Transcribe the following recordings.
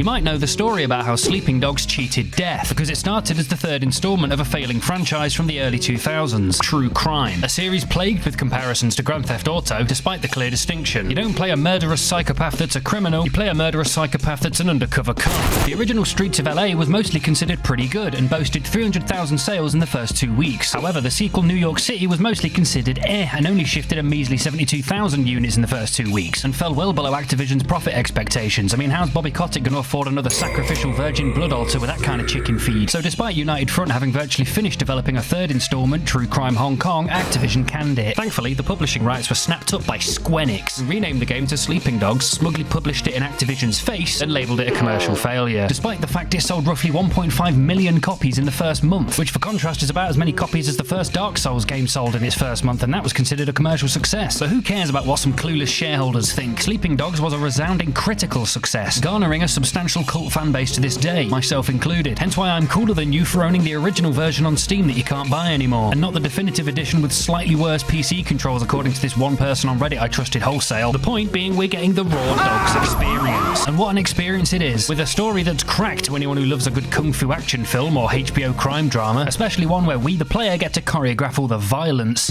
You might know the story about how Sleeping Dogs cheated death, because it started as the third installment of a failing franchise from the early 2000s, True Crime, a series plagued with comparisons to Grand Theft Auto, despite the clear distinction. You don't play a murderous psychopath that's a criminal, you play a murderous psychopath that's an undercover cop. The original Streets of LA was mostly considered pretty good, and boasted 300,000 sales in the first 2 weeks. However, the sequel New York City was mostly considered and only shifted a measly 72,000 units in the first 2 weeks, and fell well below Activision's profit expectations. I mean, how's Bobby Kotick going to afford another sacrificial virgin blood altar with that kind of chicken feed? So despite United Front having virtually finished developing a third installment, True Crime Hong Kong, Activision canned it. Thankfully, the publishing rights were snapped up by Square Enix, and renamed the game to Sleeping Dogs, smugly published it in Activision's face, and labelled it a commercial failure, despite the fact it sold roughly 1.5 million copies in the first month, which for contrast is about as many copies as the first Dark Souls game sold in its first month, and that was considered a commercial success. But who cares about what some clueless shareholders think? Sleeping Dogs was a resounding critical success, garnering a substantial cult fan base to this day, myself included. Hence why I'm cooler than you for owning the original version on Steam that you can't buy anymore, and not the definitive edition with slightly worse PC controls according to this one person on Reddit I trusted wholesale. The point being, we're getting the raw Dogs experience. And what an experience it is, with a story that's cracked to anyone who loves a good kung fu action film or HBO crime drama, especially one where we the player get to choreograph all the violence.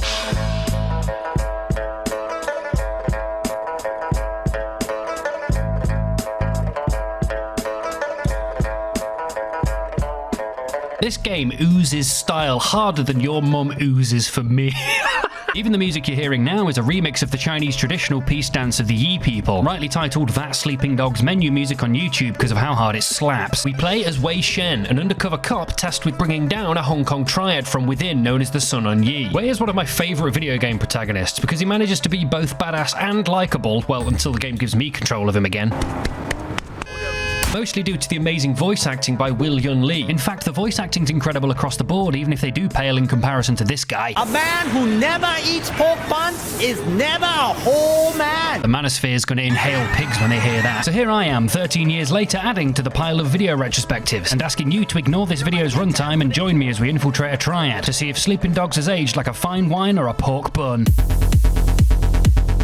This game oozes style harder than your mum oozes for me. Even the music you're hearing now is a remix of the Chinese traditional peace dance of the Yi people, rightly titled That Sleeping Dogs menu music on YouTube because of how hard it slaps. We play as Wei Shen, an undercover cop tasked with bringing down a Hong Kong triad from within known as the Sonny. Wei is one of my favourite video game protagonists because he manages to be both badass and likeable, well, until the game gives me control of him again. Mostly due to the amazing voice acting by Will Yun Lee. In fact, the voice acting's incredible across the board, even if they do pale in comparison to this guy. A man who never eats pork buns is never a whole man. The manosphere's gonna inhale pigs when they hear that. So here I am, 13 years later, adding to the pile of video retrospectives, and asking you to ignore this video's runtime and join me as we infiltrate a triad to see if Sleeping Dogs has aged like a fine wine or a pork bun.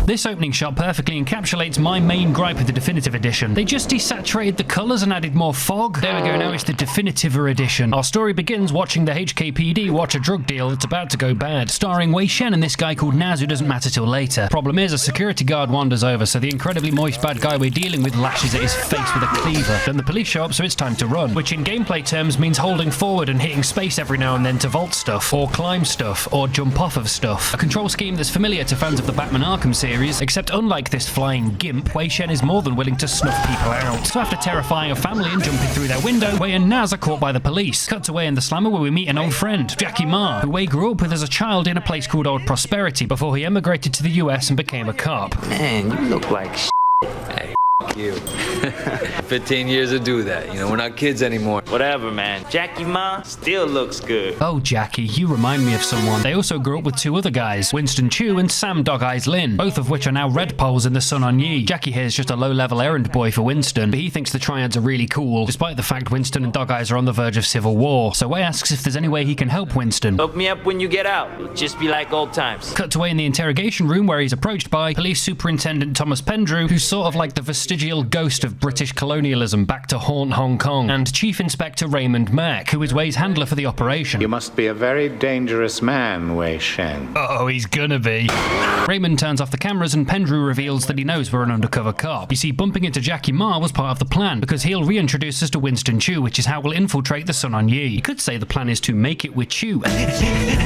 This opening shot perfectly encapsulates my main gripe with the definitive edition. They just desaturated the colours and added more fog. There we go, now it's the definitiver edition. Our story begins watching the HKPD watch a drug deal that's about to go bad, starring Wei Shen and this guy called Naz who doesn't matter till later. Problem is, a security guard wanders over, so the incredibly moist bad guy we're dealing with lashes at his face with a cleaver. Then the police show up, so it's time to run, which in gameplay terms means holding forward and hitting space every now and then to vault stuff, or climb stuff, or jump off of stuff. A control scheme that's familiar to fans of the Batman Arkham series, except unlike this flying gimp, Wei Shen is more than willing to snuff people out. So after terrifying a family and jumping through their window, Wei and Naz are caught by the police. Cut to Wei in the slammer where we meet an old friend, Jackie Ma, who Wei grew up with as a child in a place called Old Prosperity before he emigrated to the US and became a cop. Man, you look like shit. Hey, you. 15 years to do that. You know, we're not kids anymore. Whatever, man. Jackie Ma still looks good. Oh, Jackie, you remind me of someone. They also grew up with two other guys, Winston Chu and Sam Dog Eyes Lin, both of which are now red poles in the Sonny. Jackie here is just a low-level errand boy for Winston, but he thinks the triads are really cool, despite the fact Winston and Dog Eyes are on the verge of civil war. So Wei asks if there's any way he can help Winston. Hook me up when you get out. It'll just be like old times. Cut to Wei in the interrogation room where he's approached by Police Superintendent Thomas Pendrew, who's sort of like the vestigial ghost of British colonialism back to haunt Hong Kong, and Chief Inspector Raymond Mack, who is Wei's handler for the operation. You must be a very dangerous man, Wei Shen. Oh, he's gonna be. Raymond turns off the cameras and Pendrew reveals that he knows we're an undercover cop. You see, bumping into Jackie Ma was part of the plan, because he'll reintroduce us to Winston Chu, which is how we'll infiltrate the Sonny. You could say the plan is to make it with Chu.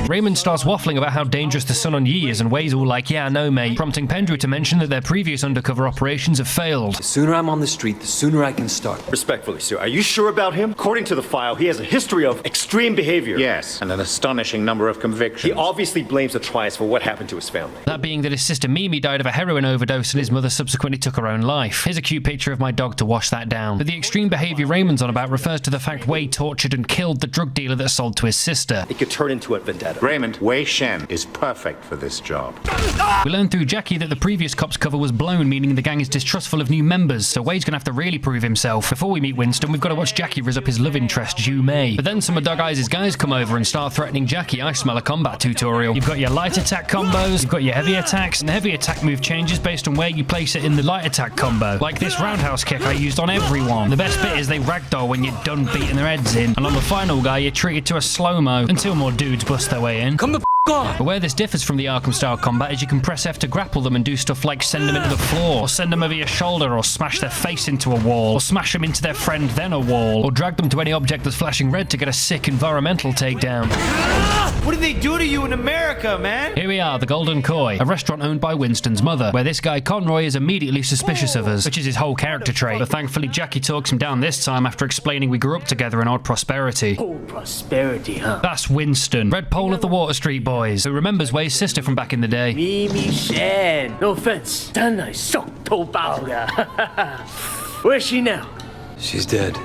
Raymond starts waffling about how dangerous the Sonny is, and Wei's all like, yeah, no mate, prompting Pendrew to mention that their previous undercover operations have failed. The sooner I'm on the street, the sooner I can start. Respectfully, sir, are you sure about him? According to the file, he has a history of extreme behavior. Yes, and an astonishing number of convictions. He obviously blames the triads for what happened to his family. That being that his sister Mimi died of a heroin overdose and his mother subsequently took her own life. Here's a cute picture of my dog to wash that down. But the extreme behavior Raymond's on about refers to the fact Wei tortured and killed the drug dealer that sold to his sister. It could turn into a vendetta. Raymond, Wei Shen is perfect for this job. We learn through Jackie that the previous cop's cover was blown, meaning the gang is distrustful of new new members, so Wei's gonna have to really prove himself. Before we meet Winston, we've got to watch Jackie rizz up his love interest, Yu Mei. But then some of Dog Eyes' guys come over and start threatening Jackie. I smell a combat tutorial. You've got your light attack combos, you've got your heavy attacks, and the heavy attack move changes based on where you place it in the light attack combo. Like this roundhouse kick I used on everyone. The best bit is they ragdoll when you're done beating their heads in. And on the final guy, you're treated to a slow-mo until more dudes bust their way in. Come the on. But where this differs from the Arkham-style combat is you can press F to grapple them and do stuff like send them into the floor, or send them over your shoulder, or smash their face into a wall, or smash them into their friend then a wall, or drag them to any object that's flashing red to get a sick environmental takedown. What did they do to you in America, man? Here we are, the Golden Koi, a restaurant owned by Winston's mother, where this guy Conroy is immediately suspicious of us, which is his whole character trait. But thankfully Jackie talks him down this time after explaining we grew up together in odd prosperity. Oh, prosperity, huh? That's Winston, Red Pole of the Water Street Boys, who remembers Wei's sister from back in the day. Wei Shen. No offense. 真係熟到爆㗎. Where's she now? She's dead.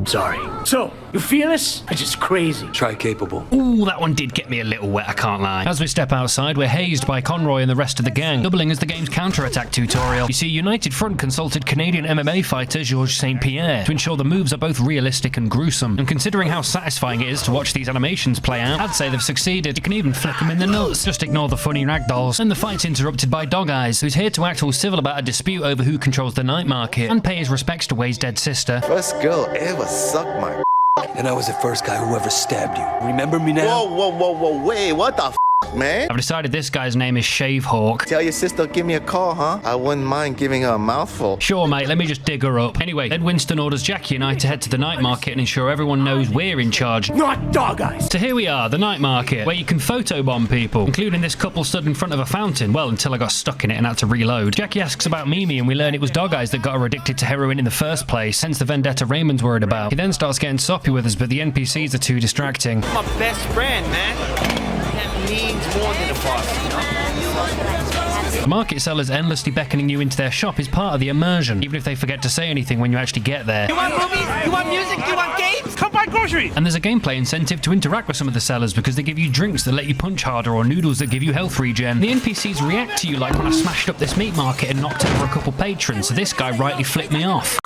Sorry. So, you feel this? It's just crazy. Try capable. Ooh, that one did get me a little wet, I can't lie. As we step outside, we're hazed by Conroy and the rest of the gang, doubling as the game's counter-attack tutorial. You see, United Front consulted Canadian MMA fighter Georges St. Pierre to ensure the moves are both realistic and gruesome. And considering how satisfying it is to watch these animations play out, I'd say they've succeeded. You can even flick them in the nuts. Just ignore the funny ragdolls. And the fight's interrupted by Dog Eyes, who's here to act all civil about a dispute over who controls the night market, and pay his respects to Wei's dead sister. First girl ever sucked my And I was the first guy who ever stabbed you. Remember me now? Whoa, wait, what the man? I've decided this guy's name is Shave Hawk. Tell your sister give me a call, huh? I wouldn't mind giving her a mouthful. Sure, mate, let me just dig her up. Anyway, then Winston orders Jackie and I to head to the night market and ensure everyone knows we're in charge. Not Dog Eyes. So here we are, the night market, where you can photobomb people, including this couple stood in front of a fountain, well, until I got stuck in it and had to reload. Jackie asks about Mimi and we learn it was Dog Eyes that got her addicted to heroin in the first place, hence the vendetta Raymond's worried about. He then starts getting soppy with us, but the NPCs are too distracting. My best friend, man. That means more than a boss, you know? The market sellers endlessly beckoning you into their shop is part of the immersion, even if they forget to say anything when you actually get there. You want movies? You want music? You want games? Come buy groceries! And there's a gameplay incentive to interact with some of the sellers because they give you drinks that let you punch harder or noodles that give you health regen. The NPCs react to you like when I smashed up this meat market and knocked over a couple patrons, so this guy rightly flipped me off.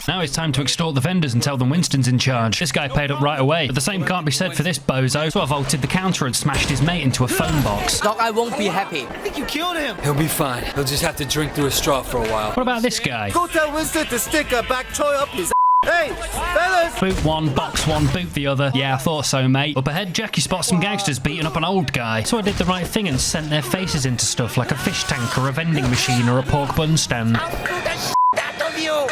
Now it's time to extort the vendors and tell them Winston's in charge. This guy paid up right away, but the same can't be said for this bozo, so I vaulted the counter and smashed his mate into a phone box. Dog, I won't be happy. I think you killed him. He'll be fine. He'll just have to drink through a straw for a while. What about this guy? Go tell Winston to stick a back toy up his Hey, fellas! Boot one, box one, boot the other. Yeah, I thought so, mate. Up ahead, Jackie spots some gangsters beating up an old guy. So I did the right thing and sent their faces into stuff like a fish tank or a vending machine or a pork bun stand.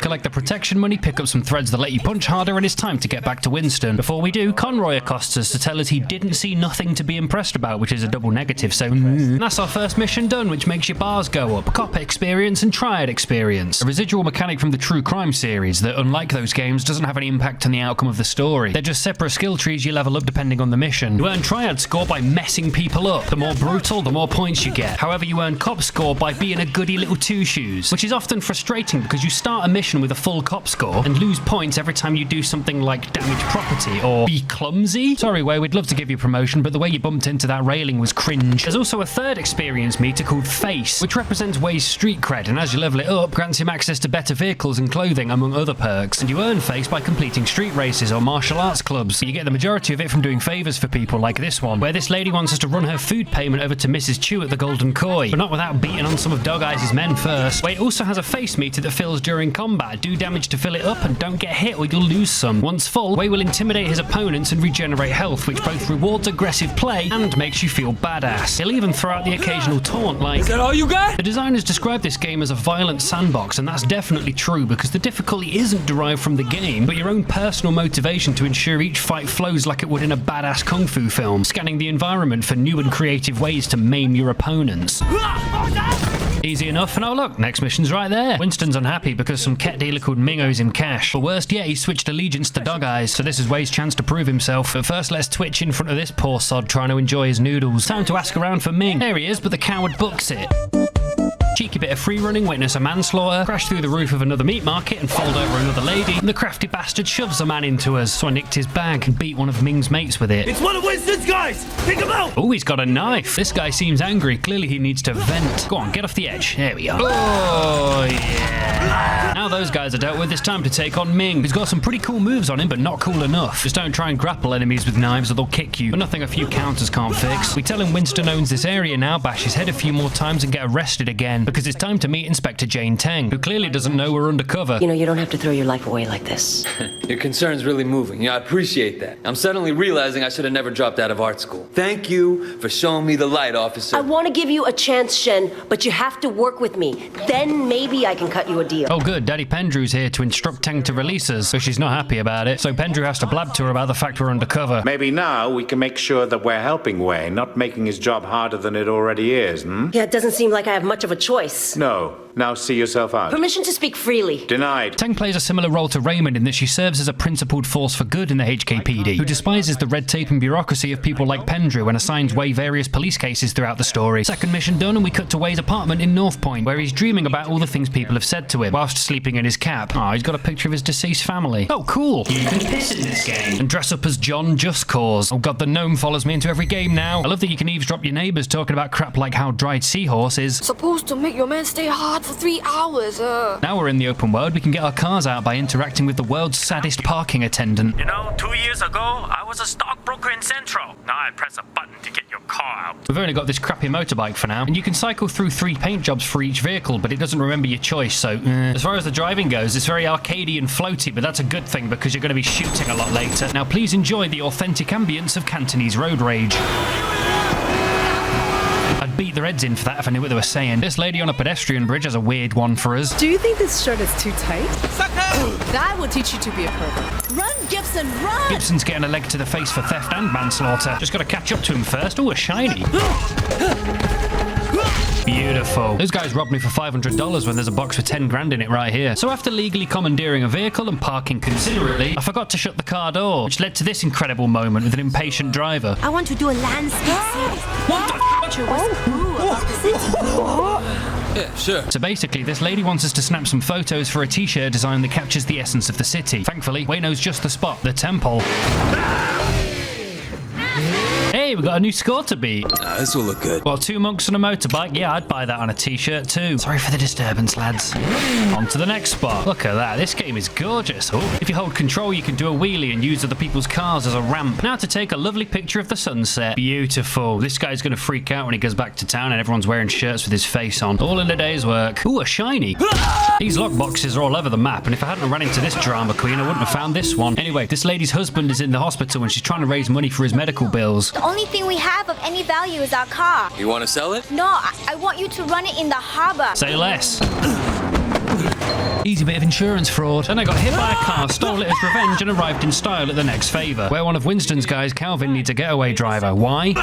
Collect the protection money, pick up some threads that let you punch harder, and it's time to get back to Winston. Before we do, Conroy accosts us to tell us he didn't see nothing to be impressed about, which is a double negative, so that's our first mission done, which makes your bars go up. Cop experience and triad experience. A residual mechanic from the True Crime series that, unlike those games, doesn't have any impact on the outcome of the story. They're just separate skill trees you level up depending on the mission. You earn triad score by messing people up. The more brutal, the more points you get. However, you earn cop score by being a goody little two-shoes, which is often frustrating because you start a mission with a full cop score and lose points every time you do something like damage property or be clumsy. Sorry, Wei, we'd love to give you promotion, but the way you bumped into that railing was cringe. There's also a third experience meter called Face, which represents Wei's street cred, and as you level it up, grants him access to better vehicles and clothing, among other perks. And you earn Face by completing street races or martial arts clubs. You get the majority of it from doing favours for people like this one, where this lady wants us to run her food payment over to Mrs. Chu at the Golden Koi, but not without beating on some of Dog Eyes' men first. Wei also has a face meter that fills during combat. Do damage to fill it up and don't get hit or you'll lose some. Once full, Wei will intimidate his opponents and regenerate health, which both rewards aggressive play and makes you feel badass. He'll even throw out the occasional taunt like, Is that all you got? The designers describe this game as a violent sandbox, and that's definitely true because the difficulty isn't derived from the game, but your own personal motivation to ensure each fight flows like it would in a badass kung fu film, scanning the environment for new and creative ways to maim your opponents. Easy enough, and oh look, next mission's right there. Winston's unhappy because some cat dealer called Ming owes him cash. But worst yet, he switched allegiance to Dog Eyes, so this is Wei's chance to prove himself. But first, let's twitch in front of this poor sod trying to enjoy his noodles. Time to ask around for Ming. There he is, but the coward books it. Cheap sneaky bit of free running, witness a manslaughter, crash through the roof of another meat market and fold over another lady, and the crafty bastard shoves a man into us, so I nicked his bag and beat one of Ming's mates with it. It's one of Winston's guys! Take him out! Oh, he's got a knife. This guy seems angry. Clearly he needs to vent. Go on, get off the edge. There we are. Oh, yeah. Now those guys are dealt with, it's time to take on Ming. He's got some pretty cool moves on him, but not cool enough. Just don't try and grapple enemies with knives or they'll kick you, but nothing a few counters can't fix. We tell him Winston owns this area now, bash his head a few more times and get arrested again, because it's time to meet Inspector Jane Teng, who clearly doesn't know we're undercover. You know, you don't have to throw your life away like this. Your concern's really moving. Yeah, I appreciate that. I'm suddenly realizing I should have never dropped out of art school. Thank you for showing me the light, officer. I want to give you a chance, Shen, but you have to work with me. Then maybe I can cut you a deal. Oh good, Daddy Pendrew's here to instruct Teng to release us, so she's not happy about it. So Pendrew has to blab to her about the fact we're undercover. Maybe now we can make sure that we're helping Wei, not making his job harder than it already is, Yeah, it doesn't seem like I have much of a choice. No. Now see yourself out. Permission to speak freely. Denied. Teng plays a similar role to Raymond in that she serves as a principled force for good in the HKPD, who despises the red tape and bureaucracy of people like Pendrew and assigns Wei various police cases throughout the story. Second mission done, and we cut to Wei's apartment in North Point, where he's dreaming about all the things people have said to him, whilst sleeping in his cap. Oh, he's got a picture of his deceased family. Oh, cool. You can piss in this game. And dress up as John Just Cause. Oh god, the gnome follows me into every game now. I love that you can eavesdrop your neighbours talking about crap like how dried seahorse is supposed to make your man stay hard for 3 hours. Now we're in the open world, we can get our cars out by interacting with the world's saddest parking attendant. You know, 2 years ago, I was a stockbroker in Central. Now I press a button to get your car out. We've only got this crappy motorbike for now, and you can cycle through 3 paint jobs for each vehicle, but it doesn't remember your choice, so As far as the driving goes, it's very arcadey and floaty, but that's a good thing because you're going to be shooting a lot later. Now please enjoy the authentic ambience of Cantonese road rage. I'd beat their heads in for that if I knew what they were saying. This lady on a pedestrian bridge has a weird one for us. Do you think this shirt is too tight? That will teach you to be a pervert. Run, Gibson, run! Gibson's getting a leg to the face for theft and manslaughter. Just got to catch up to him first. Oh, a shiny. Beautiful. Those guys robbed me for $500 when there's a box with 10 grand in it right here. So after legally commandeering a vehicle and parking considerately, I forgot to shut the car door, which led to this incredible moment with an impatient driver. I want to do a landscape series. What the picture was cool about the city. Yeah, sure. So basically, this lady wants us to snap some photos for a t-shirt design that captures the essence of the city. Thankfully, Wei knows just the spot, the temple. Hey, we got a new score to beat. This will look good. Well, 2 monks on a motorbike. Yeah, I'd buy that on a t-shirt too. Sorry for the disturbance, lads. On to the next spot. Look at that. This game is gorgeous. Oh, if you hold control, you can do a wheelie and use other people's cars as a ramp. Now to take a lovely picture of the sunset. Beautiful. This guy's going to freak out when he goes back to town and everyone's wearing shirts with his face on. All in a day's work. Ooh, a shiny. These lockboxes are all over the map, and if I hadn't run into this drama queen, I wouldn't have found this one. Anyway, this lady's husband is in the hospital and she's trying to raise money for his medical bills. The only thing we have of any value is our car. You want to sell it? No, I want you to run it in the harbor. Say less. Easy bit of insurance fraud. Then I got hit by a car, stole it as revenge, and arrived in style at the next favour, where one of Winston's guys, Calvin, needs a getaway driver. Why?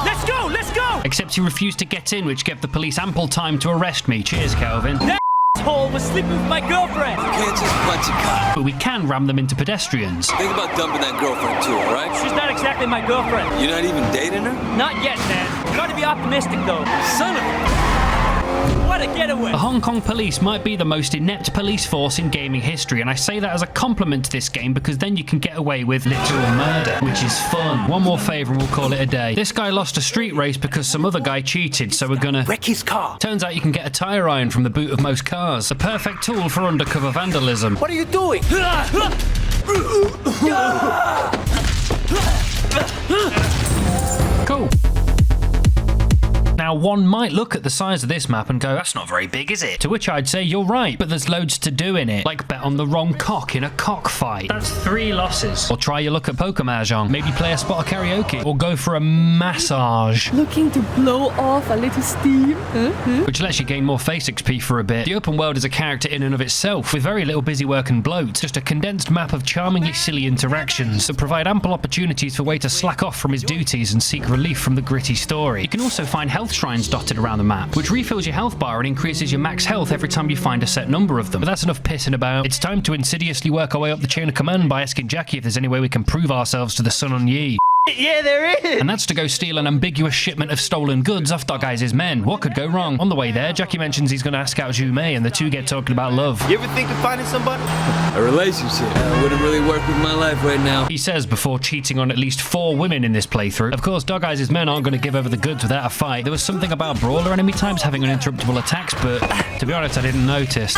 Let's go! Let's go! Except he refused to get in, which gave the police ample time to arrest me. Cheers, Calvin. That asshole was sleeping with my girlfriend. You can't just punch a cop. But we can ram them into pedestrians. Think about dumping that girlfriend too, all right? She's not exactly my girlfriend. You're not even dating her? Not yet, man. You gotta be optimistic, though. Son of a... What a getaway! The Hong Kong police might be the most inept police force in gaming history, and I say that as a compliment to this game because then you can get away with literal murder, which is fun. One more favour and we'll call it a day. This guy lost a street race because some other guy cheated, so we're gonna wreck his car. Turns out you can get a tyre iron from the boot of most cars. A perfect tool for undercover vandalism. What are you doing? Cool. Now, one might look at the size of this map and go, that's not very big, is it? To which I'd say, you're right, but there's loads to do in it. Like bet on the wrong cock in a cockfight. That's 3 losses. Or try your luck at poker mahjong. Maybe play a spot of karaoke. Or go for a massage. Looking to blow off a little steam? Which lets you gain more face XP for a bit. The open world is a character in and of itself, with very little busy work and bloat. Just a condensed map of charmingly silly interactions that provide ample opportunities for Wei to slack off from his duties and seek relief from the gritty story. You can also find health shrines dotted around the map, which refills your health bar and increases your max health every time you find a set number of them. But that's enough pissing about. It's time to insidiously work our way up the chain of command by asking Jackie if there's any way we can prove ourselves to the Sun on Yi. Yeah, there is. And that's to go steal an ambiguous shipment of stolen goods off Dog Eyes' men. What could go wrong? On the way there, Jackie mentions he's going to ask out Zhu-mei, and the two get talking about love. You ever think of finding somebody? A relationship wouldn't really work with my life right now. He says before cheating on at least 4 women in this playthrough. Of course, Dog Eyes' men aren't going to give over the goods without a fight. There was something about brawler enemy types having uninterruptible attacks, but to be honest, I didn't notice.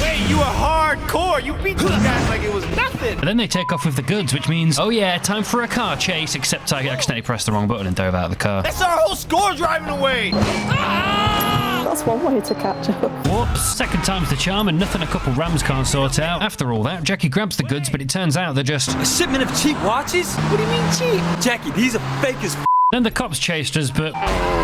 Wait, you are hardcore. You beat those guys like it was nothing. But then they take off with the goods, which means, oh yeah, time for a car chase, except I accidentally pressed the wrong button and dove out of the car. That's our whole score driving away. That's one way to catch up. Whoops, second time's the charm and nothing a couple rams can't sort out. After all that, Jackie grabs the goods, but it turns out they're just... A shipment of cheap watches? What do you mean cheap? Jackie, these are fake as f***. Then the cops chased us, but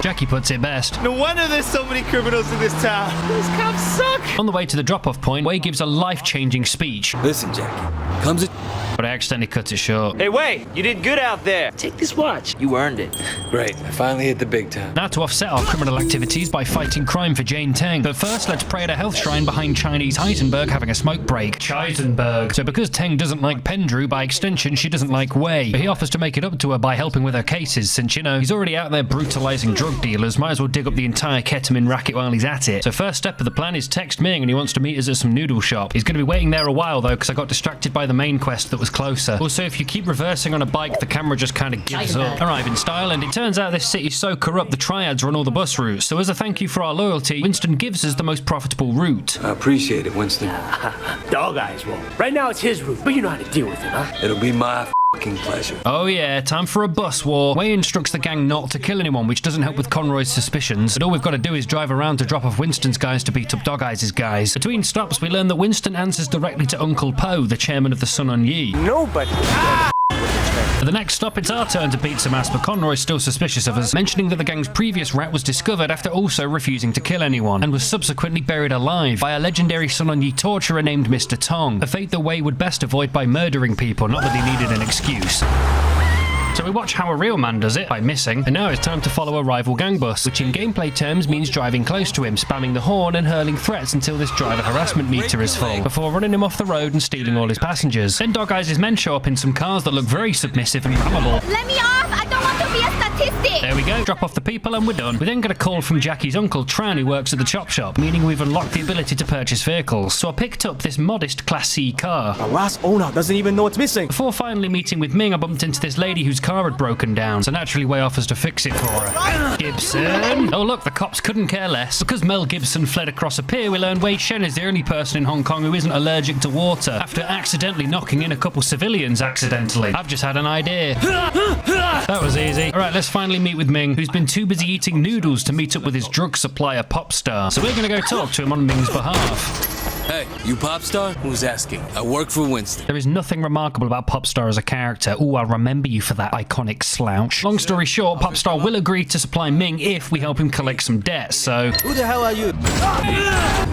Jackie puts it best. No wonder there's so many criminals in this town. Those cops suck. On the way to the drop-off point, Wei gives a life-changing speech. Listen, Jackie, comes a... But I accidentally cut it short. Hey, Wei, you did good out there. Take this watch. You earned it. Great, I finally hit the big time. Now to offset our criminal activities by fighting crime for Jane Teng. But first, let's pray at a health shrine behind Chinese Heisenberg having a smoke break. Heisenberg. So because Teng doesn't like Pendrew, by extension, she doesn't like Wei. But he offers to make it up to her by helping with her cases, since, you know, he's already out there brutalizing drug dealers, might as well dig up the entire ketamine racket while he's at it. So first step of the plan is text Ming, and he wants to meet us at some noodle shop. He's going to be waiting there a while, though, because I got distracted by the main quest that was closer. Also, if you keep reversing on a bike, the camera just kind of gives up. Arrive in style, and it turns out this city's so corrupt the triads run all the bus routes. So as a thank you for our loyalty, Winston gives us the most profitable route. I appreciate it, Winston. Dog Eyes won't. Right now it's his route, but you know how to deal with him, huh? It'll be my fucking pleasure. Oh yeah, time for a bus war. Wei instructs the gang not to kill anyone, which doesn't help with Conroy's suspicions. But all we've got to do is drive around to drop off Winston's guys to beat up Dog Eyes' guys. Between stops, we learn that Winston answers directly to Uncle Po, the chairman of the Sun On Yi. Nobody. At the next stop, it's our turn to beat some ass, but Conroy's still suspicious of us, mentioning that the gang's previous rat was discovered after also refusing to kill anyone, and was subsequently buried alive by a legendary Sun On Yi torturer named Mr. Tong, a fate that Wei would best avoid by murdering people, not that he needed an excuse. So we watch how a real man does it by missing, and now it's time to follow a rival gang bus, which in gameplay terms means driving close to him, spamming the horn and hurling threats until this driver harassment meter is full, before running him off the road and stealing all his passengers. Then Dog Eyes' men show up in some cars that look very submissive and rammable. Let me off! I don't want to be a statistic! There we go, drop off the people and we're done. We then get a call from Jackie's uncle Tran, who works at the chop shop, meaning we've unlocked the ability to purchase vehicles. So I picked up this modest Class C car. The last owner doesn't even know it's missing. Before finally meeting with Ming, I bumped into this lady whose car had broken down, so naturally Wei offers to fix it for her. Gibson! Oh look, the cops couldn't care less. Because Mel Gibson fled across a pier, we learned Wei Shen is the only person in Hong Kong who isn't allergic to water, after accidentally knocking in a couple civilians accidentally. I've just had an idea. That was easy. Alright, let's finally meet with Ming, who's been too busy eating noodles to meet up with his drug supplier Popstar. So we're gonna go talk to him on Ming's behalf. Hey, you Popstar? Who's asking? I work for Winston. There is nothing remarkable about Popstar as a character. Ooh, I'll remember you for that iconic slouch. Long story short, Popstar will agree to supply Ming if we help him collect some debts, so... Who the hell are you?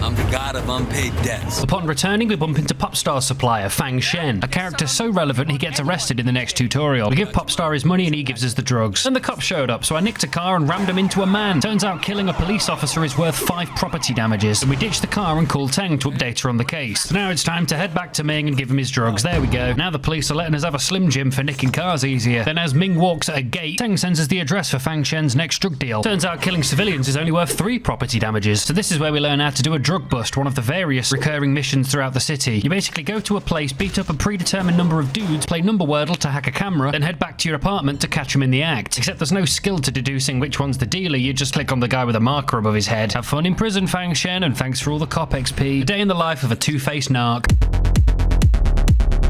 I'm the god of unpaid debts. Upon returning, we bump into Popstar's supplier, Fang Shen, a character so relevant he gets arrested in the next tutorial. We give Popstar his money and he gives us the drugs. And the cops showed up, so I nicked a car and rammed him into a man. Turns out killing a police officer is worth 5 property damages, and we ditched the car and called Teng to update her on the case. So now it's time to head back to Ming and give him his drugs. There we go. Now the police are letting us have a Slim Jim for nicking cars easier. Then as Ming walks at a gate, Teng sends us the address for Fang Shen's next drug deal. Turns out killing civilians is only worth 3 property damages. So this is where we learn how to do a drug bust, one of the various recurring missions throughout the city. You basically go to a place, beat up a predetermined number of dudes, play number wordle to hack a camera, then head back to your apartment to catch them in the act. Except there's no skill to deducing which one's the dealer, you just click on the guy with a marker above his head. Have fun in prison, Fang Shen, and thanks for all the cop XP. A day in the life of a two-faced narc.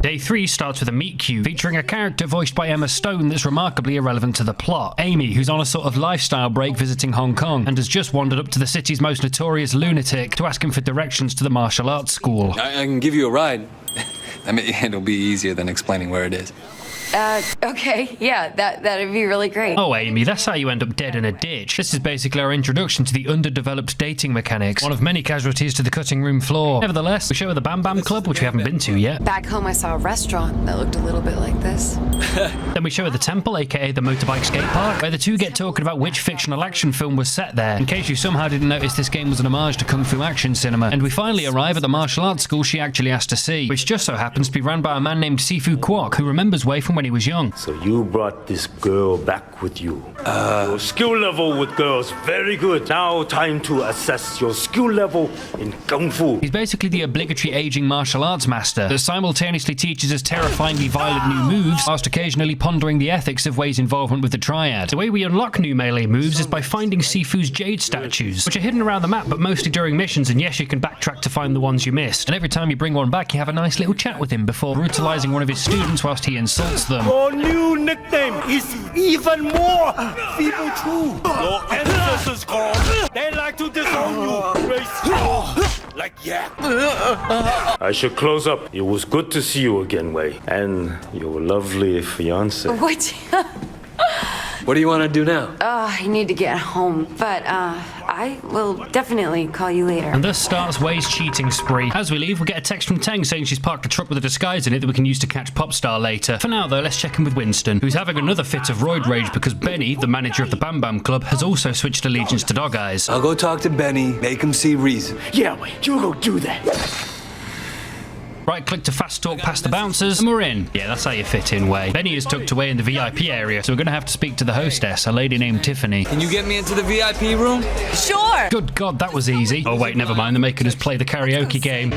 Day 3 starts with a meet cute, featuring a character voiced by Emma Stone that's remarkably irrelevant to the plot. Amy, who's on a sort of lifestyle break visiting Hong Kong, and has just wandered up to the city's most notorious lunatic to ask him for directions to the martial arts school. I can give you a ride. I mean, it'll be easier than explaining where it is. Okay, yeah, that'd be really great. Oh, Amy, that's how you end up dead in a ditch. This is basically our introduction to the underdeveloped dating mechanics, one of many casualties to the cutting room floor. Nevertheless, we show her the Bam Bam Club, which we haven't been to yet. Back home, I saw a restaurant that looked a little bit like this. Then we show her the temple, aka the motorbike skate park, where the two get talking about which fictional action film was set there, in case you somehow didn't notice this game was an homage to Kung Fu action cinema. And we finally arrive at the martial arts school she actually asked to see, which just so happens to be run by a man named Sifu Kwok, who remembers Wei from when he was young. So you brought this girl back with you. Your skill level with girls, very good. Now time to assess your skill level in Kung Fu. He's basically the obligatory aging martial arts master that simultaneously teaches us terrifyingly violent new moves, whilst occasionally pondering the ethics of Wei's involvement with the triad. The way we unlock new melee moves is by finding Sifu's jade statues, which are hidden around the map but mostly during missions, and yes, you can backtrack to find the ones you missed. And every time you bring one back, you have a nice little chat with him before brutalizing one of his students whilst he insults them. Your new nickname is even more feeble too. Your ancestors, Carl, they like to disown you. Like yak. I should close up. It was good to see you again, Wei. And your lovely fiance. What? What do you want to do now? I need to get home, but I will definitely call you later. And thus starts Wei's cheating spree. As we leave, we get a text from Teng saying she's parked a truck with a disguise in it that we can use to catch Popstar later. For now, though, let's check in with Winston, who's having another fit of roid rage because Benny, the manager of the Bam Bam Club, has also switched allegiance to Dog Eyes. I'll go talk to Benny, make him see reason. Yeah, Wei, you go do that. Right-click to fast talk past the bouncers, and we're in. Yeah, that's how you fit in, Wei. Benny is tucked away in the VIP area, so we're going to have to speak to the hostess, a lady named Tiffany. Can you get me into the VIP room? Sure. Good God, that was easy. Oh, wait, never mind. They're making us play the karaoke game.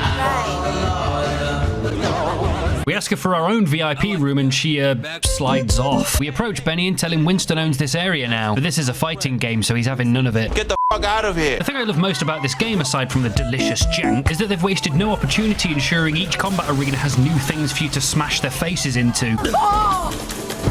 We ask her for our own VIP room and she, slides off. We approach Benny and tell him Winston owns this area now, but this is a fighting game, so he's having none of it. Get the fuck out of here. The thing I love most about this game, aside from the delicious jank, is that they've wasted no opportunity ensuring each combat arena has new things for you to smash their faces into.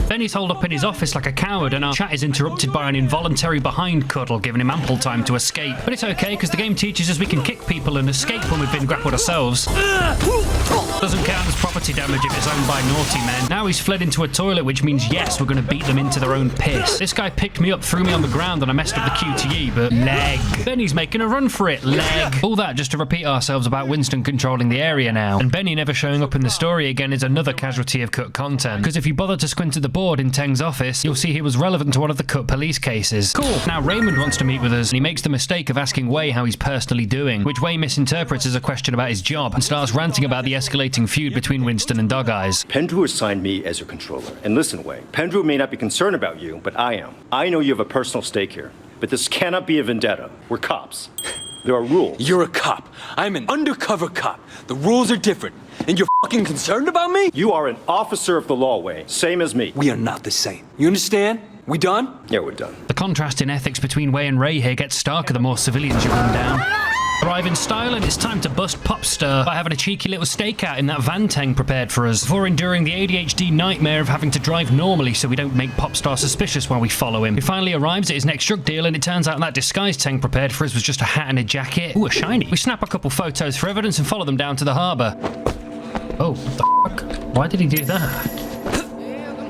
Benny's holed up in his office like a coward, and our chat is interrupted by an involuntary behind cuddle, giving him ample time to escape. But it's okay, because the game teaches us we can kick people and escape when we've been grappled ourselves. Doesn't count as property damage if it's owned by naughty men. Now he's fled into a toilet, which means yes, we're going to beat them into their own piss. This guy picked me up, threw me on the ground, and I messed up the QTE, but leg. Benny's making a run for it, leg. All that just to repeat ourselves about Winston controlling the area now. And Benny never showing up in the story again is another casualty of cut content, because if you bother to squint at the board in Teng's office, you'll see he was relevant to one of the cut police cases. Cool. Now Raymond wants to meet with us, and he makes the mistake of asking Wei how he's personally doing, which Wei misinterprets as a question about his job, and starts ranting about the escalating feud between Winston and Dog Eyes. Pendrew assigned me as your controller. And listen, Wei, Pendrew may not be concerned about you, but I am. I know you have a personal stake here, but this cannot be a vendetta. We're cops. There are rules. You're a cop. I'm an undercover cop. The rules are different. And you're fucking concerned about me? You are an officer of the law, Wei. Same as me. We are not the same. You understand? We done? Yeah, we're done. The contrast in ethics between Wei and Ray here gets starker the more civilians you run down. Arrive in style, and it's time to bust Popstar by having a cheeky little stakeout in that van Teng prepared for us, before enduring the ADHD nightmare of having to drive normally so we don't make Popstar suspicious while we follow him. He finally arrives at his next drug deal, and it turns out that disguise Teng prepared for us was just a hat and a jacket. Ooh, a shiny. We snap a couple photos for evidence and follow them down to the harbour. Oh, what the fuck? Why did he do that?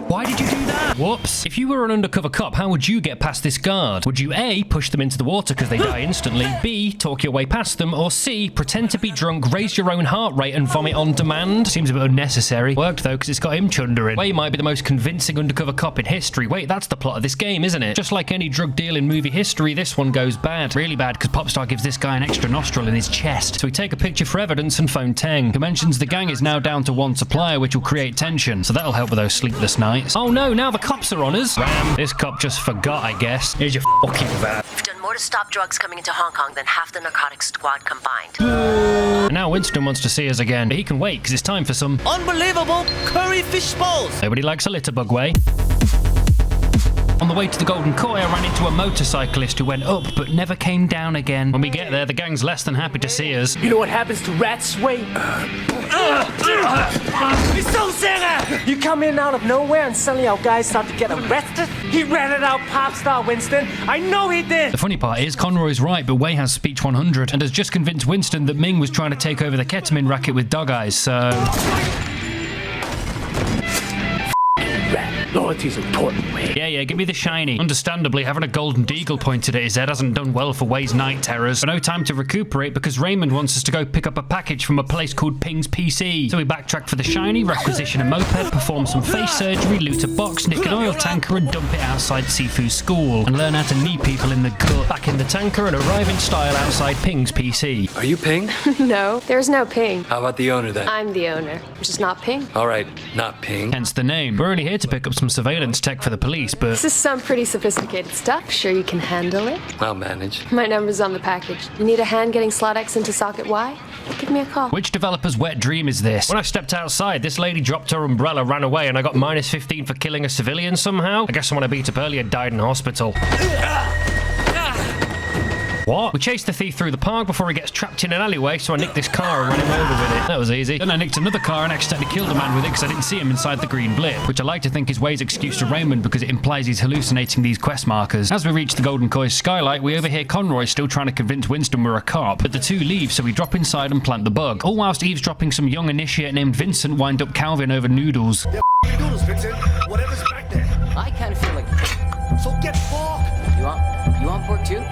Why did you do that? Whoops. If you were an undercover cop, how would you get past this guard? Would you A, push them into the water because they die instantly, B, talk your way past them, or C, pretend to be drunk, raise your own heart rate and vomit on demand? Seems a bit unnecessary. Worked though, because it's got him chundering. Wei might be the most convincing undercover cop in history. Wait, that's the plot of this game, isn't it? Just like any drug deal in movie history, this one goes bad. Really bad, because Popstar gives this guy an extra nostril in his chest. So we take a picture for evidence and phone Teng, who mentions the gang is now down to one supplier, which will create tension. So that'll help with those sleepless nights. Oh no, now the cops are on us. Ram, this cop just forgot, I guess. Here's your fucking van. You've done more to stop drugs coming into Hong Kong than half the narcotics squad combined. And now Winston wants to see us again, but he can wait because it's time for some unbelievable curry fish balls. Nobody likes a litterbug, Wei. On the way to the Golden Koi, I ran into a motorcyclist who went up but never came down again. When we get there, the gang's less than happy to see us. You know what happens to rats, Wei? You come in out of nowhere and suddenly our guys start to get arrested? He ratted out Popstar, Winston. I know he did. The funny part is, Conroy's right, but Wei has speech 100 and has just convinced Winston that Ming was trying to take over the ketamine racket with Dog Eyes, so... Yeah, give me the shiny. Understandably, having a golden deagle pointed at his head hasn't done well for Wei's night terrors. But no time to recuperate because Raymond wants us to go pick up a package from a place called Ping's PC. So we backtrack for the shiny, requisition a moped, perform some face surgery, loot a box, nick an oil tanker and dump it outside Sifu's school. And learn how to knee people in the gut. Back in the tanker and arrive in style outside Ping's PC. Are you Ping? No, there's no Ping. How about the owner then? I'm the owner, which is not Ping. All right, not Ping. Hence the name. We're only here to pick up some surveillance tech for the police, but... This is some pretty sophisticated stuff. Sure you can handle it? I'll manage. My number's on the package. You need a hand getting slot X into socket Y? Give me a call. Which developer's wet dream is this? When I stepped outside, this lady dropped her umbrella, ran away, and I got minus 15 for killing a civilian somehow? I guess someone I beat up earlier died in hospital. What? We chased the thief through the park before he gets trapped in an alleyway, so I nicked this car and ran him over with it. That was easy. Then I nicked another car and accidentally killed a man with it because I didn't see him inside the green blip, which I like to think is Wei's excuse to Raymond because it implies he's hallucinating these quest markers. As we reach the Golden Koi's skylight, we overhear Conroy still trying to convince Winston we're a cop, but the two leave, so we drop inside and plant the bug. All whilst eavesdropping some young initiate named Vincent wind up Calvin over noodles. Noodles, Vincent. Whatever's back there. I kind of feel like... So get pork. You want pork too?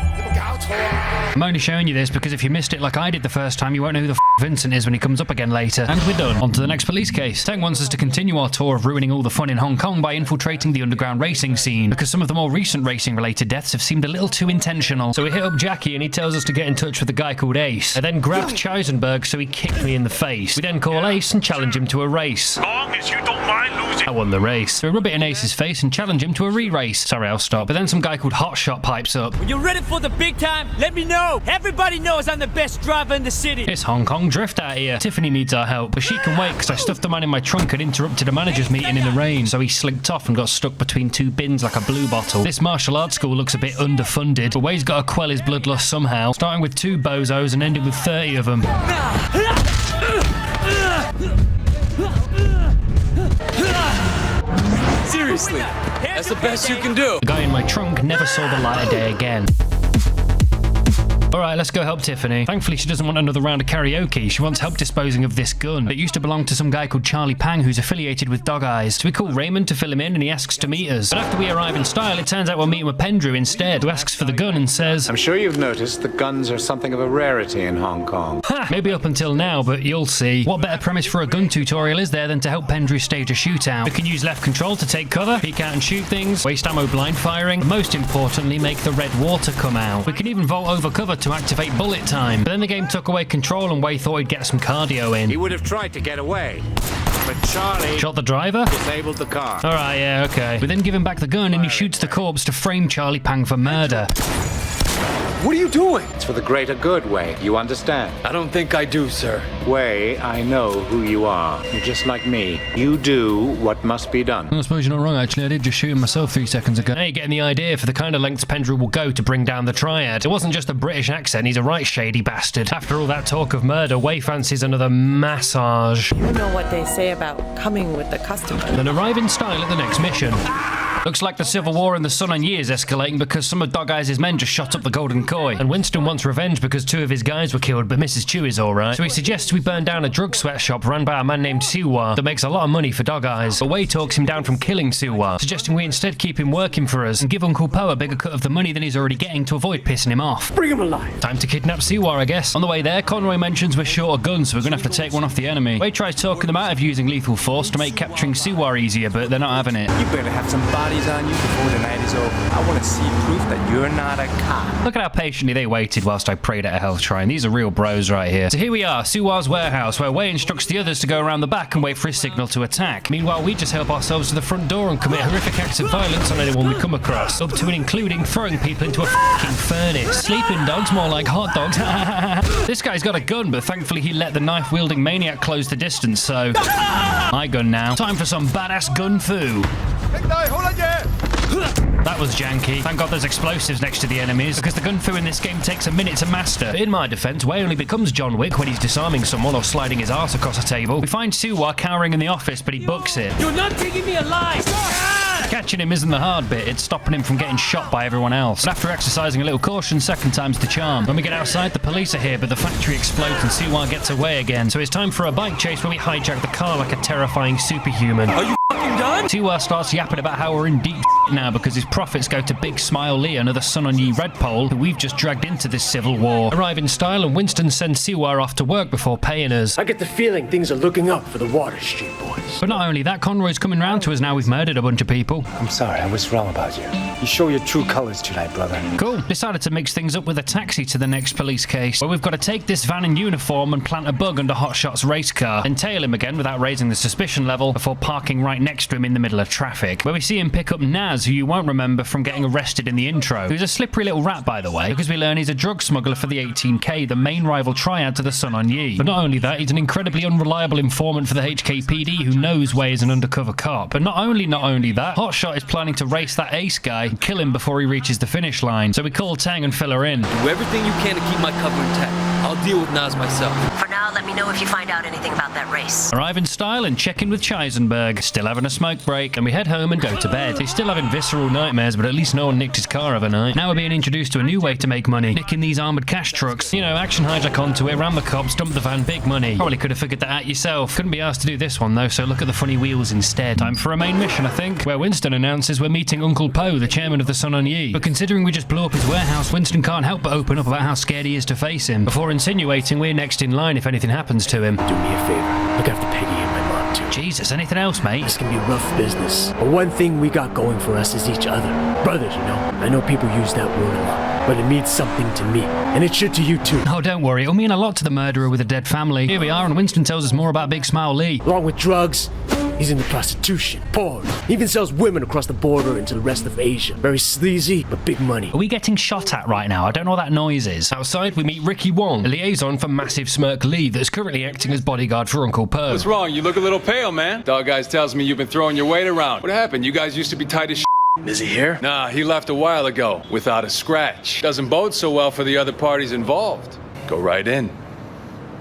I'm only showing you this because if you missed it like I did the first time, you won't know who the Vincent is when he comes up again later. And we're done. On to the next police case. Tech wants us to continue our tour of ruining all the fun in Hong Kong by infiltrating the underground racing scene, because some of the more recent racing-related deaths have seemed a little too intentional. So we hit up Jackie and he tells us to get in touch with a guy called Ace. I then grabbed Cheisenberg so he kicked me in the face. We then call Ace and challenge him to a race. Long as you don't mind losing. I won the race. So we rub it in Ace's face and challenge him to a re-race. Sorry, I'll stop. But then some guy called Hotshot pipes up. When you're ready for the big time, let me know. Everybody knows I'm the best driver in the city. It's Hong Kong drift out here. Tiffany needs our help, but she can wait because I stuffed the man in my trunk and interrupted a manager's meeting in the rain. So he slinked off and got stuck between two bins like a blue bottle. This martial arts school looks a bit underfunded, but Wei's got to quell his bloodlust somehow, starting with 2 bozos and ending with 30 of them. Seriously, that's the best you can do. The guy in my trunk never saw the light of day again. Alright, let's go help Tiffany. Thankfully, she doesn't want another round of karaoke. She wants help disposing of this gun that used to belong to some guy called Charlie Pang who's affiliated with Dog Eyes. So we call Raymond to fill him in and he asks to meet us. But after we arrive in style, it turns out we're meeting with Pendrew instead, who asks for the gun and says, I'm sure you've noticed that guns are something of a rarity in Hong Kong. Ha! Maybe up until now, but you'll see. What better premise for a gun tutorial is there than to help Pendrew stage a shootout? We can use left control to take cover, peek out and shoot things, waste ammo blind firing, and most importantly, make the red water come out. We can even vault over cover to activate bullet time. But then the game took away control and Wei thought he'd get some cardio in. He would have tried to get away, but Charlie shot the driver? Disabled the car. Alright, yeah, okay. We then give him back the gun and he shoots the corpse to frame Charlie Pang for murder. What are you doing? It's for the greater good, Wei. You understand? I don't think I do, sir. Wei, I know who you are. You're just like me. You do what must be done. I suppose you're not wrong, actually. I did just shoot him myself 3 seconds ago. Now you're getting the idea for the kind of lengths Pendrew will go to bring down the triad. It wasn't just a British accent, he's a right shady bastard. After all that talk of murder, Wei fancies another massage. You know what they say about coming with the customer. Then arrive in style at the next mission. Looks like the civil war in the Sun and Yi is escalating because some of Dog Eyes' men just shot up the Golden Koi. And Winston wants revenge because 2 of his guys were killed, but Mrs. Chu is alright. So he suggests we burn down a drug sweatshop run by a man named Siwa that makes a lot of money for Dog Eyes. But Wei talks him down from killing Siwa, suggesting we instead keep him working for us and give Uncle Po a bigger cut of the money than he's already getting to avoid pissing him off. Bring him alive. Time to kidnap Siwa, I guess. On the way there, Conroy mentions we're short of guns, so we're gonna have to take one off the enemy. Wei tries talking them out of using lethal force to make capturing Siwa easier, but they're not having it. You better have some bodies on you before the night is over. I want to see proof that you're not a cop. Look at how patiently they waited whilst I prayed at a health shrine. These are real bros right here. So here we are, Siwa's warehouse, where Wei instructs the others to go around the back and wait for his signal to attack. Meanwhile, we just help ourselves to the front door and commit horrific acts of violence on anyone we come across, up to and including throwing people into a f***ing furnace. Sleeping dogs, more like hot dogs. This guy's got a gun, but thankfully he let the knife-wielding maniac close the distance, so... my gun now. Time for some badass gun foo. That was janky. Thank God there's explosives next to the enemies, because the gun fu in this game takes a minute to master. But in my defense, Wei only becomes John Wick when he's disarming someone or sliding his arse across a table. We find Siwa cowering in the office, but he books it. You're not taking me alive! Catching him isn't the hard bit, it's stopping him from getting shot by everyone else. But after exercising a little caution, second time's the charm. When we get outside, the police are here, but the factory explodes and Siwa gets away again. So it's time for a bike chase where we hijack the car like a terrifying superhuman. Are you f***ing fucking done? Siwa starts yapping about how we're in deep now because his profits go to Big Smile Lee, another Sonny redpole who we've just dragged into this civil war. Arrive in style and Winston sends Siwa off to work before paying us. I get the feeling things are looking up for the Water Street boys. But not only that, Conroy's coming round to us now we've murdered a bunch of people. I'm sorry, I was wrong about you. You show your true colors tonight, brother. Cool. Decided to mix things up with a taxi to the next police case, where we've got to take this van in uniform and plant a bug under Hotshot's race car, then tail him again without raising the suspicion level before parking right next to him in the middle of traffic, where we see him pick up Naz, who you won't remember from getting arrested in the intro, who's a slippery little rat, by the way, because we learn he's a drug smuggler for the 18K, the main rival triad to the Sonny. But not only that, he's an incredibly unreliable informant for the HKPD who knows Wei is an undercover cop. But not only that, Hotshot is planning to race that ace guy and kill him before he reaches the finish line. So we call Tang and fill her in. Do everything you can to keep my cover intact. I'll deal with Naz myself. For now, let me know if you find out anything about that race. Arrive in style and check in with Cheisenberg. Still having a smoke break, and we head home and go to bed. He's still having visceral nightmares, but at least no one nicked his car overnight. Now we're being introduced to a new way to make money. Nicking these armoured cash trucks. You know, action hijack onto it, ram the cops, dump the van, big money. Probably could have figured that out yourself. Couldn't be asked to do this one though, so look at the funny wheels instead. Time for a main mission, I think, where Winston announces we're meeting Uncle Po, the chairman of the Sonny. But considering we just blew up his warehouse, Winston can't help but open up about how scared he is to face him, before insinuating we're next in line if anything happens to him. Do me a favor. Look after Peggy and my mom too. Jesus, anything else, mate? This can be rough business. But one thing we got going for us is each other. Brothers, you know. I know people use that word a lot, but it means something to me. And it should to you too. Oh, don't worry. It'll mean a lot to the murderer with a dead family. Here we are, and Winston tells us more about Big Smile Lee. Along with drugs, he's into prostitution, porn. He even sells women across the border into the rest of Asia. Very sleazy, but big money. Are we getting shot at right now? I don't know what that noise is. Outside, we meet Ricky Wong, a liaison for Massive Smirk Lee that's currently acting as bodyguard for Uncle Po. What's wrong? You look a little pale, man. Dog guys tells me you've been throwing your weight around. What happened? You guys used to be tight as shit. Is he here? Nah, he left a while ago, without a scratch. Doesn't bode so well for the other parties involved. Go right in.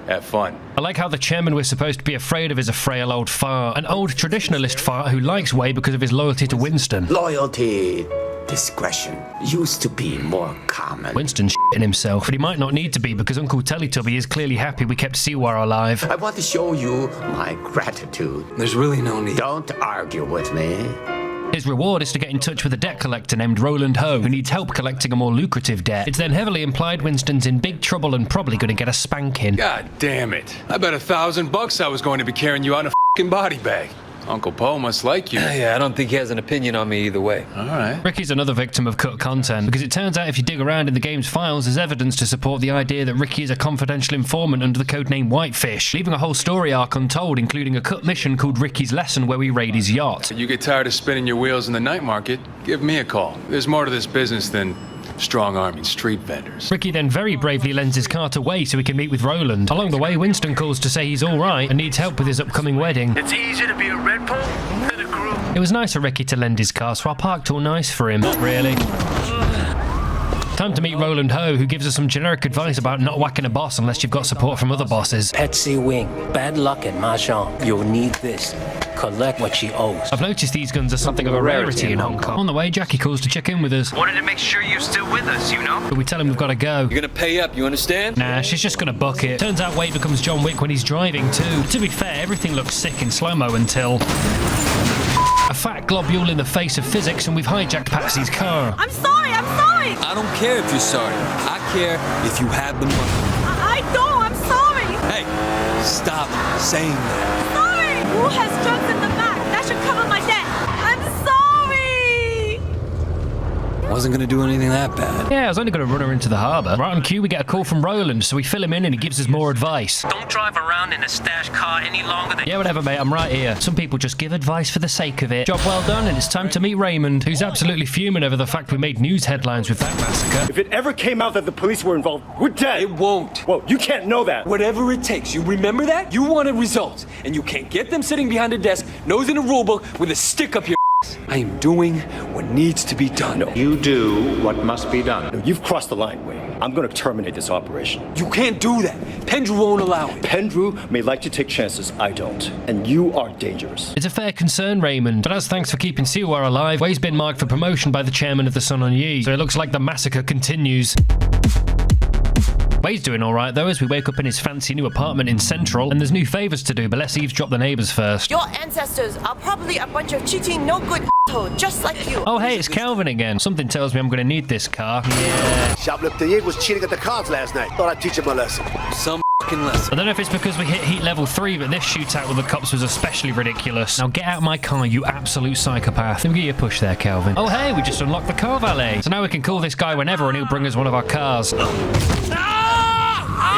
Have fun. I like how the chairman we're supposed to be afraid of is a frail old fart. An old traditionalist fart who likes Wei because of his loyalty to Winston. Loyalty, discretion used to be more common. Winston's shitting himself, but he might not need to be because Uncle Teletubby is clearly happy we kept Siwa alive. I want to show you my gratitude. There's really no need. Don't argue with me. His reward is to get in touch with a debt collector named Roland Ho, who needs help collecting a more lucrative debt. It's then heavily implied Winston's in big trouble and probably going to get a spanking. God damn it. I bet $1,000 I was going to be carrying you out in a f***ing body bag. Uncle Po must like you. Yeah, I don't think he has an opinion on me either way. All right. Ricky's another victim of cut content, because it turns out if you dig around in the game's files, there's evidence to support the idea that Ricky is a confidential informant under the codename Whitefish, leaving a whole story arc untold, including a cut mission called Ricky's Lesson where we raid his yacht. You get tired of spinning your wheels in the night market, give me a call. There's more to this business than strong-arming street vendors. Ricky then very bravely lends his car to Wei so he can meet with Roland. Along the way, Winston calls to say he's alright and needs help with his upcoming wedding. It's easier to be a red pole than a group. It was nice of Ricky to lend his car, so I parked all nice for him. Not really. Time to meet Roland Ho, who gives us some generic advice about not whacking a boss unless you've got support from other bosses. Patsy Wing, bad luck at Mahjong. You'll need this. Collect what she owes. I've noticed these guns are something of a rarity in Hong Kong. On the way, Jackie calls to check in with us. Wanted to make sure you're still with us, you know? But we tell him we've got to go. You're gonna pay up, you understand? Nah, she's just gonna buck it. Turns out Wei becomes John Wick when he's driving too. To be fair, everything looks sick in slow-mo until a fat globule in the face of physics and we've hijacked Patsy's car. I'm sorry, I'm sorry! I don't care if you're sorry. I care if you have the money. I don't, I'm sorry! Hey, stop saying that. Sorry! Who has drugs in the back? That should cover my debt. I'm sorry! Wasn't gonna do anything that bad. Yeah, I was only gonna run her into the harbour. Right on cue, we get a call from Roland, so we fill him in and he gives us more advice. Don't drive around in a stash car any longer than... Yeah, whatever, mate, I'm right here. Some people just give advice for the sake of it. Job well done, and it's time to meet Raymond, who's absolutely fuming over the fact we made news headlines with that massacre. If it ever came out that the police were involved, we're dead. It won't. Well, you can't know that. Whatever it takes, you remember that? You wanted results, and you can't get them sitting behind a desk, nose in a rulebook, with a stick up your ass. I am doing what needs to be done. No. You do what must be done. No, you've crossed the line, Wei. I'm going to terminate this operation. You can't do that. Pendrew won't allow it. Pendrew may like to take chances, I don't. And you are dangerous. It's a fair concern, Raymond, but as thanks for keeping Siwa alive, Wei's been marked for promotion by the chairman of the Sonny, so it looks like the massacre continues. Wei's doing alright though, as we wake up in his fancy new apartment in Central, and there's new favours to do, but let's eavesdrop the neighbours first. Your ancestors are probably a bunch of cheating, no good just like you. Oh hey, it's Calvin again. Something tells me I'm gonna need this car. Yeah. Shoplifter was cheating at the cards last night. Thought I'd teach him a lesson. Some lesson. I don't know if it's because we hit heat level 3, but this shootout with the cops was especially ridiculous. Now get out of my car, you absolute psychopath. Let me give you a push there, Calvin. Oh hey, we just unlocked the car valet. So now we can call this guy whenever and he'll bring us one of our cars.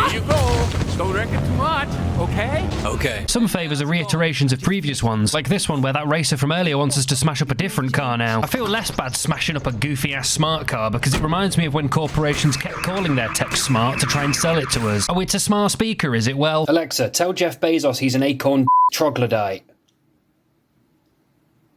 Here you go. Don't wreck it too much, okay? Okay. Some favours are reiterations of previous ones, like this one where that racer from earlier wants us to smash up a different car now. I feel less bad smashing up a goofy-ass smart car because it reminds me of when corporations kept calling their tech smart to try and sell it to us. Oh, it's a smart speaker, is it? Well, Alexa, tell Jeff Bezos he's an acorn troglodyte.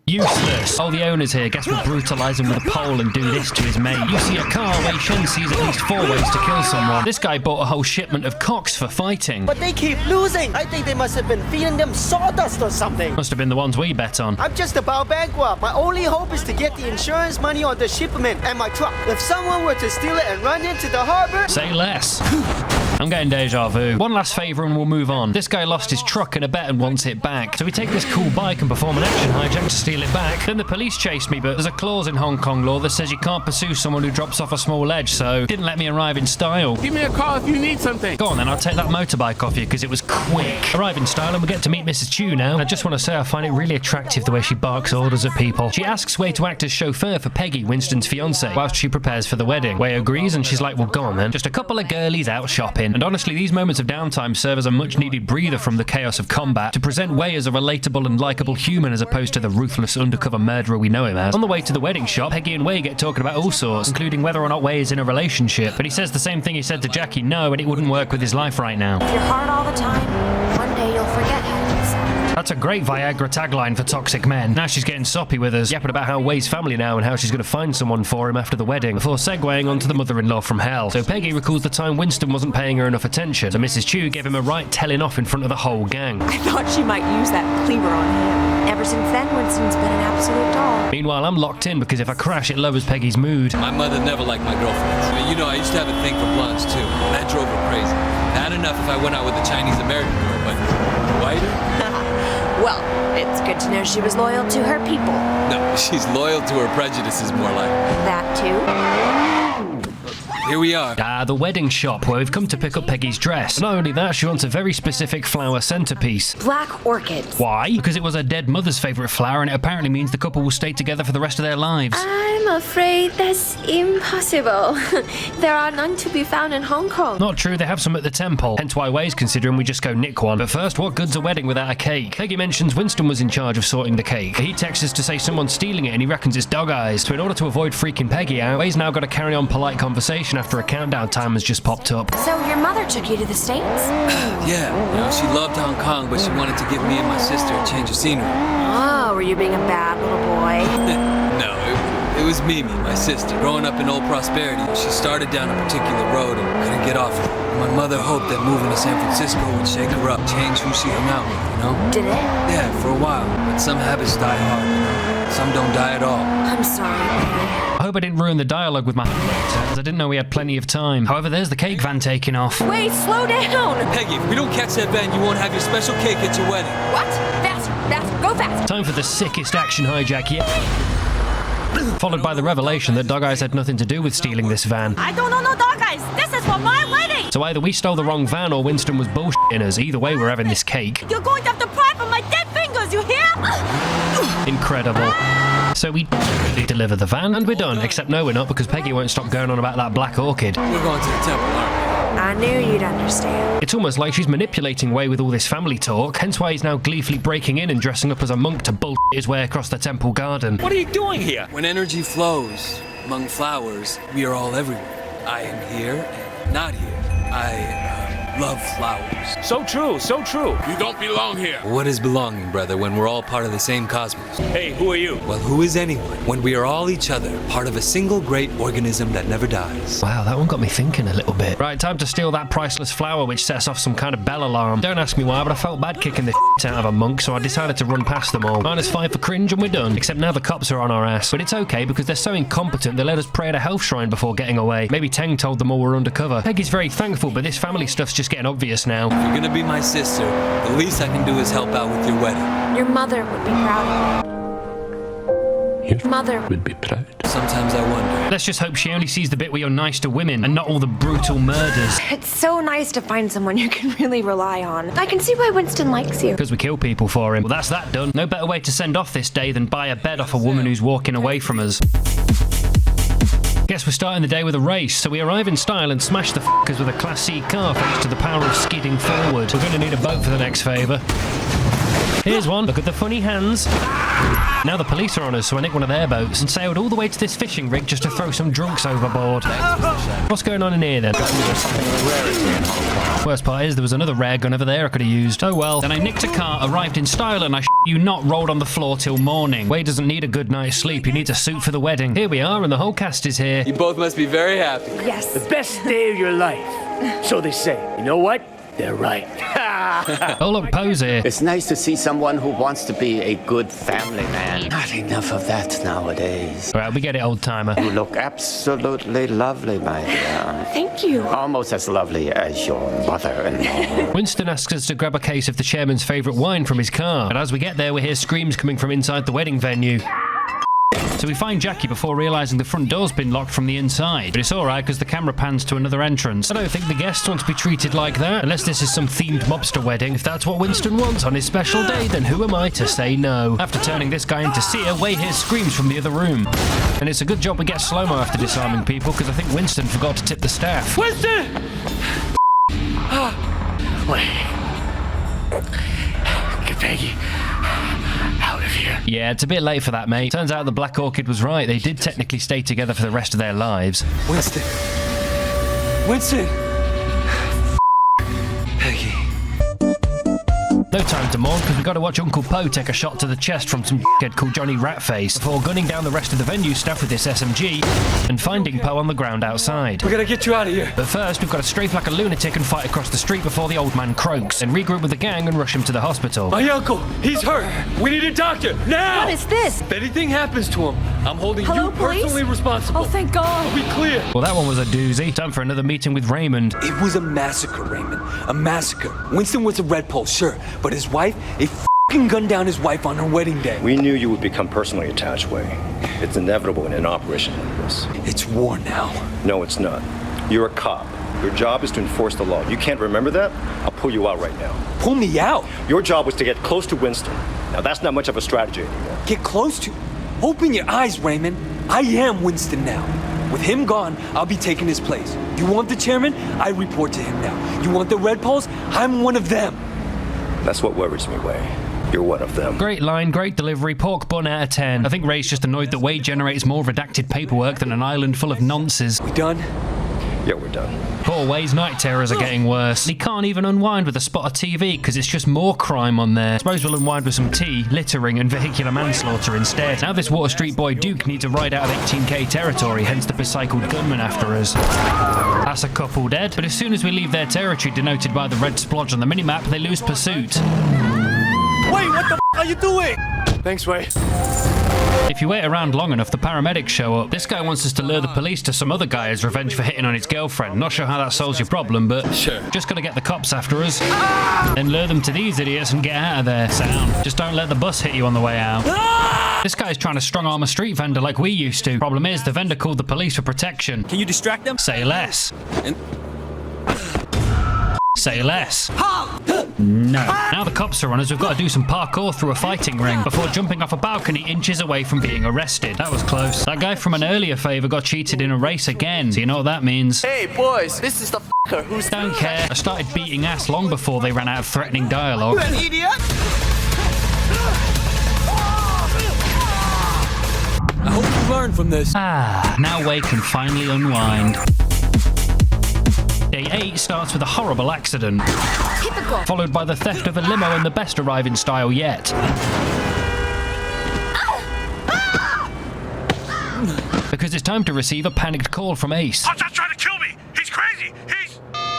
Useless. Oh, the owner's here. Guess we'll brutalise him with a pole and do this to his mate. You see a car, Wei Shen sees at least 4 ways to kill someone. This guy bought a whole shipment of cocks for fighting. But they keep losing. I think they must have been feeding them sawdust or something. Must have been the ones we bet on. I'm just about bankrupt. My only hope is to get the insurance money on the shipment and my truck. If someone were to steal it and run into the harbor... Say less. I'm getting deja vu. One last favour and we'll move on. This guy lost his truck in a bet and wants it back. So we take this cool bike and perform an action hijack to steal it back. Then the police chased me, but there's a clause in Hong Kong law that says you can't pursue someone who drops off a small ledge, so didn't let me arrive in style. Give me a call if you need something. Go on then, I'll take that motorbike off you because it was quick. Arrive in style and we get to meet Mrs. Chu now. I just want to say I find it really attractive the way she barks orders at people. She asks Wei to act as chauffeur for Peggy, Winston's fiancée, whilst she prepares for the wedding. Wei agrees and she's like, well go on then. Just a couple of girlies out shopping. And honestly, these moments of downtime serve as a much needed breather from the chaos of combat to present Wei as a relatable and likeable human as opposed to the ruthless undercover murderer we know him as. On the way to the wedding shop, Peggy and Wei get talking about all sorts, including whether or not Wei is in a relationship, but he says the same thing he said to Jackie, no, and it wouldn't work with his life right now. If you're hard all the time, one day you'll forget how to decide. That's a great Viagra tagline for toxic men. Now she's getting soppy with us, yapping about how Wei's family now and how she's going to find someone for him after the wedding, before segueing onto the mother-in-law from hell. So Peggy recalls the time Winston wasn't paying her enough attention, so Mrs. Chu gave him a right telling off in front of the whole gang. I thought she might use that cleaver on him. Ever since then, Winston's been an absolute doll. Meanwhile, I'm locked in because if I crash, it lowers Peggy's mood. My mother never liked my girlfriends. You know, I used to have a thing for blondes too. That drove her crazy. Bad enough if I went out with a Chinese-American girl, but whiter? Well, it's good to know she was loyal to her people. No, she's loyal to her prejudices more like. That too? Here we are. The wedding shop, where we've come to pick up Peggy's dress. Not only that, she wants a very specific flower centerpiece. Black orchids. Why? Because it was her dead mother's favourite flower, and it apparently means the couple will stay together for the rest of their lives. I'm afraid that's impossible. There are none to be found in Hong Kong. Not true, they have some at the temple. Hence why Wei's considering we just go nick one. But first, what good's a wedding without a cake? Peggy mentions Winston was in charge of sorting the cake. He texts us to say someone's stealing it and he reckons it's dog eyes. So in order to avoid freaking Peggy out, Wei's now got to carry on polite conversation after a countdown time has just popped up. So your mother took you to the States? Yeah, you know, she loved Hong Kong, but she wanted to give me and my sister a change of scenery. Oh, were you being a bad little boy? No, it was Mimi, my sister. Growing up in old prosperity, she started down a particular road and couldn't get off it. My mother hoped that moving to San Francisco would shake her up, change who she hung out with, you know? Did it? Yeah, for a while. But some habits die hard, you know? Some don't die at all. I'm sorry, Wei. I hope I didn't ruin the dialogue with my as I didn't know we had plenty of time. However, there's the cake van taking off. Wait, slow down! Peggy, if we don't catch that van, you won't have your special cake at your wedding. What? Faster, faster, go faster! Time for the sickest action hijack yet. Followed by the revelation that Dog Eyes had nothing to do with stealing this van. I don't know no dog eyes. This is for my wedding. So either we stole the wrong van or Winston was bullshitting us. Either way, we're having this cake. You're going to have to pry from my dead fingers, you hear? Incredible. So we deliver the van and we're done. Except no, we're not, because Peggy won't stop going on about that black orchid. We're going to the temple, aren't we? I knew you'd understand. It's almost like she's manipulating Wei with all this family talk, hence why he's now gleefully breaking in and dressing up as a monk to bullshit his way across the temple garden. What are you doing here? When energy flows among flowers, we are all everywhere. I am here and not here. I love flowers. So true, so true. You don't belong here. What is belonging, brother, when we're all part of the same cosmos? Hey, who are you? Well, who is anyone when we are all each other, part of a single great organism that never dies? Wow, that one got me thinking a little bit. Right, time to steal that priceless flower which sets off some kind of bell alarm. Don't ask me why, but I felt bad kicking the out of a monk, so I decided to run past them all. -5 for cringe and we're done. Except now the cops are on our ass. But it's okay because they're so incompetent they let us pray at a health shrine before getting away. Maybe Teng told them all we're undercover. Peggy's very thankful, but this family stuff's just getting obvious now. If you're gonna be my sister, the least I can do is help out with your wedding. Your mother would be proud of you. Your mother would be proud. Sometimes I wonder. Let's just hope she only sees the bit where you're nice to women and not all the brutal murders. It's so nice to find someone you can really rely on. I can see why Winston likes you. Because we kill people for him. Well, that's that done. No better way to send off this day than buy a bed off a woman who's walking away from us. Guess we're starting the day with a race, so we arrive in style and smash the f***ers with a Class C car thanks to the power of skidding forward. We're going to need a boat for the next favour. Here's one. Look at the funny hands. Now the police are on us, so I nicked one of their boats and sailed all the way to this fishing rig just to throw some drunks overboard. What's going on in here then? Worst part is there was another rare gun over there I could have used. Oh well. Then I nicked a car, arrived in style, and I you not rolled on the floor till morning. Wei doesn't need a good night's sleep, he needs a suit for the wedding. Here we are, and the whole cast is here. You both must be very happy. Yes. The best day of your life. So they say. You know what? They're right. Oh look, Pose here. It's nice to see someone who wants to be a good family man. Not enough of that nowadays. Right, we get it, old timer. You look absolutely lovely, my dear. Thank you. Almost as lovely as your mother-in-law. Winston asks us to grab a case of the chairman's favourite wine from his car. And as we get there, we hear screams coming from inside the wedding venue. So we find Jackie before realising the front door's been locked from the inside. But it's alright because the camera pans to another entrance. I don't think the guests want to be treated like that, unless this is some themed mobster wedding. If that's what Winston wants on his special day, then who am I to say no? After turning this guy into seer, Wei hears screams from the other room. And it's a good job we get slow-mo after disarming people, because I think Winston forgot to tip the staff. Winston! Wait. Get Peggy out of here. Yeah, it's a bit late for that, mate. Turns out the Black Orchid was right. They did technically stay together for the rest of their lives. Winston. Winston. Peggy. No time to mourn, because we got to watch Uncle Poe take a shot to the chest from some dickhead called Johnny Ratface before gunning down the rest of the venue staff with this SMG and finding Poe on the ground outside. We gotta get you out of here. But first, we've got to strafe like a lunatic and fight across the street before the old man croaks, and regroup with the gang and rush him to the hospital. My uncle, he's hurt. We need a doctor, now! What is this? If anything happens to him, I'm holding Hello, you personally police? responsible. Oh, thank God. I'll be clear. Well, that one was a doozy. Time for another meeting with Raymond. It was a massacre, Raymond. A massacre. Winston was a red pole, sure, but his wife, they f***ing gunned down his wife on her wedding day. We knew you would become personally attached, Wei. It's inevitable in an operation like this. It's war now. No, it's not. You're a cop. Your job is to enforce the law. You can't remember that? I'll pull you out right now. Pull me out? Your job was to get close to Winston. Now, that's not much of a strategy anymore. Get close to... Open your eyes, Raymond. I am Winston now. With him gone, I'll be taking his place. You want the chairman? I report to him now. You want the red poles? I'm one of them. That's what worries me, Wei. You're one of them. Great line, great delivery, pork bun out of 10. I think Ray's just annoyed that Wei generates more redacted paperwork than an island full of nonces. We done? Yeah, we're done. Poor Wei's night terrors are getting worse. He can't even unwind with a spot of TV because it's just more crime on there. Suppose we'll unwind with some tea, littering and vehicular manslaughter instead. Now this Water Street boy Duke needs a ride out of 18k territory, hence the recycled gunman after us. That's a couple dead, but as soon as we leave their territory denoted by the red splodge on the minimap, they lose pursuit. Wait, what the f*** are you doing? Thanks, Wei. If you wait around long enough, the paramedics show up. This guy wants us to lure the police to some other guy as revenge for hitting on his girlfriend. Not sure how that solves your problem, but sure. Just gotta get the cops after us. Then lure them to these idiots and get out of there. Sound. Just don't let the bus hit you on the way out. This guy's trying to strong-arm a street vendor like we used to. Problem is, the vendor called the police for protection. Can you distract them? Say less. Say less. No. Now the cops are on us, we've got to do some parkour through a fighting ring before jumping off a balcony inches away from being arrested. That was close. That guy from an earlier favour got cheated in a race again. So you know what that means. Hey, boys, this is the f***er who's... Don't care. I started beating ass long before they ran out of threatening dialogue. You an idiot? I hope you learn from this. Now Wei can finally unwind. Day 8 starts with a horrible accident, Typical. followed by the theft of a limo and the best arriving style yet. Because it's time to receive a panicked call from Ace. Hotshot's trying to kill me! He's crazy!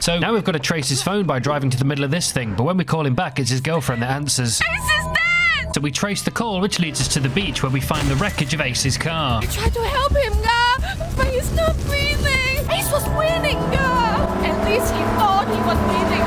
So now we've got to trace his phone by driving to the middle of this thing, but when we call him back, it's his girlfriend that answers. Ace is dead! So we trace the call, which leads us to the beach where we find the wreckage of Ace's car. I tried to help him, but he's not breathing. Ace was winning, At least he thought he was winning,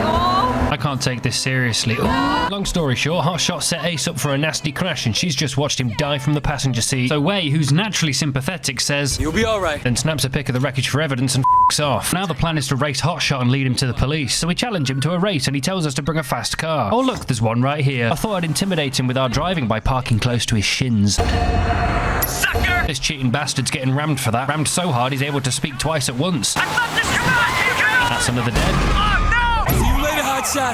I can't take this seriously. Long story short, Hotshot set Ace up for a nasty crash and she's just watched him die from the passenger seat. So Wei, who's naturally sympathetic, says, "You'll be alright." Then snaps a pic of the wreckage for evidence and f***s off. Now the plan is to race Hotshot and lead him to the police. So we challenge him to a race and he tells us to bring a fast car. Oh look, there's one right here. I thought I'd intimidate him with our driving by parking close to his shins. Sucker! This cheating bastard's getting rammed for that. Rammed so hard he's able to speak twice at once. That's another dead.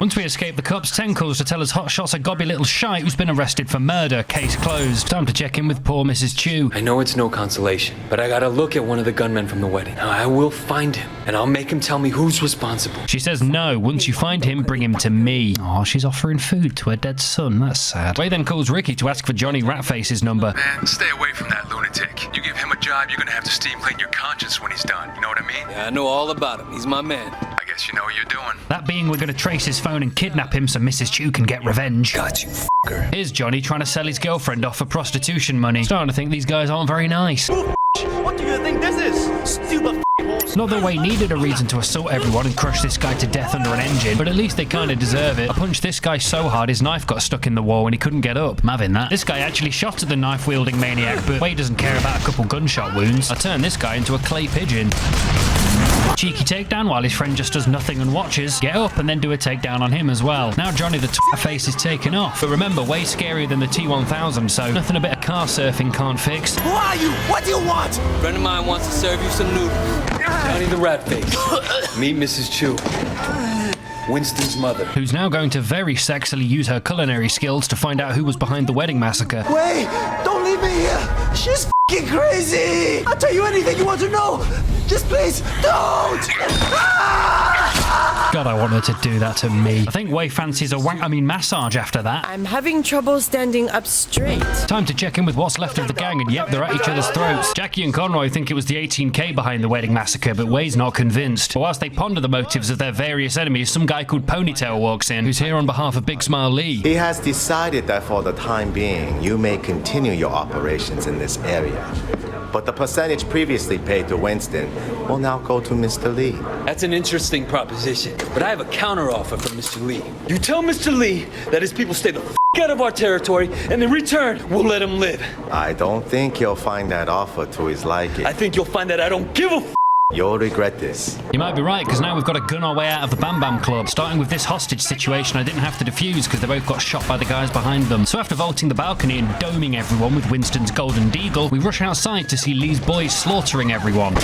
Once we escape the cops, 10 calls to tell us Hotshot's a gobby little shite who's been arrested for murder. Case closed. Time to check in with poor Mrs. Chu. I know it's no consolation, but I gotta look at one of the gunmen from the wedding. Now, I will find him, and I'll make him tell me who's responsible. She says no. Once you find him, bring him to me. Oh, she's offering food to her dead son. That's sad. Wei then calls Ricky to ask for Johnny Ratface's number. Man, stay away from that lunatic. You give him a job, you're gonna have to steam clean your conscience when he's done. You know what I mean? Yeah, I know all about him. He's my man. I guess you know what you're doing. That being, we're gonna trace his phone and kidnap him so Mrs. Chu can get revenge. Got you, f***er. Here's Johnny trying to sell his girlfriend off for prostitution money. Starting to think these guys aren't very nice. What do you think this is? Stupid Not that Wei needed a reason to assault everyone and crush this guy to death under an engine, but at least they kinda deserve it. I punched this guy so hard his knife got stuck in the wall and he couldn't get up. I'm having that. This guy actually shot at the knife-wielding maniac, but Wei doesn't care about a couple gunshot wounds. I turned this guy into a clay pigeon. Cheeky takedown while his friend just does nothing and watches. Get up and then do a takedown on him as well. Now Johnny the face is taken off. But remember, way scarier than the T-1000, so nothing a bit of car surfing can't fix. Who are you? What do you want? A friend of mine wants to serve you some noodles. Johnny the rat face. Meet Mrs. Chu. Winston's mother. Who's now going to very sexily use her culinary skills to find out who was behind the wedding massacre. Wait! Don't leave me here! She's f***ing crazy! I'll tell you anything you want to know! Just please, don't! God, I want her to do that to me. I think Wei fancies a massage after that. I'm having trouble standing up straight. Time to check in with what's left of the gang, and yep, they're at each other's throats. Jackie and Conroy think it was the 18K behind the wedding massacre, but Wei's not convinced. But whilst they ponder the motives of their various enemies, some guy called Ponytail walks in, who's here on behalf of Big Smile Lee. He has decided that for the time being, you may continue your operations in this area. But the percentage previously paid to Winston will now go to Mr. Lee. That's an interesting proposition, but I have a counteroffer from Mr. Lee. You tell Mr. Lee that his people stay the f*** out of our territory, and in return, we'll let him live. I don't think you'll find that offer to his liking. I think you'll find that I don't give a f***. You'll regret this. You might be right, because now we've got to gun our way out of the Bam Bam Club. Starting with this hostage situation I didn't have to defuse because they both got shot by the guys behind them. So after vaulting the balcony and doming everyone with Winston's golden deagle, we rush outside to see Lee's boys slaughtering everyone.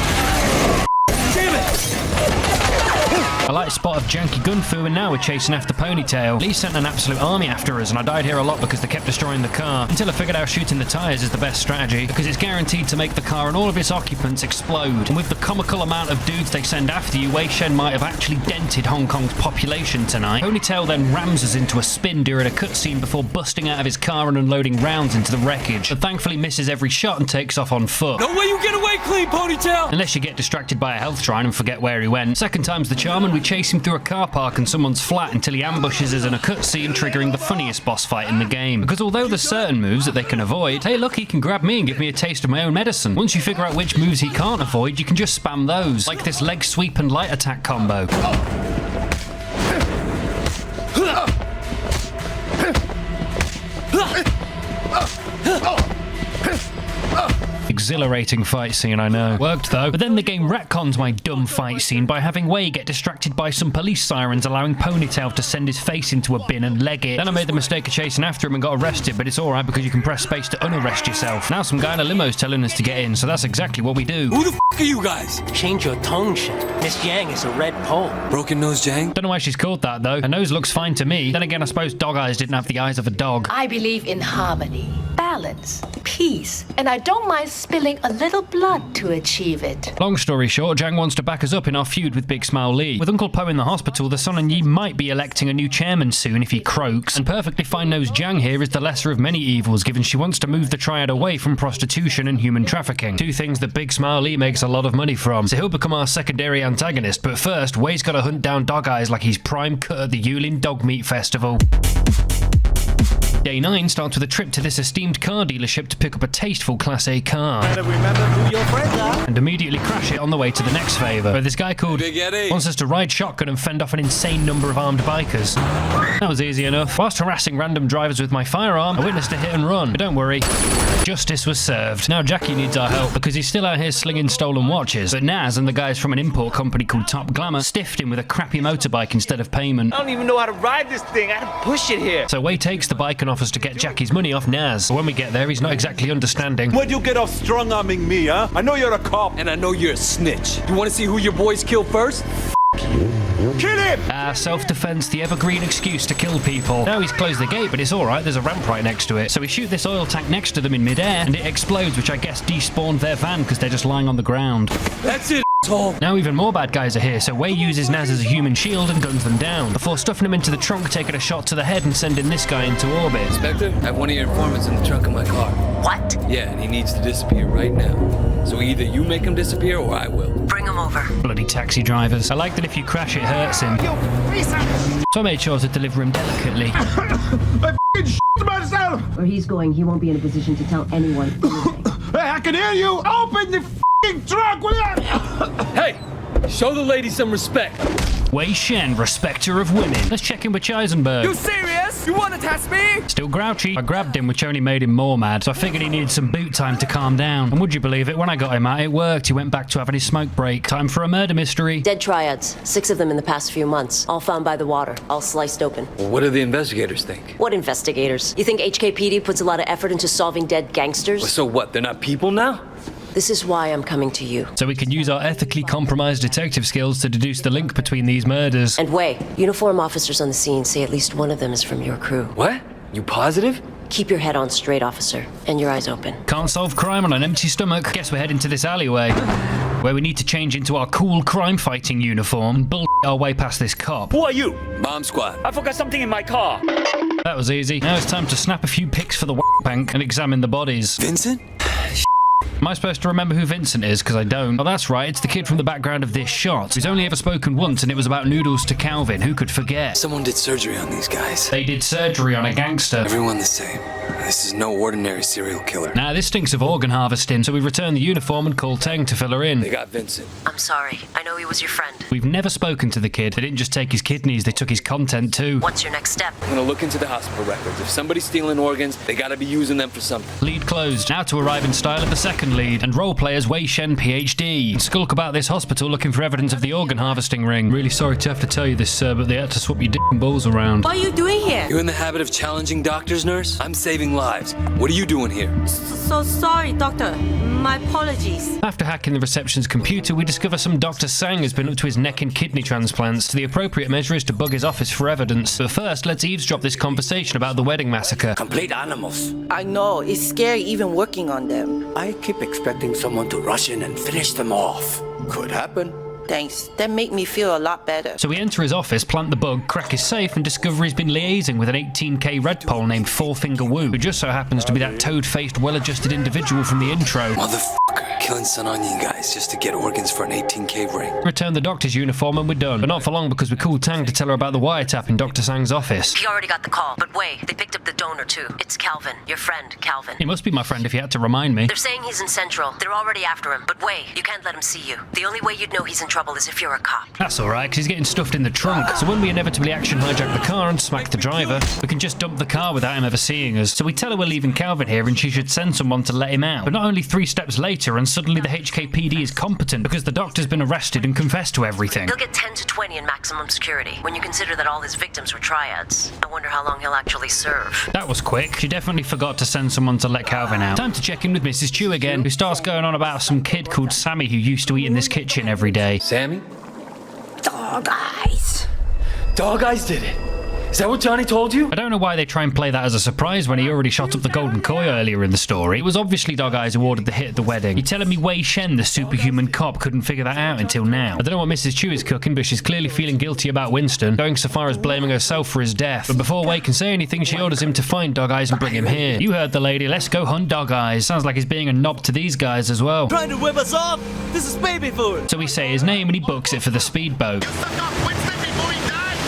A light spot of janky gun fu, and now we're chasing after Ponytail. Lee sent an absolute army after us, and I died here a lot because they kept destroying the car. Until I figured out shooting the tyres is the best strategy, because it's guaranteed to make the car and all of its occupants explode. And with the comical amount of dudes they send after you, Wei Shen might have actually dented Hong Kong's population tonight. Ponytail then rams us into a spin during a cutscene before busting out of his car and unloading rounds into the wreckage, but thankfully misses every shot and takes off on foot. No way you get away clean, Ponytail! Unless you get distracted by a health shrine and forget where he went. Second time's the charm, and we chase him through a car park and someone's flat until he ambushes us in a cutscene, triggering the funniest boss fight in the game. Because although there's certain moves that they can avoid, hey look, he can grab me and give me a taste of my own medicine. Once you figure out which moves he can't avoid, you can just spam those, like this leg sweep and light attack combo. Exhilarating fight scene, I know. Worked though. But then the game retcons my dumb fight scene by having Wei get distracted by some police sirens, allowing Ponytail to send his face into a bin and leg it. Then I made the mistake of chasing after him and got arrested, but it's alright because you can press space to unarrest yourself. Now some guy in a limo's telling us to get in, so that's exactly what we do. Who the f*** are you guys? Change your tone, Shen. Miss Yang is a red pole. Broken nose Jang? Don't know why she's called that though. Her nose looks fine to me. Then again, I suppose dog eyes didn't have the eyes of a dog. I believe in harmony. balance, peace, and I don't mind spilling a little blood to achieve it. Long story short, Zhang wants to back us up in our feud with Big Smile Lee. With Uncle Po in the hospital, the Son and Yi might be electing a new chairman soon if he croaks, and perfectly fine-nosed Zhang here is the lesser of many evils, given she wants to move the triad away from prostitution and human trafficking. Two things that Big Smile Lee makes a lot of money from, so he'll become our secondary antagonist, but first, Wei's gotta hunt down Dog Eyes like he's prime cut at the Yulin Dog Meat Festival. Day 9 starts with a trip to this esteemed car dealership to pick up a tasteful Class A car. Better remember who your friends are. And immediately crash it on the way to the next favour, where this guy called Big Eddie wants us to ride shotgun and fend off an insane number of armed bikers. That was easy enough. Whilst harassing random drivers with my firearm, I witnessed a hit and run. But don't worry, justice was served. Now Jackie needs our help because he's still out here slinging stolen watches. But Naz and the guys from an import company called Top Glamour stiffed him with a crappy motorbike instead of payment. I don't even know how to ride this thing. I had to push it here. So Wei takes the bike and offers to get Jackie's money off Naz. But when we get there, he's not exactly understanding. Where'd you get off strong-arming me, huh? I know you're a cop. And I know you're a snitch. You want to see who your boys kill first? Kill him! Self-defense, the evergreen excuse to kill people. Now he's closed the gate, but it's alright, there's a ramp right next to it. So we shoot this oil tank next to them in midair, and it explodes, which I guess despawned their van because they're just lying on the ground. That's it, asshole. Now even more bad guys are here, so Wei uses Naz as a human shield and guns them down, before stuffing him into the trunk, taking a shot to the head and sending this guy into orbit. Inspector, I have one of your informants in the trunk of my car. What? Yeah, and he needs to disappear right now. So either you make him disappear or I will. Bring him over. Bloody taxi drivers. I like that if you crash it hurts him. So I made sure to deliver him delicately. I f***ing shit myself! Where he's going, he won't be in a position to tell anyone anything. Hey, I can hear you! Open the f***ing trunk, will you? Hey, show the lady some respect. Wei Shen, respecter of women. Let's check in with Heisenberg. You serious? You want to test me? Still grouchy. I grabbed him, which only made him more mad, so I figured he needed some boot time to calm down. And would you believe it, when I got him out, it worked. He went back to having his smoke break. Time for a murder mystery. Dead triads. 6 of them in the past few months. All found by the water. All sliced open. Well, what do the investigators think? What investigators? You think HKPD puts a lot of effort into solving dead gangsters? Well, so what? They're not people now? This is why I'm coming to you. So we can use our ethically compromised detective skills to deduce the link between these murders. And Wei, uniform officers on the scene say at least one of them is from your crew. What? You positive? Keep your head on straight, officer, and your eyes open. Can't solve crime on an empty stomach. Guess we're heading to this alleyway, where we need to change into our cool crime-fighting uniform and bull our way past this cop. Who are you? Bomb squad. I forgot something in my car. That was easy. Now it's time to snap a few pics for the bank and examine the bodies. Vincent? Am I supposed to remember who Vincent is? Because I don't. Oh, that's right. It's the kid from the background of this shot, who's only ever spoken once, and it was about noodles to Calvin. Who could forget? Someone did surgery on these guys. They did surgery on a gangster. Everyone the same. This is no ordinary serial killer. Nah, this stinks of organ harvesting, so we return the uniform and call Teng to fill her in. They got Vincent. I'm sorry. I know he was your friend. We've never spoken to the kid. They didn't just take his kidneys, they took his content too. What's your next step? I'm gonna look into the hospital records. If somebody's stealing organs, they gotta be using them for something. Lead closed. Now to arrive in style at the second lead, and roleplay as Wei Shen, PhD. And skulk about this hospital looking for evidence of the organ harvesting ring. Really sorry to have to tell you this, sir, but they had to swap your dick and balls around. What are you doing here? You're in the habit of challenging doctors, nurse? I'm saving lives. What are you doing here? So sorry, doctor. My apologies. After hacking the reception's computer, we discover some Dr. Sang has been up to his neck in kidney transplants. So the appropriate measure is to bug his office for evidence. But first, let's eavesdrop this conversation about the wedding massacre. Complete animals. I know. It's scary even working on them. I keep expecting someone to rush in and finish them off. Could happen. Thanks. That made me feel a lot better. So we enter his office, plant the bug, crack his safe, and discover he's been liaising with an 18k red pole named Four-Finger Wu, who just so happens to be that toad-faced, well-adjusted individual from the intro. Motherfucker, killing Sun Onion guys just to get organs for an 18k ring. Return the doctor's uniform and we're done. But not for long because we called Tang to tell her about the wiretap in Dr. Sang's office. He already got the call, but wait, they picked up the donor too. It's Calvin, your friend, Calvin. He must be my friend if he had to remind me. They're saying he's in Central. They're already after him, but wait, you can't let him see you. The only way you'd know he's in trouble is if you're a cop. That's alright, because he's getting stuffed in the trunk. So when we inevitably action hijack the car and smack the driver, we can just dump the car without him ever seeing us. So we tell her we're leaving Calvin here and she should send someone to let him out. But not only 3 steps later and suddenly the HKPD is competent because the doctor's been arrested and confessed to everything. He'll get 10 to 20 in maximum security when you consider that all his victims were triads. I wonder how long he'll actually serve. That was quick. She definitely forgot to send someone to let Calvin out. Time to check in with Mrs. Chu again, who starts going on about some kid called Sammy who used to eat in this kitchen every day. Sammy? Dog eyes. Dog Eyes did it. Is that what Johnny told you? I don't know why they try and play that as a surprise when he already shot up the golden koi earlier in the story. It was obviously Dog Eyes who ordered the hit at the wedding. You're telling me Wei Shen, the superhuman cop, couldn't figure that out until now? I don't know what Mrs. Chu is cooking, but she's clearly feeling guilty about Winston, going so far as blaming herself for his death. But before Wei can say anything, she orders him to find Dog Eyes and bring him here. You heard the lady, let's go hunt Dog Eyes. Sounds like he's being a knob to these guys as well. Trying to whip us off? This is baby food. So we say his name and he books it for the speedboat.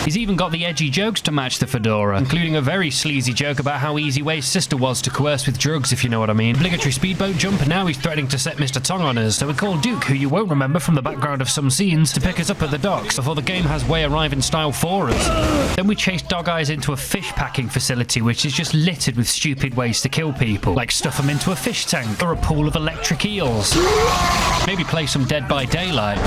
He's even got the edgy jokes to match the fedora, including a very sleazy joke about how easy Wei's sister was to coerce with drugs, if you know what I mean. Obligatory speedboat jump, and now he's threatening to set Mr. Tong on us, so we call Duke, who you won't remember from the background of some scenes, to pick us up at the docks before the game has Wei arrive in style for us. Then we chase Dog Eyes into a fish packing facility, which is just littered with stupid ways to kill people, like stuff them into a fish tank or a pool of electric eels. Maybe play some Dead by Daylight.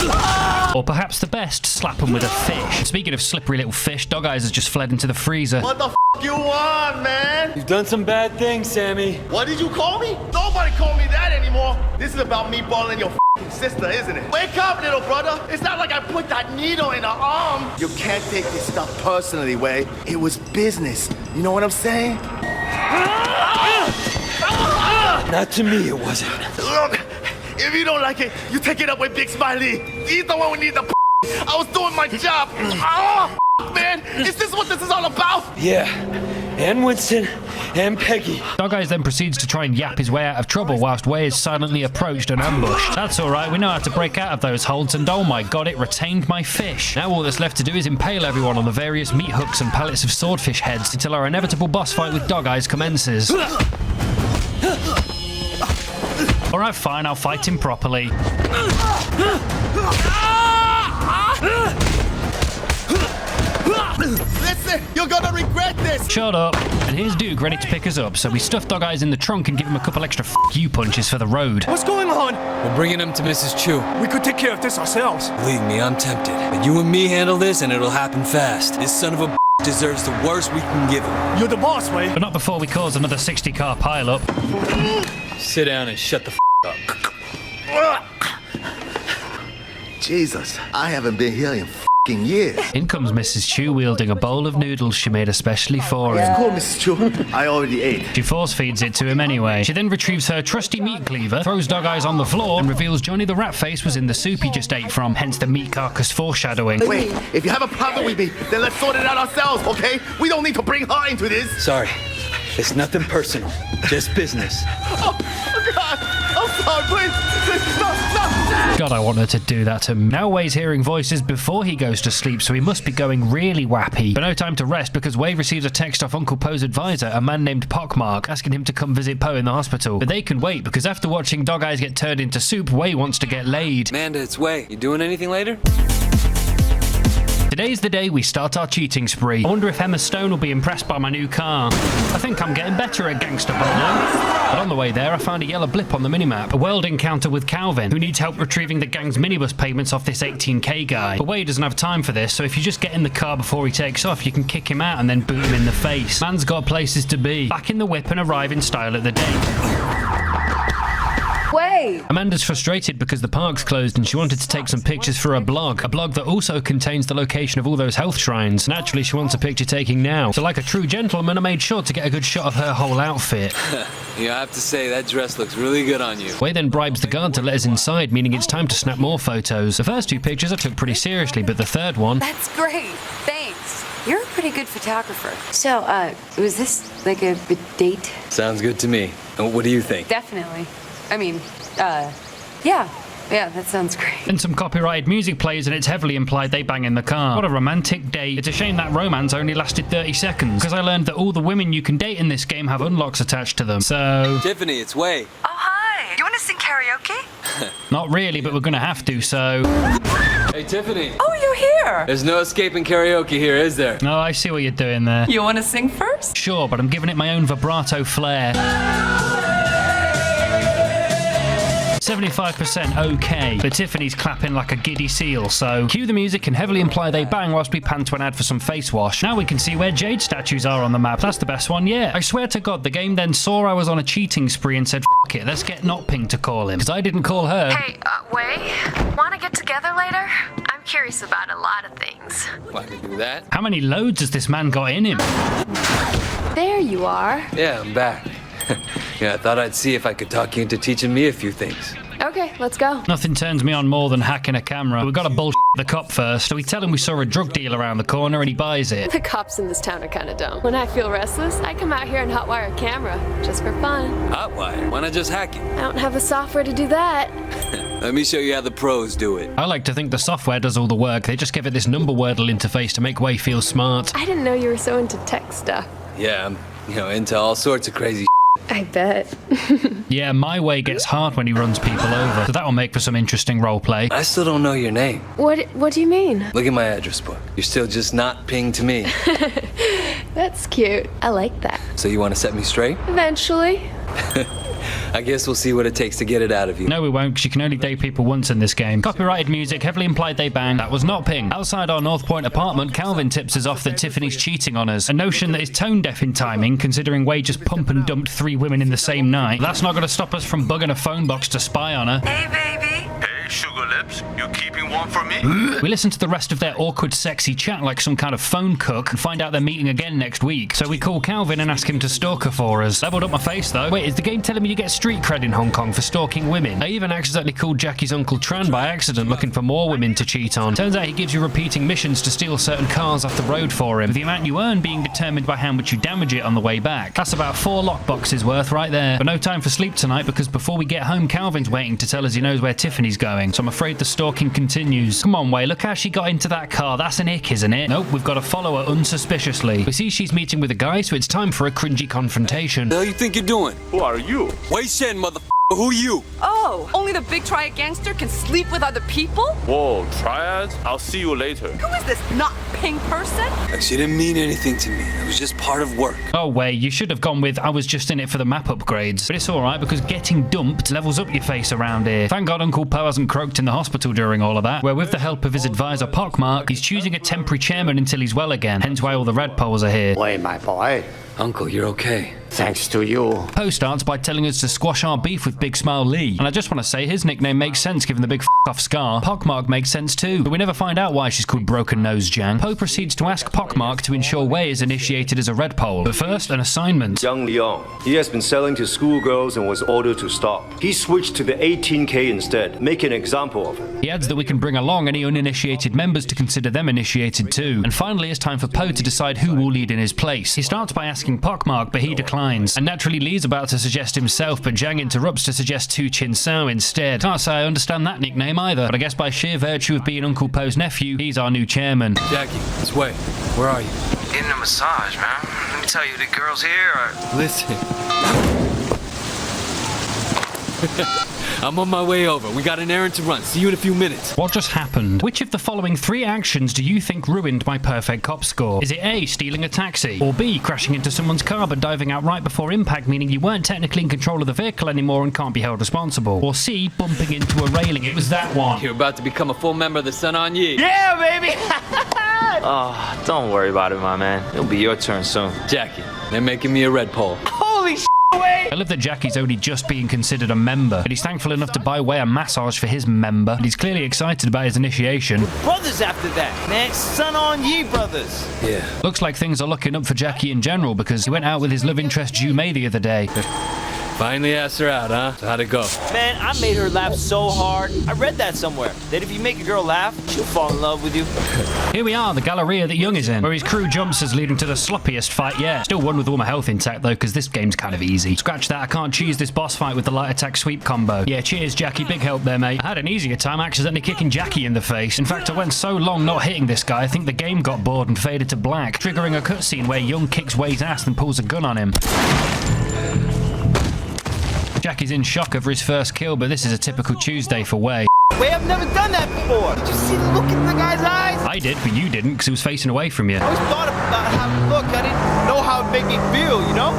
Or perhaps the best, slap them with a fish. Speaking of slippery little fish, Dog Eyes has just fled into the freezer. What the f you want, man? You've done some bad things, Sammy. What did you call me? Nobody call me that anymore. This is about me balling your sister, isn't it? Wake up, little brother. It's not like I put that needle in her arm. You can't take this stuff personally, Wei. It was business. You know what I'm saying? Not to me, it wasn't. Look, if you don't like it, you take it up with Big Smiley. He's the one who needs the I was doing my job. Oh, man. Is this what this is all about? Yeah. And Winston. And Peggy. Dog Eyes then proceeds to try and yap his way out of trouble whilst Wei is silently approached and ambushed. That's alright, we know how to break out of those holds, and oh my god, it retained my fish. Now all that's left to do is impale everyone on the various meat hooks and pallets of swordfish heads until our inevitable boss fight with Dog Eyes commences. Alright, fine, I'll fight him properly. Listen, you're gonna regret this. Shut up. And here's Duke ready to pick us up, so we stuff Dog Eyes in the trunk and give him a couple extra you punches for the road. What's going on? We're bringing him to Mrs. Chu. We could take care of this ourselves. Believe me, I'm tempted. But you and me handle this and it'll happen fast. This son of a deserves the worst we can give him. You're the boss, Wei. But not before we cause another 60-car pileup. Sit down and shut the up. Jesus, I haven't been here in years. In comes Mrs. Chu wielding a bowl of noodles she made especially for him. It's cool, Mrs. Chu. I already ate. She force feeds it to him anyway. She then retrieves her trusty meat cleaver, throws Dog Eyes on the floor, and reveals Johnny the rat face was in the soup he just ate from, hence the meat carcass foreshadowing. Wait, if you have a problem with me, then let's sort it out ourselves, okay? We don't need to bring her into this. Sorry. It's nothing personal. Just business. Oh God. I'm sorry, please. Stop. God, I want her to do that to me. Now Wei's hearing voices before he goes to sleep, so he must be going really wappy. But no time to rest because Wei receives a text off Uncle Poe's advisor, a man named Pockmark, asking him to come visit Poe in the hospital. But they can wait because after watching Dog Eyes get turned into soup, Wei wants to get laid. Amanda, it's Wei. You doing anything later? Today's the day we start our cheating spree. I wonder if Emma Stone will be impressed by my new car. I think I'm getting better at gangster now. But on the way there, I found a yellow blip on the minimap. A world encounter with Calvin, who needs help retrieving the gang's minibus payments off this 18k guy. But Wei doesn't have time for this, so if you just get in the car before he takes off, you can kick him out and then boot him in the face. Man's got places to be. Back in the whip and arrive in style at the date. Wei! Amanda's frustrated because the park's closed and she wanted to take some pictures for a blog that also contains the location of all those health shrines. Naturally, she wants a picture taking now. So like a true gentleman, I made sure to get a good shot of her whole outfit. Yeah, I have to say, that dress looks really good on you. Wei then bribes the guard to let us inside, meaning it's time to snap more photos. The first two pictures I took pretty seriously, but the third one... That's great. Thanks. You're a pretty good photographer. So, was this like a date? Sounds good to me. And what do you think? Definitely. I mean, yeah, that sounds great. Then some copyrighted music plays and it's heavily implied they bang in the car. What a romantic date. It's a shame that romance only lasted 30 seconds, because I learned that all the women you can date in this game have unlocks attached to them, so... Tiffany, it's Wei. Oh, hi. You want to sing karaoke? Not really, but we're gonna have to, so... Hey, Tiffany. Oh, you're here. There's no escaping karaoke here, is there? No, I see what you're doing there. You want to sing first? Sure, but I'm giving it my own vibrato flair. 75% okay, but Tiffany's clapping like a giddy seal, so cue the music and heavily imply they bang whilst we pan to an ad for some face wash. Now we can see where Jade statues are on the map. That's the best one yet. I swear to God, the game then saw I was on a cheating spree and said, F it, let's get Not Ping to call him, because I didn't call her. Hey, Wei, wanna get together later? I'm curious about a lot of things. Well, I can do that. How many loads has this man got in him? There you are. Yeah, I'm back. Yeah, I thought I'd see if I could talk you into teaching me a few things. Okay, let's go. Nothing turns me on more than hacking a camera. But we got to bullshit the cop first, so we tell him we saw a drug deal around the corner and he buys it. The cops in this town are kind of dumb. When I feel restless, I come out here and hotwire a camera, just for fun. Hotwire? Why not just hack it? I don't have the software to do that. Let me show you how the pros do it. I like to think the software does all the work. They just give it this number wordle interface to make Wei feel smart. I didn't know you were so into tech stuff. Yeah, I'm, into all sorts of crazy I bet. Yeah, my Wei gets hard when he runs people over, so that'll make for some interesting roleplay. I still don't know your name. What do you mean? Look at my address book. You're still just not pinged to me. That's cute. I like that. So you want to set me straight? Eventually. I guess we'll see what it takes to get it out of you. No, we won't, because you can only date people once in this game. Copyrighted music, heavily implied they bang. That was not ping. Outside our North Point apartment, Calvin tips us off that Tiffany's cheating on us. A notion that is tone deaf in timing, considering Wei just pump and dumped 3 women in the same night. That's not going to stop us from bugging a phone box to spy on her. Hey, baby. Hey, sugar lips. You keeping one for me? We listen to the rest of their awkward, sexy chat like some kind of phone cook and find out they're meeting again next week. So we call Calvin and ask him to stalk her for us. Leveled up my face, though. Wait, is the game telling me you get street cred in Hong Kong for stalking women? I even accidentally called Jackie's Uncle Tran by accident looking for more women to cheat on. Turns out he gives you repeating missions to steal certain cars off the road for him, with the amount you earn being determined by how much you damage it on the way back. That's about 4 lockboxes worth right there. But no time for sleep tonight, because before we get home, Calvin's waiting to tell us he knows where Tiffany's going. So I'm afraid the stalking continues. Come on, Wei, look how she got into that car. That's an ick, isn't it? Nope, we've got to follow her unsuspiciously. We see she's meeting with a guy, so it's time for a cringy confrontation. What the hell you think you're doing? Who are you? Wei Shen, motherfucker. Who you? Oh, only the big triad gangster can sleep with other people? Whoa, triads? I'll see you later. Who is this not pink person? Like, she didn't mean anything to me. It was just part of work. Oh, Wei, you should have gone with I was just in it for the map upgrades. But it's alright, because getting dumped levels up your face around here. Thank God Uncle Po hasn't croaked in the hospital during all of that, where with the help of his advisor Pockmark, he's choosing a temporary chairman until he's well again, hence why all the red poles are here. Wei, my boy. Uncle, you're okay. Thanks to you. Po starts by telling us to squash our beef with Big Smile Lee. And I just want to say his nickname makes sense given the big off scar. Pockmark makes sense too, but we never find out why she's called Broken Nose Jan. Po proceeds to ask Pockmark to ensure Wei is initiated as a red pole. But first, an assignment. Young Leon. He has been selling to schoolgirls and was ordered to stop. He switched to the 18K instead. Make an example of him. He adds that we can bring along any uninitiated members to consider them initiated too. And finally, it's time for Po to decide who will lead in his place. He starts by asking Pockmark, but he declines. And naturally, Lee's about to suggest himself, but Zhang interrupts to suggest Tu Chin Sao instead. Can't say I understand that nickname either, but I guess by sheer virtue of being Uncle Po's nephew, he's our new chairman. Jackie, it's Wei. Where are you? Getting a massage, man. Let me tell you, the girls here are... Listen. I'm on my way over. We got an errand to run. See you in a few minutes. What just happened? Which of the following 3 actions do you think ruined my perfect cop score? Is it A, stealing a taxi? Or B, crashing into someone's car but diving out right before impact, meaning you weren't technically in control of the vehicle anymore and can't be held responsible? Or C, bumping into a railing? It was that one. You're about to become a full member of the Sun On Yi. Yeah, baby! Oh, don't worry about it, my man. It'll be your turn soon. Jackie, they're making me a red pole. Holy shit! I love that Jackie's only just being considered a member, but he's thankful enough to buy Wei a massage for his member, and he's clearly excited about his initiation. Brothers after that, man. Sun On Yi brothers. Yeah. Looks like things are looking up for Jackie in general, because he went out with his love interest Ju Mei the other day. Finally asked her out, huh? So how'd it go? Man, I made her laugh so hard. I read that somewhere, that if you make a girl laugh, she'll fall in love with you. Here we are, the Galleria that Young is in, where his crew jumps us, leading to the sloppiest fight yet. Still won with all my health intact though, because this game's kind of easy. Scratch that, I can't cheese this boss fight with the light attack sweep combo. Yeah, cheers Jackie, big help there mate. I had an easier time accidentally kicking Jackie in the face. In fact, I went so long not hitting this guy, I think the game got bored and faded to black, triggering a cutscene where Young kicks Wei's ass and pulls a gun on him. Jackie's in shock over his first kill, but this is a typical Tuesday for Wei. Wei, I've never done that before. Did you see the look in the guy's eyes? I did, but you didn't, because he was facing away from you. I always thought about how it looked. I didn't know how it made me feel, you know?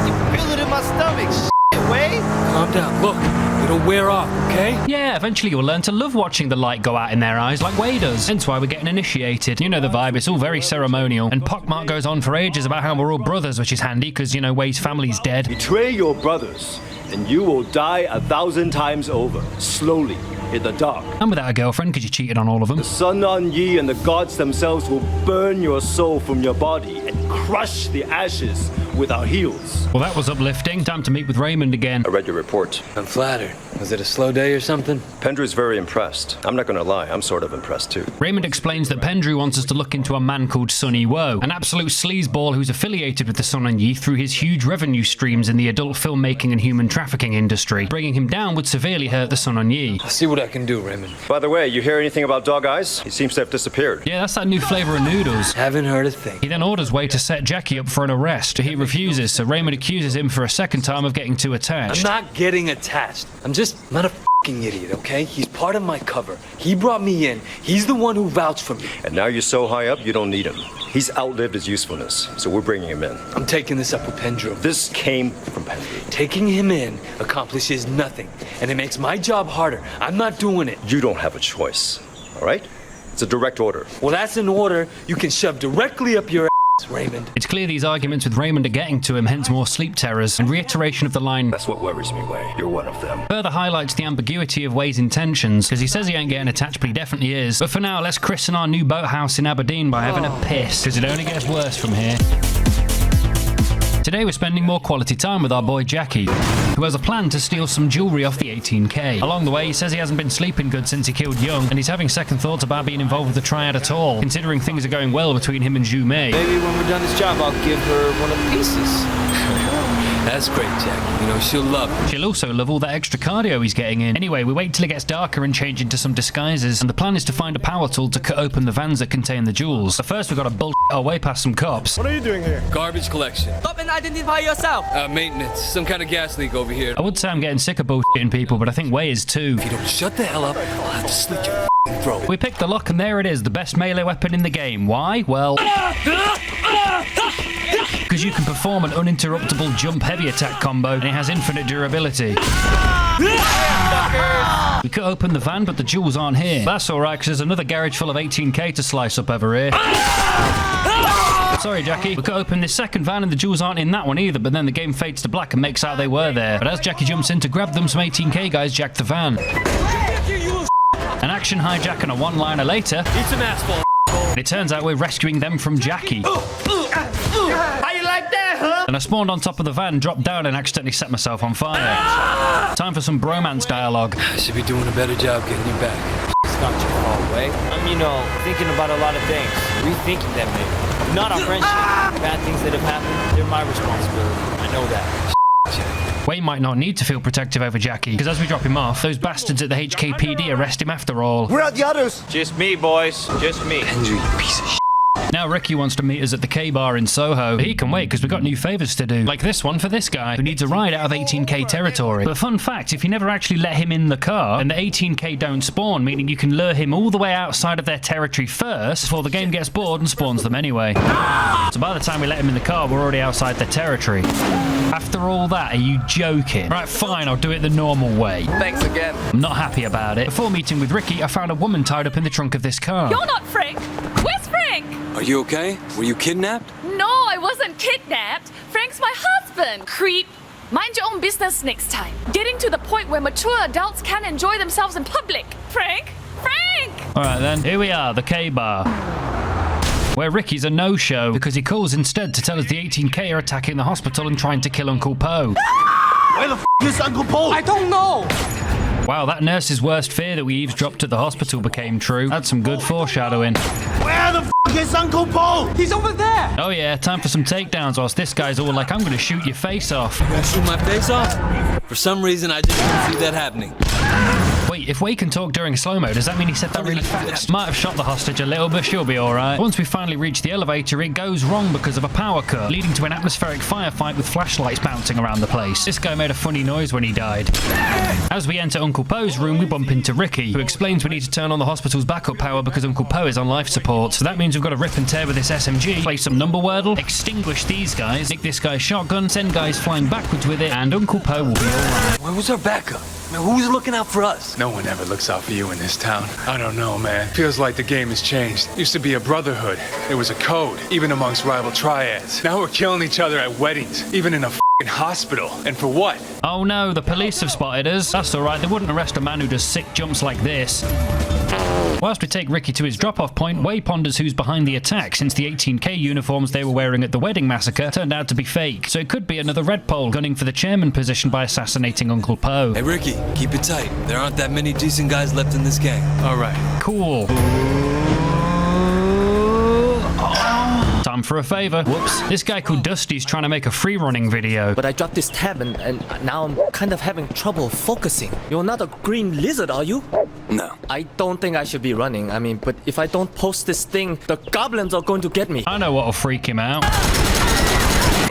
You can feel it in my stomach. Shit, Wei. Calm down. Look, it'll wear off, okay? Yeah, eventually you'll learn to love watching the light go out in their eyes like Wei does. Hence why we're getting initiated. You know the vibe, it's all very ceremonial. And Pockmark goes on for ages about how we're all brothers, which is handy, because, you know, Wei's family's dead. Betray your brothers and you will die 1,000 times over, slowly, in the dark. And without a girlfriend, because you cheated on all of them. The Sun On Yi and the gods themselves will burn your soul from your body and crush the ashes with our heels. Well, that was uplifting. Time to meet with Raymond again. I read your report. I'm flattered. Was it a slow day or something? Pendrew's very impressed. I'm not gonna lie, I'm sort of impressed too. Raymond explains that Pendrew wants us to look into a man called Sonny Woe, an absolute sleazeball who's affiliated with the Sun On Yi through his huge revenue streams in the adult filmmaking and human trafficking industry. Bringing him down would severely hurt the Sun On Yi. I'll see what I can do, Raymond. By the way, you hear anything about Dog Eyes? He seems to have disappeared. Yeah, that's that new flavor of noodles. Haven't heard a thing. He then orders Wei to set Jackie up for an arrest. He refuses, so Raymond accuses him for a second time of getting too attached. I'm not getting attached. I'm not a f***ing idiot, okay? He's part of my cover. He brought me in. He's the one who vouched for me. And now you're so high up, you don't need him. He's outlived his usefulness, so we're bringing him in. I'm taking this up with Pendrew. This came from Pendrew. Taking him in accomplishes nothing, and it makes my job harder. I'm not doing it. You don't have a choice, all right? It's a direct order. Well, that's an order you can shove directly up your ass, Raymond. It's clear these arguments with Raymond are getting to him, hence more sleep terrors and reiteration of the line, "That's what worries me, Wei. You're one of them." Further highlights the ambiguity of Wei's intentions, because he says he ain't getting attached, but he definitely is. But for now, let's christen our new boathouse in Aberdeen by having a piss, because it only gets worse from here. Today we're spending more quality time with our boy Jackie, who has a plan to steal some jewellery off the 18K. Along the way, he says he hasn't been sleeping good since he killed Young, and he's having second thoughts about being involved with the Triad at all, considering things are going well between him and Zhu Mei. Maybe when we're done this job, I'll give her one of the pieces. That's great, Jackie. You know, she'll love it. She'll also love all that extra cardio he's getting in. Anyway, we wait till it gets darker and change into some disguises, and the plan is to find a power tool to cut open the vans that contain the jewels. But first, we've got to bullshit our way past some cops. What are you doing here? Garbage collection. Stop and identify yourself. Maintenance. Some kind of gas leak over here. I would say I'm getting sick of bullshitting people, but I think Wei is too. If you don't shut the hell up, I'll have to slit your f***ing throat. We picked the lock, and there it is, the best melee weapon in the game. Why? Well, because you can perform an uninterruptible jump heavy attack combo, and it has infinite durability. We cut open the van, but the jewels aren't here. That's alright, because there's another garage full of 18K to slice up over here. Sorry, Jackie. We cut open this second van and the jewels aren't in that one either, but then the game fades to black and makes out they were there. But as Jackie jumps in to grab them, some 18K guys jack the van. An action hijack and a one-liner later. Eat some asphalt. And it turns out we're rescuing them from Jackie. How you like that, huh? And I spawned on top of the van, dropped down and accidentally set myself on fire. Time for some bromance dialogue. I should be doing a better job getting you back. It's not your fault, Wei. I'm, thinking about a lot of things. Rethinking them, maybe. Not our friendship. Bad things that have happened, they're my responsibility. I know that. Wei might not need to feel protective over Jackie, because as we drop him off, those bastards at the HKPD arrest him after all. Where are the others? Just me, boys. Just me. Pendrew, you piece of shit. Now Ricky wants to meet us at the K-Bar in Soho. But he can wait because we've got new favours to do. Like this one for this guy, who needs a ride out of 18K territory. But fun fact, if you never actually let him in the car, then the 18K don't spawn, meaning you can lure him all the way outside of their territory first, before the game gets bored and spawns them anyway. So by the time we let him in the car, we're already outside their territory. After all that, are you joking? Right, fine, I'll do it the normal way. Thanks again. I'm not happy about it. Before meeting with Ricky, I found a woman tied up in the trunk of this car. You're not Frank. Where's Frank? Are you okay? Were you kidnapped? No, I wasn't kidnapped. Frank's my husband. Creep. Mind your own business next time. Getting to the point where mature adults can enjoy themselves in public. Frank? Frank! Alright then, here we are, the K-Bar. Where Ricky's a no-show because he calls instead to tell us the 18K are attacking the hospital and trying to kill Uncle Po. Where the f*** is Uncle Po? I don't know! Wow, that nurse's worst fear that we eavesdropped at the hospital became true. That's some good foreshadowing. Where the f*** is Uncle Po? He's over there! Oh yeah, time for some takedowns whilst this guy's all like, I'm gonna shoot your face off. You gonna shoot my face off? For some reason, I just didn't see that happening. Wait, if Wei can talk during slow-mo, does that mean he said that really fast? Might have shot the hostage a little, but she'll be alright. Once we finally reach the elevator, it goes wrong because of a power cut, leading to an atmospheric firefight with flashlights bouncing around the place. This guy made a funny noise when he died. As we enter Uncle Po's room, we bump into Ricky, who explains we need to turn on the hospital's backup power because Uncle Po is on life support. So that means we've got to rip and tear with this SMG, play some number wordle, extinguish these guys, nick this guy's shotgun, send guys flying backwards with it, and Uncle Po will be alright. Where was our backup? Man, who's looking out for us? No one ever looks out for you in this town. I don't know, man. Feels like the game has changed. Used to be a brotherhood. There was a code, even amongst rival triads. Now we're killing each other at weddings, even in a hospital. And for what? Oh no, the police have spotted us. That's alright, they wouldn't arrest a man who does sick jumps like this. Whilst we take Ricky to his drop-off point, Wei ponders who's behind the attack, since the 18K uniforms they were wearing at the wedding massacre turned out to be fake. So it could be another red pole gunning for the chairman position by assassinating Uncle Po. Hey Ricky, keep it tight. There aren't that many decent guys left in this gang. Alright. Cool. Time for a favor. Whoops. This guy called Dusty's trying to make a free-running video. But I dropped this tab and now I'm kind of having trouble focusing. You're not a green lizard, are you? No. I don't think I should be running. I mean, but if I don't post this thing, the goblins are going to get me. I know what'll freak him out.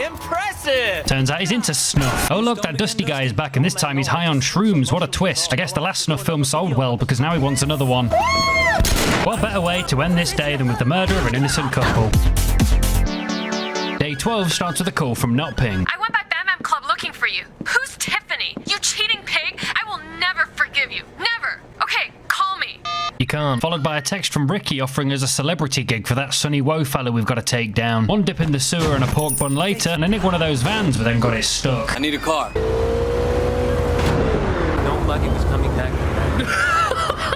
Impressive! Turns out he's into snuff. Oh look, that Dusty guy is back, and this time he's high on shrooms. What a twist. I guess the last snuff film sold well, because now he wants another one. What better way to end this day than with the murder of an innocent couple? Day 12 starts with a call from Not Ping. I went by Bam Club looking for you. Who's Tiffany? You cheating pig! I will never forgive you. Never! Okay, call me. You can't. Followed by a text from Ricky offering us a celebrity gig for that Sonny Woe fella we've got to take down. One dip in the sewer and a pork bun later, and I nick one of those vans, but then got it stuck. I need a car. Nobody was coming back.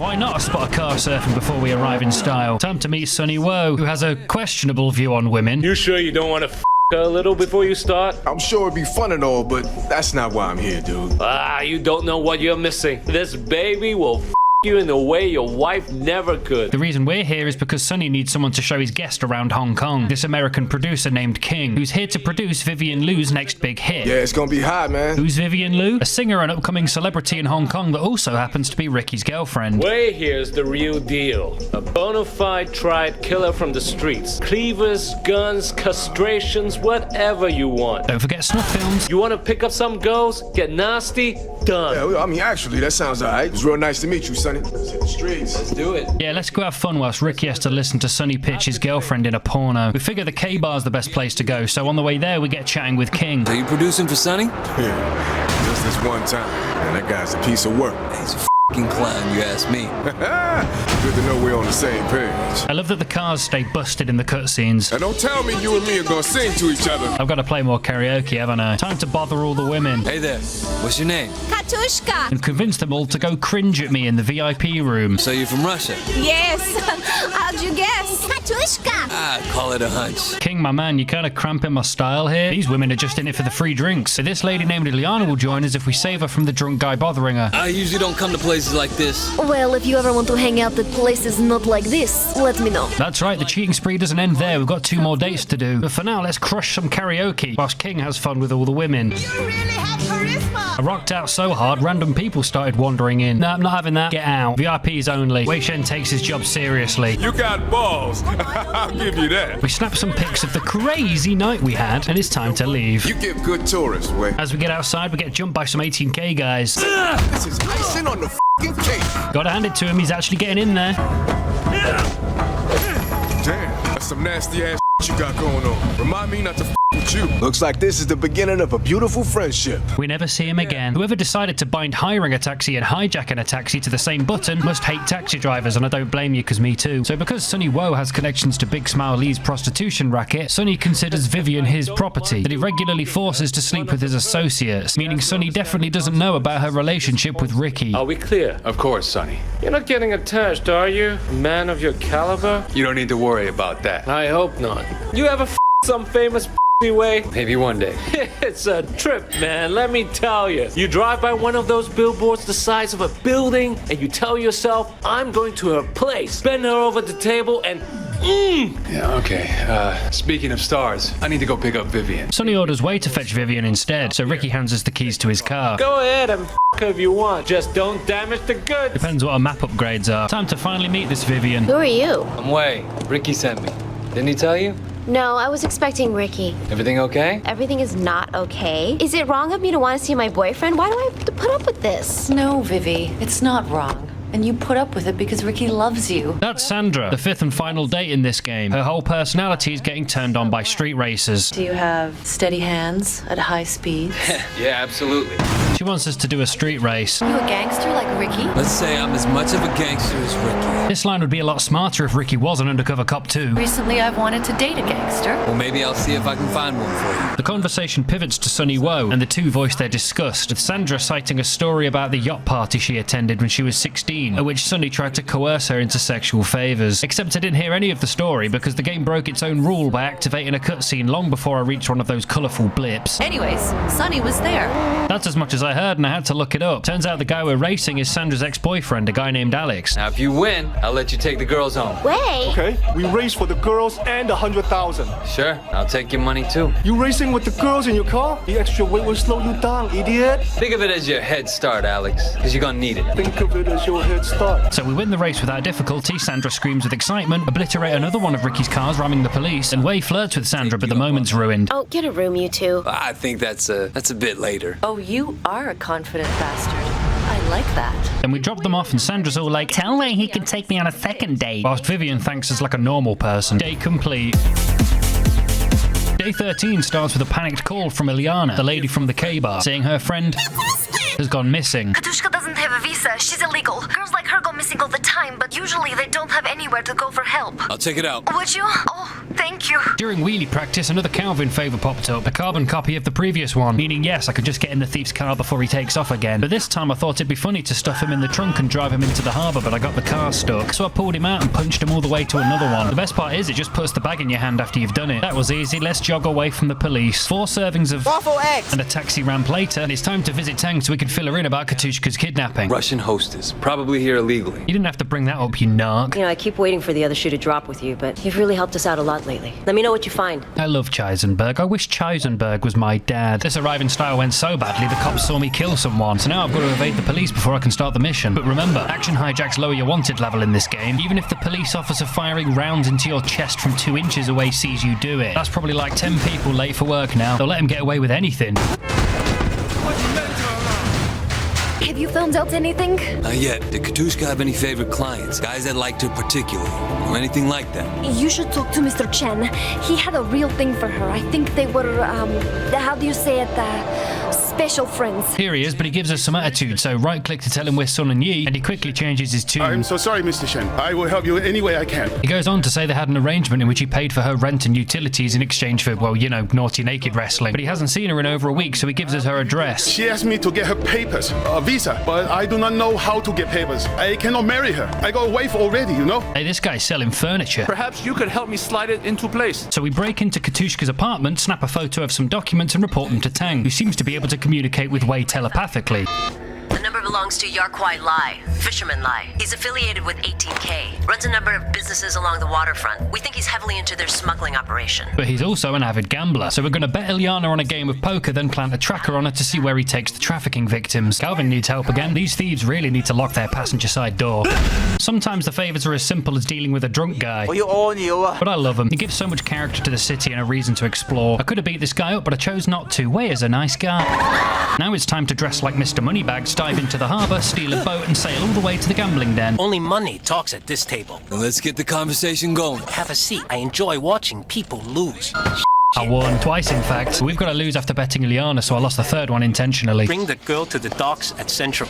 Why not spot a car surfing before we arrive in style? Time to meet Sonny Woe, who has a questionable view on women. You sure you don't want to her a little before you start? I'm sure it'd be fun and all, but that's not why I'm here, dude. You don't know what you're missing. This baby will you in a way your wife never could. The reason we're here is because Sonny needs someone to show his guest around Hong Kong. This American producer named King, who's here to produce Vivian Liu's next big hit. Yeah, it's gonna be hot, man. Who's Vivian Liu? A singer and upcoming celebrity in Hong Kong that also happens to be Ricky's girlfriend. Wei here's the real deal. A bona fide tried killer from the streets. Cleavers, guns, castrations, whatever you want. Don't forget snuff films. You want to pick up some girls? Get nasty? Done. Yeah, I mean, actually, that sounds alright. It was real nice to meet you, Sonny. Let's hit the streets. Let's do it. Yeah, let's go have fun whilst Ricky has to listen to Sonny pitch his girlfriend in a porno. We figure the K-bar's the best place to go, so on the way there we get chatting with King. Are you producing for Sonny? Yeah, just this one time. Man, that guy's a piece of work. He's a f***ing clown, you ask me. Good to know we're on the same page. I love that the cars stay busted in the cutscenes. And don't tell me you and me are gonna sing to each other. I've got to play more karaoke, haven't I? Time to bother all the women. Hey there, what's your name? Katushka. And convince them all to go cringe at me in the VIP room. So you're from Russia? Yes. How'd you guess? Katushka. Call it a hunch. King, my man, you kind of cramping my style here. These women are just in it for the free drinks. So this lady named Ilyana will join us if we save her from the drunk guy bothering her. I usually don't come to places like this. Well, if you ever want to hang out at places not like this, let me know. That's right, the cheating spree doesn't end there. We've got 2 more dates to do. But for now, let's crush some karaoke whilst King has fun with all the women. You really have charisma. I rocked out so hard, random people started wandering in. No, I'm not having that. Get out. VIPs only. Wei Shen takes his job seriously. You got balls. I'll give you that. We snap some pics of the crazy night we had, and it's time to leave. You give good tourists, Wei. As we get outside, we get jumped by some 18K guys. This is icing on the f***ing cake. Gotta hand it to him, he's actually getting in there. Damn, that's some nasty ass you got going on. Remind me not to f with you. Looks like this is the beginning of a beautiful friendship. We never see him again. Whoever decided to bind hiring a taxi and hijacking a taxi to the same button must hate taxi drivers, and I don't blame you, because me too. So because Sonny Woe has connections to Big Smile Lee's prostitution racket, Sonny considers Vivian his property that he regularly forces to sleep with his associates, meaning Sonny definitely doesn't know about her relationship with Ricky. Are we clear? Of course, Sonny. You're not getting attached, are you? A man of your caliber? You don't need to worry about that. I hope not. You ever some famous way? Maybe one day. It's a trip, man, let me tell you. You drive by one of those billboards the size of a building, and you tell yourself, I'm going to her place. Bend her over the table and Yeah, okay. Speaking of stars, I need to go pick up Vivian. Sonny orders Wei to fetch Vivian instead, so Ricky hands us the keys to his car. Go ahead and f her if you want. Just don't damage the goods. Depends what our map upgrades are. Time to finally meet this Vivian. Who are you? I'm Wei. Ricky sent me. Didn't he tell you? No, I was expecting Ricky. Everything okay? Everything is not okay. Is it wrong of me to want to see my boyfriend? Why do I have to put up with this? No, Vivi, it's not wrong. And you put up with it because Ricky loves you. That's Sandra, the 5th and final date in this game. Her whole personality is getting turned on by street racers. Do you have steady hands at high speeds? Yeah, absolutely. She He wants us to do a street race. You a gangster like Ricky? Let's say I'm as much of a gangster as Ricky. This line would be a lot smarter if Ricky was an undercover cop too. Recently, I've wanted to date a gangster. Well, maybe I'll see if I can find one for you. The conversation pivots to Sonny Woe, and the two voice their disgust, with Sandra citing a story about the yacht party she attended when she was 16, at which Sonny tried to coerce her into sexual favours. Except I didn't hear any of the story because the game broke its own rule by activating a cutscene long before I reached one of those colourful blips. Anyways, Sonny was there. That's as much as I heard, and I had to look it up. Turns out the guy we're racing is Sandra's ex-boyfriend, a guy named Alex. Now, if you win, I'll let you take the girls home. Way! Okay, we race for the girls and 100,000. Sure, I'll take your money too. You racing with the girls in your car? The extra weight will slow you down, idiot. Think of it as your head start, Alex, because you're gonna need it. Think of it as your head start. So we win the race without difficulty, Sandra screams with excitement, obliterate another one of Ricky's cars, ramming the police, and Wei flirts with Sandra, but the moment's ruined. Oh, get a room, you two. I think that's a bit later. Oh, you are a confident bastard. I like that. Then we drop them off and Sandra's all like, tell Wei he can take me on a second date. Whilst Vivian thanks us like a normal person. Day complete. Day 13 starts with a panicked call from Ilyana, the lady from the K-bar, saying her friend has gone missing. Katushka doesn't have a visa. She's illegal. Girls like her go missing all the time, but usually they don't have anywhere to go for help. I'll check it out. Would you? Oh, thank you. During wheelie practice, another Calvin favour popped up, a carbon copy of the previous one, meaning yes, I could just get in the thief's car before he takes off again. But this time I thought it'd be funny to stuff him in the trunk and drive him into the harbour, but I got the car stuck. So I pulled him out and punched him all the way to another one. The best part is it just puts the bag in your hand after you've done it. That was easy. Let's jog away from the police. 4 servings of waffle eggs and a taxi ramp later, and it's time to visit Tang so we can fill her in about Katushka's kidnapping. Russian hostess, probably here illegally. You didn't have to bring that up, you narc. You know, I keep waiting for the other shoe to drop with you, but you've really helped us out a lot lately. Let me know what you find. I love Chisenberg. I wish Chisenberg was my dad. This arriving style went so badly the cops saw me kill someone, so now I've got to evade the police before I can start the mission. But remember, action hijacks lower your wanted level in this game. Even if the police officer firing rounds into your chest from 2 inches away sees you do it. That's probably like 10 people late for work now. They'll let him get away with anything. Have you found out anything? Not yet. Did Katushka have any favorite clients? Guys that liked her particularly? Or anything like that? You should talk to Mr. Chen. He had a real thing for her. I think they were, how do you say it, special friends. Here he is, but he gives us some attitude, so right-click to tell him we're Son and Yi, and he quickly changes his tune. I'm so sorry, Mr. Shen. I will help you any way I can. He goes on to say they had an arrangement in which he paid for her rent and utilities in exchange for, well, you know, naughty naked wrestling. But he hasn't seen her in over a week, so he gives us her address. She asked me to get her papers, a visa, but I do not know how to get papers. I cannot marry her. I got a wife already, you know? Hey, this guy's selling furniture. Perhaps you could help me slide it into place. So we break into Katushka's apartment, snap a photo of some documents and report them to Tang, who seems to be able to communicate with Wei telepathically. The number belongs to Yarkwai Lai, Fisherman Lai. He's affiliated with 18K, runs a number of businesses along the waterfront. We think he's heavily into their smuggling operation. But he's also an avid gambler, so we're going to bet Ilyana on a game of poker, then plant a tracker on her to see where he takes the trafficking victims. Calvin needs help again. These thieves really need to lock their passenger side door. Sometimes the favours are as simple as dealing with a drunk guy. But I love him. He gives so much character to the city and a reason to explore. I could have beat this guy up, but I chose not to. Wei is a nice guy. Now it's time to dress like Mr. Moneybags, dive into the harbour, steal a boat, and sail all the way to the gambling den. Only money talks at this table. Well, let's get the conversation going. Have a seat. I enjoy watching people lose. I won twice, in fact. We've got to lose after betting Ilyana, so I lost the third one intentionally. Bring the girl to the docks at Central.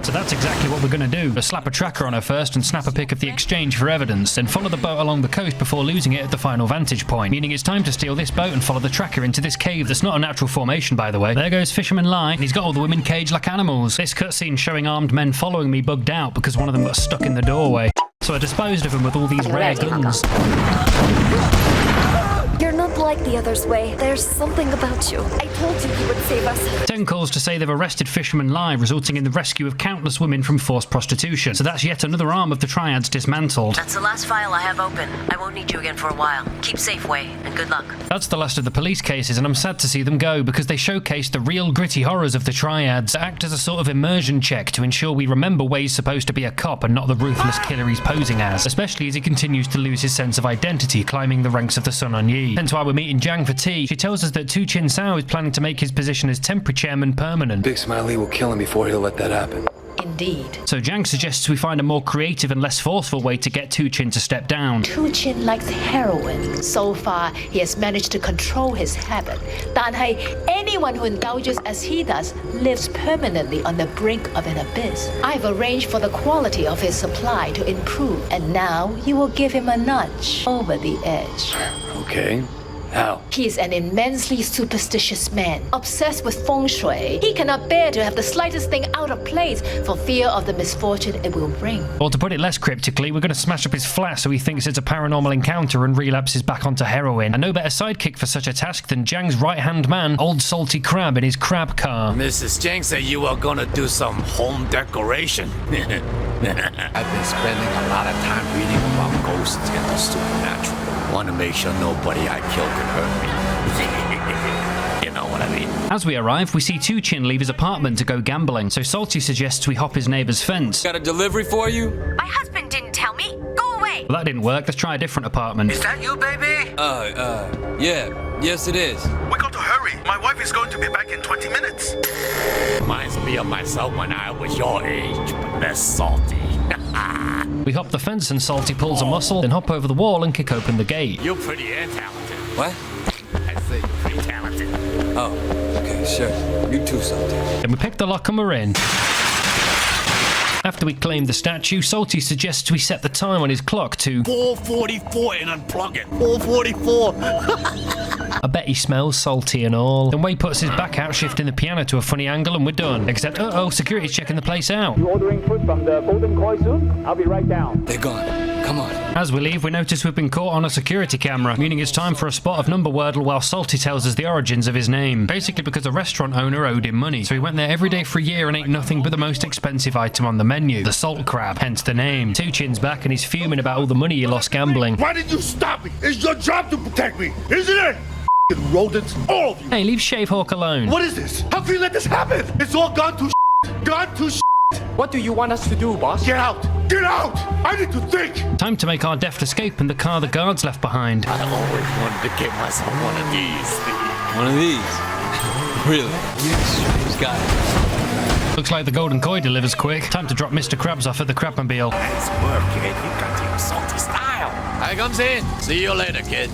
So that's exactly what we're going to do. We'll slap a tracker on her first and snap a pic of the exchange for evidence, then follow the boat along the coast before losing it at the final vantage point, meaning it's time to steal this boat and follow the tracker into this cave that's not a natural formation, by the way. There goes Fisherman Lai, and he's got all the women caged like animals. This cutscene showing armed men following me bugged out because one of them got stuck in the doorway. So I disposed of him with all these rare guns. You're not like the others, Wei. There's something about you. I told you would save us. 10 calls to say they've arrested Fisherman Lai, resulting in the rescue of countless women from forced prostitution. So that's yet another arm of the triads dismantled. That's the last file I have open. I won't need you again for a while. Keep safe, Wei, and good luck. That's the last of the police cases, and I'm sad to see them go because they showcase the real gritty horrors of the triads, that act as a sort of immersion check to ensure we remember Wei's supposed to be a cop and not the ruthless killer he's posing as, especially as he continues to lose his sense of identity, climbing the ranks of the Son on Yi. Hence why we're meeting Jiang for tea. She tells us that Tu Chin Sao is planning to make his position as temporary chairman permanent. Big Smiley will kill him before he'll let that happen. Indeed. So Jiang suggests we find a more creative and less forceful way to get Tu-Chin to step down. Tu-Chin likes heroin. So far, he has managed to control his habit. 但係 anyone who indulges as he does lives permanently on the brink of an abyss. I've arranged for the quality of his supply to improve, and now you will give him a nudge over the edge. Okay. How? He is an immensely superstitious man, obsessed with feng shui. He cannot bear to have the slightest thing out of place for fear of the misfortune it will bring. Or to put it less cryptically, we're going to smash up his flat so he thinks it's a paranormal encounter and relapses back onto heroin. And no better sidekick for such a task than Jiang's right-hand man, Old Salty Crab in his crab car. Mrs. Jiang said you were gonna do some home decoration. I've been spending a lot of time reading about ghosts and the supernatural. Want to make sure nobody I kill can hurt me. You know what I mean? As we arrive, we see Tu-Chin leave his apartment to go gambling, so Salty suggests we hop his neighbor's fence. Got a delivery for you? My husband didn't tell me. Go away. Well, that didn't work. Let's try a different apartment. Is that you, baby? Yeah. Yes, it is. We got to hurry. My wife is going to be back in 20 minutes. Reminds me of myself when I was your age, but less salty. We hop the fence and Salty pulls a muscle, then hop over the wall and kick open the gate. You're pretty and talented. What? I say you're pretty talented. Oh, okay, sure. You too, Salty. Then we pick the lock and we're in. After we claim the statue, Salty suggests we set the time on his clock to 4:44 and unplug it. 4:44. I bet he smells salty and all. Then Wei puts his back out, shifting the piano to a funny angle, and we're done. Except, uh-oh, security's checking the place out. You ordering food from the Golden Koi soon? I'll be right down. They're gone. Come on. As we leave, we notice we've been caught on a security camera, meaning it's time for a spot of number wordle while Salty tells us the origins of his name. Basically because the restaurant owner owed him money, so he went there every day for a year and ate nothing but the most expensive item on the menu, the salt crab, hence the name. Tu-Chin's back and he's fuming about all the money he lost gambling. Why did you stop me? It's your job to protect me, isn't it? Rodents, all of you. Hey, leave Shavehawk alone. What is this? How can you let this happen? It's all gone to gone to What do you want us to do, boss? Get out! Get out! I need to think! Time to make our deft escape in the car the guards left behind. I always wanted to get myself one of these. One of these? Really? Yes, he's got it. Looks like the Golden Koi delivers quick. Time to drop Mr. Krabs off at the Crabmobile. Nice work, kid. You got your salty style. Hi, comes in. See you later, kid.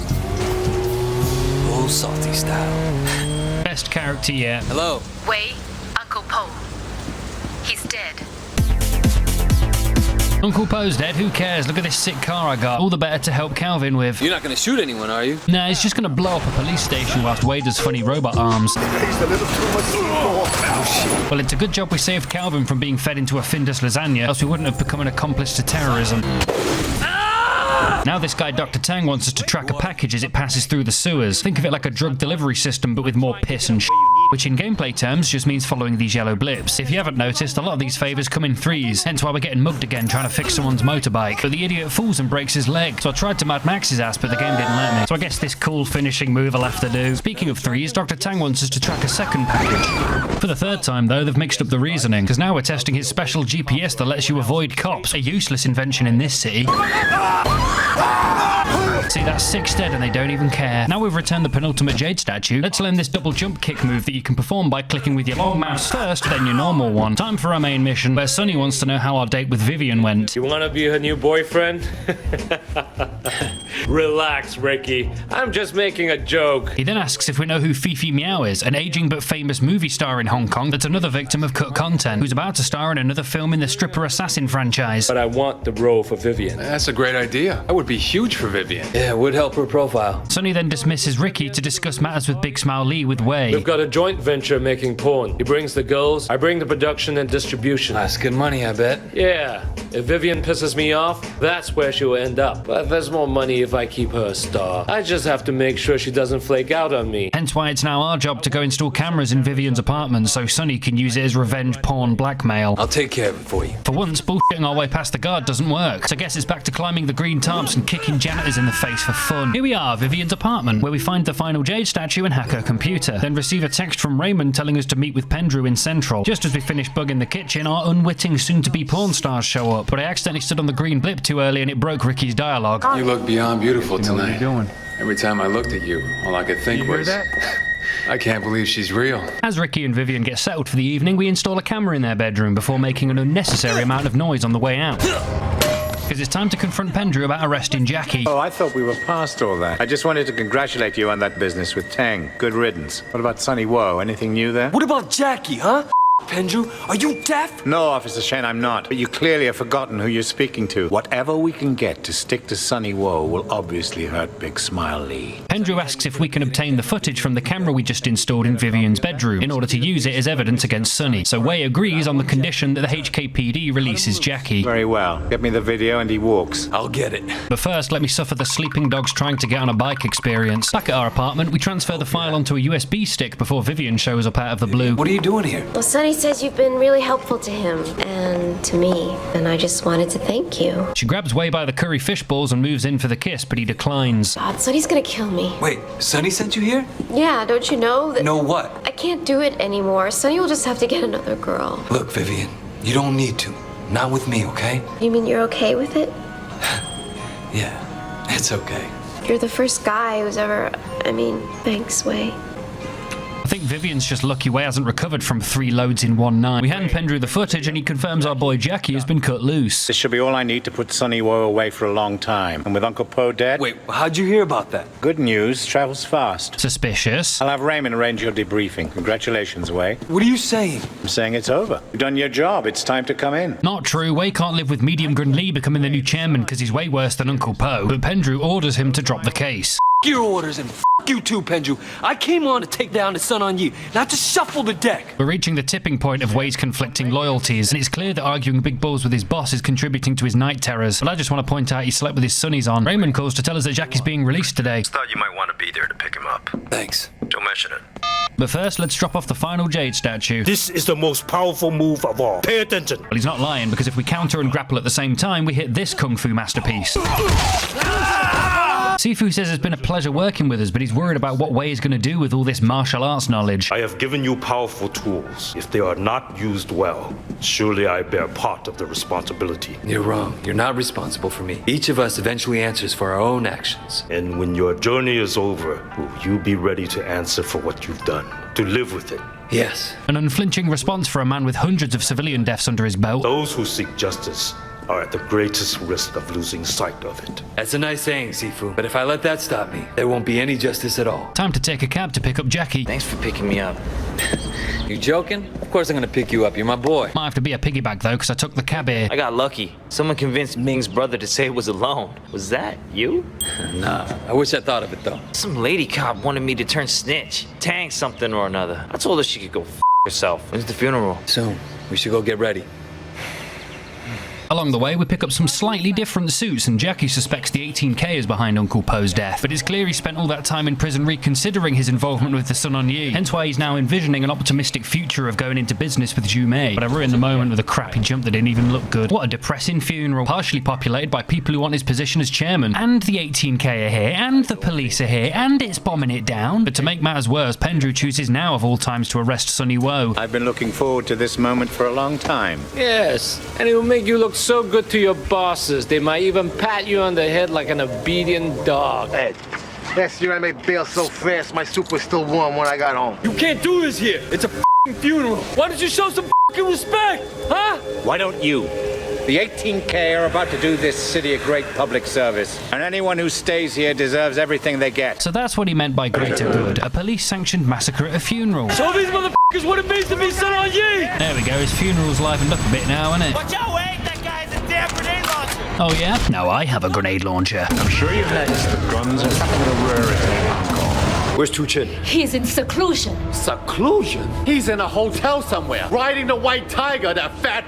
Old Salty style. Best character yet. Hello. Wei, Uncle Po. He's dead. Uncle Po's dead, who cares? Look at this sick car I got. All the better to help Calvin with. You're not gonna shoot anyone, are you? Nah, he's just gonna blow up a police station whilst Wei does funny robot arms. Well, it's a good job we saved Calvin from being fed into a Findus lasagna, else we wouldn't have become an accomplice to terrorism. Now this guy Dr. Tang wants us to track a package as it passes through the sewers. Think of it like a drug delivery system but with more piss and which in gameplay terms just means following these yellow blips. If you haven't noticed, a lot of these favours come in threes, hence why we're getting mugged again trying to fix someone's motorbike. But the idiot falls and breaks his leg, so I tried to Mad Max his ass but the game didn't let me. So I guess this cool finishing move I'll have to do. Speaking of threes, Dr. Tang wants us to track a second package. For the third time though, they've mixed up the reasoning, because now we're testing his special GPS that lets you avoid cops, a useless invention in this city. See, that's 6 dead and they don't even care. Now we've returned the penultimate jade statue, let's learn this double jump kick move that you can perform by clicking with your long mouse first, then your normal one. Time for our main mission, where Sonny wants to know how our date with Vivian went. You wanna be her new boyfriend? Relax, Ricky. I'm just making a joke. He then asks if we know who Fifi Meow is, an aging but famous movie star in Hong Kong that's another victim of cut content, who's about to star in another film in the stripper assassin franchise. But I want the role for Vivian. That's a great idea. That would be huge for Vivian. Yeah, it would help her profile. Sonny then dismisses Ricky to discuss matters with Big Smile Lee with Wei. We've got a joint venture making porn. He brings the girls, I bring the production and distribution. That's good money, I bet. Yeah. If Vivian pisses me off, that's where she'll end up. But there's more money if I keep her a star. I just have to make sure she doesn't flake out on me. Hence why it's now our job to go install cameras in Vivian's apartment so Sonny can use it as revenge porn blackmail. I'll take care of it for you. For once, bullshitting our way past the guard doesn't work, so I guess it's back to climbing the green tarps and kicking janitors in the face for fun. Here we are, Vivian's apartment, where we find the final jade statue and hack her computer, then receive a text from Raymond telling us to meet with Pendrew in Central. Just as we finish bugging the kitchen, our unwitting soon-to-be porn stars show up, but I accidentally stood on the green blip too early and it broke Ricky's dialogue. You look beyond beautiful tonight. What are you doing? Every time I looked at you, all I could think was... That? I can't believe she's real. As Ricky and Vivian get settled for the evening, we install a camera in their bedroom before making an unnecessary amount of noise on the way out. Because it's time to confront Pendrew about arresting Jackie. Oh, I thought we were past all that. I just wanted to congratulate you on that business with Tang. Good riddance. What about Sonny Woe? Anything new there? What about Jackie, huh? Pendrew, are you deaf? No, Officer Shen, I'm not. But you clearly have forgotten who you're speaking to. Whatever we can get to stick to Sonny Woe will obviously hurt Big Smile Lee. Pendrew asks if we can obtain the footage from the camera we just installed in Vivian's bedroom in order to use it as evidence against Sonny. So Wei agrees on the condition that the HKPD releases Jackie. Very well. Get me the video and he walks. I'll get it. But first, let me suffer the sleeping dogs trying to get on a bike experience. Back at our apartment, we transfer the file onto a USB stick before Vivian shows up out of the blue. What are you doing here? Well, Sonny says you've been really helpful to him and to me, and I just wanted to thank you. She grabs Wei by the curry fish balls and moves in for the kiss, but he declines. God, Sonny's gonna kill me. Wait, Sonny sent you here? Yeah, don't you know that... Know what? I can't do it anymore. Sonny will just have to get another girl. Look, Vivian, you don't need to. Not with me, okay? You mean you're okay with it? Yeah, it's okay. You're the first guy who's ever... thanks, Wei. I think Vivian's just lucky Wei hasn't recovered from 3 loads in one night. We hand Pendrew the footage and he confirms our boy Jackie has been cut loose. This should be all I need to put Sonny Woe away for a long time. And with Uncle Po dead... Wait, how'd you hear about that? Good news travels fast. Suspicious. I'll have Raymond arrange your debriefing. Congratulations, Wei. What are you saying? I'm saying it's over. You've done your job. It's time to come in. Not true. Wei can't live with Medium Gun Lee becoming the new chairman because he's way worse than Uncle Po. But Pendrew orders him to drop the case. Your orders and you too, Pendrew. I came on to take down the Sun on you, not to shuffle the deck. We're reaching the tipping point of Wei's conflicting loyalties, and it's clear that arguing big balls with his boss is contributing to his night terrors. But I just want to point out he slept with his sunnies on. Raymond calls to tell us that Jackie's being released today. Thought you might want to be there to pick him up. Thanks. Don't mention it. But first, let's drop off the final Jade statue. This is the most powerful move of all. Pay attention. Well, he's not lying, because if we counter and grapple at the same time, we hit this kung fu masterpiece. Sifu says it's been a pleasure working with us, but he's worried about what Wei is going to do with all this martial arts knowledge. I have given you powerful tools. If they are not used well, surely I bear part of the responsibility. You're wrong. You're not responsible for me. Each of us eventually answers for our own actions. And when your journey is over, will you be ready to answer for what you've done? To live with it? Yes. An unflinching response for a man with hundreds of civilian deaths under his belt. Those who seek justice are at the greatest risk of losing sight of it. That's a nice saying, Sifu. But if I let that stop me, there won't be any justice at all. Time to take a cab to pick up Jackie. Thanks for picking me up. You joking? Of course I'm gonna pick you up. You're my boy. Might have to be a piggyback though, because I took the cab here. I got lucky. Someone convinced Ming's brother to say it was alone. Was that you? Nah, I wish I thought of it though. Some lady cop wanted me to turn snitch. Tang something or another. I told her she could go f herself. When's the funeral? Soon. We should go get ready. Along the way, we pick up some slightly different suits, and Jackie suspects the 18K is behind Uncle Po's death. But it's clear he spent all that time in prison reconsidering his involvement with the Sun On Yi, hence why he's now envisioning an optimistic future of going into business with Zhu Mei. But I ruined the moment with a crappy jump that didn't even look good. What a depressing funeral, partially populated by people who want his position as chairman. And the 18K are here, and the police are here, and it's bombing it down. But to make matters worse, Pendrew chooses now of all times to arrest Sonny Woe. I've been looking forward to this moment for a long time. Yes, and it will make you look so good to your bosses. They might even pat you on the head like an obedient dog. Ed, last year I made bail so fast my soup was still warm when I got home. You can't do this here. It's a f***ing funeral. Why don't you show some f***ing respect, huh? Why don't you? The 18K are about to do this city a great public service, and anyone who stays here deserves everything they get. So that's what he meant by greater good, a police-sanctioned massacre at a funeral. Show these motherfuckers what it means to be Sun On Yi! There we go, his funeral's livened up a bit now, isn't it? Watch out, Wei! That guy's a damn grenade launcher! Oh yeah? Now I have a grenade launcher. I'm sure you've noticed the guns are something of a rarity in Hong Kong. Where's Tu Chin? He's in seclusion. Seclusion? He's in a hotel somewhere, riding the white tiger, that fat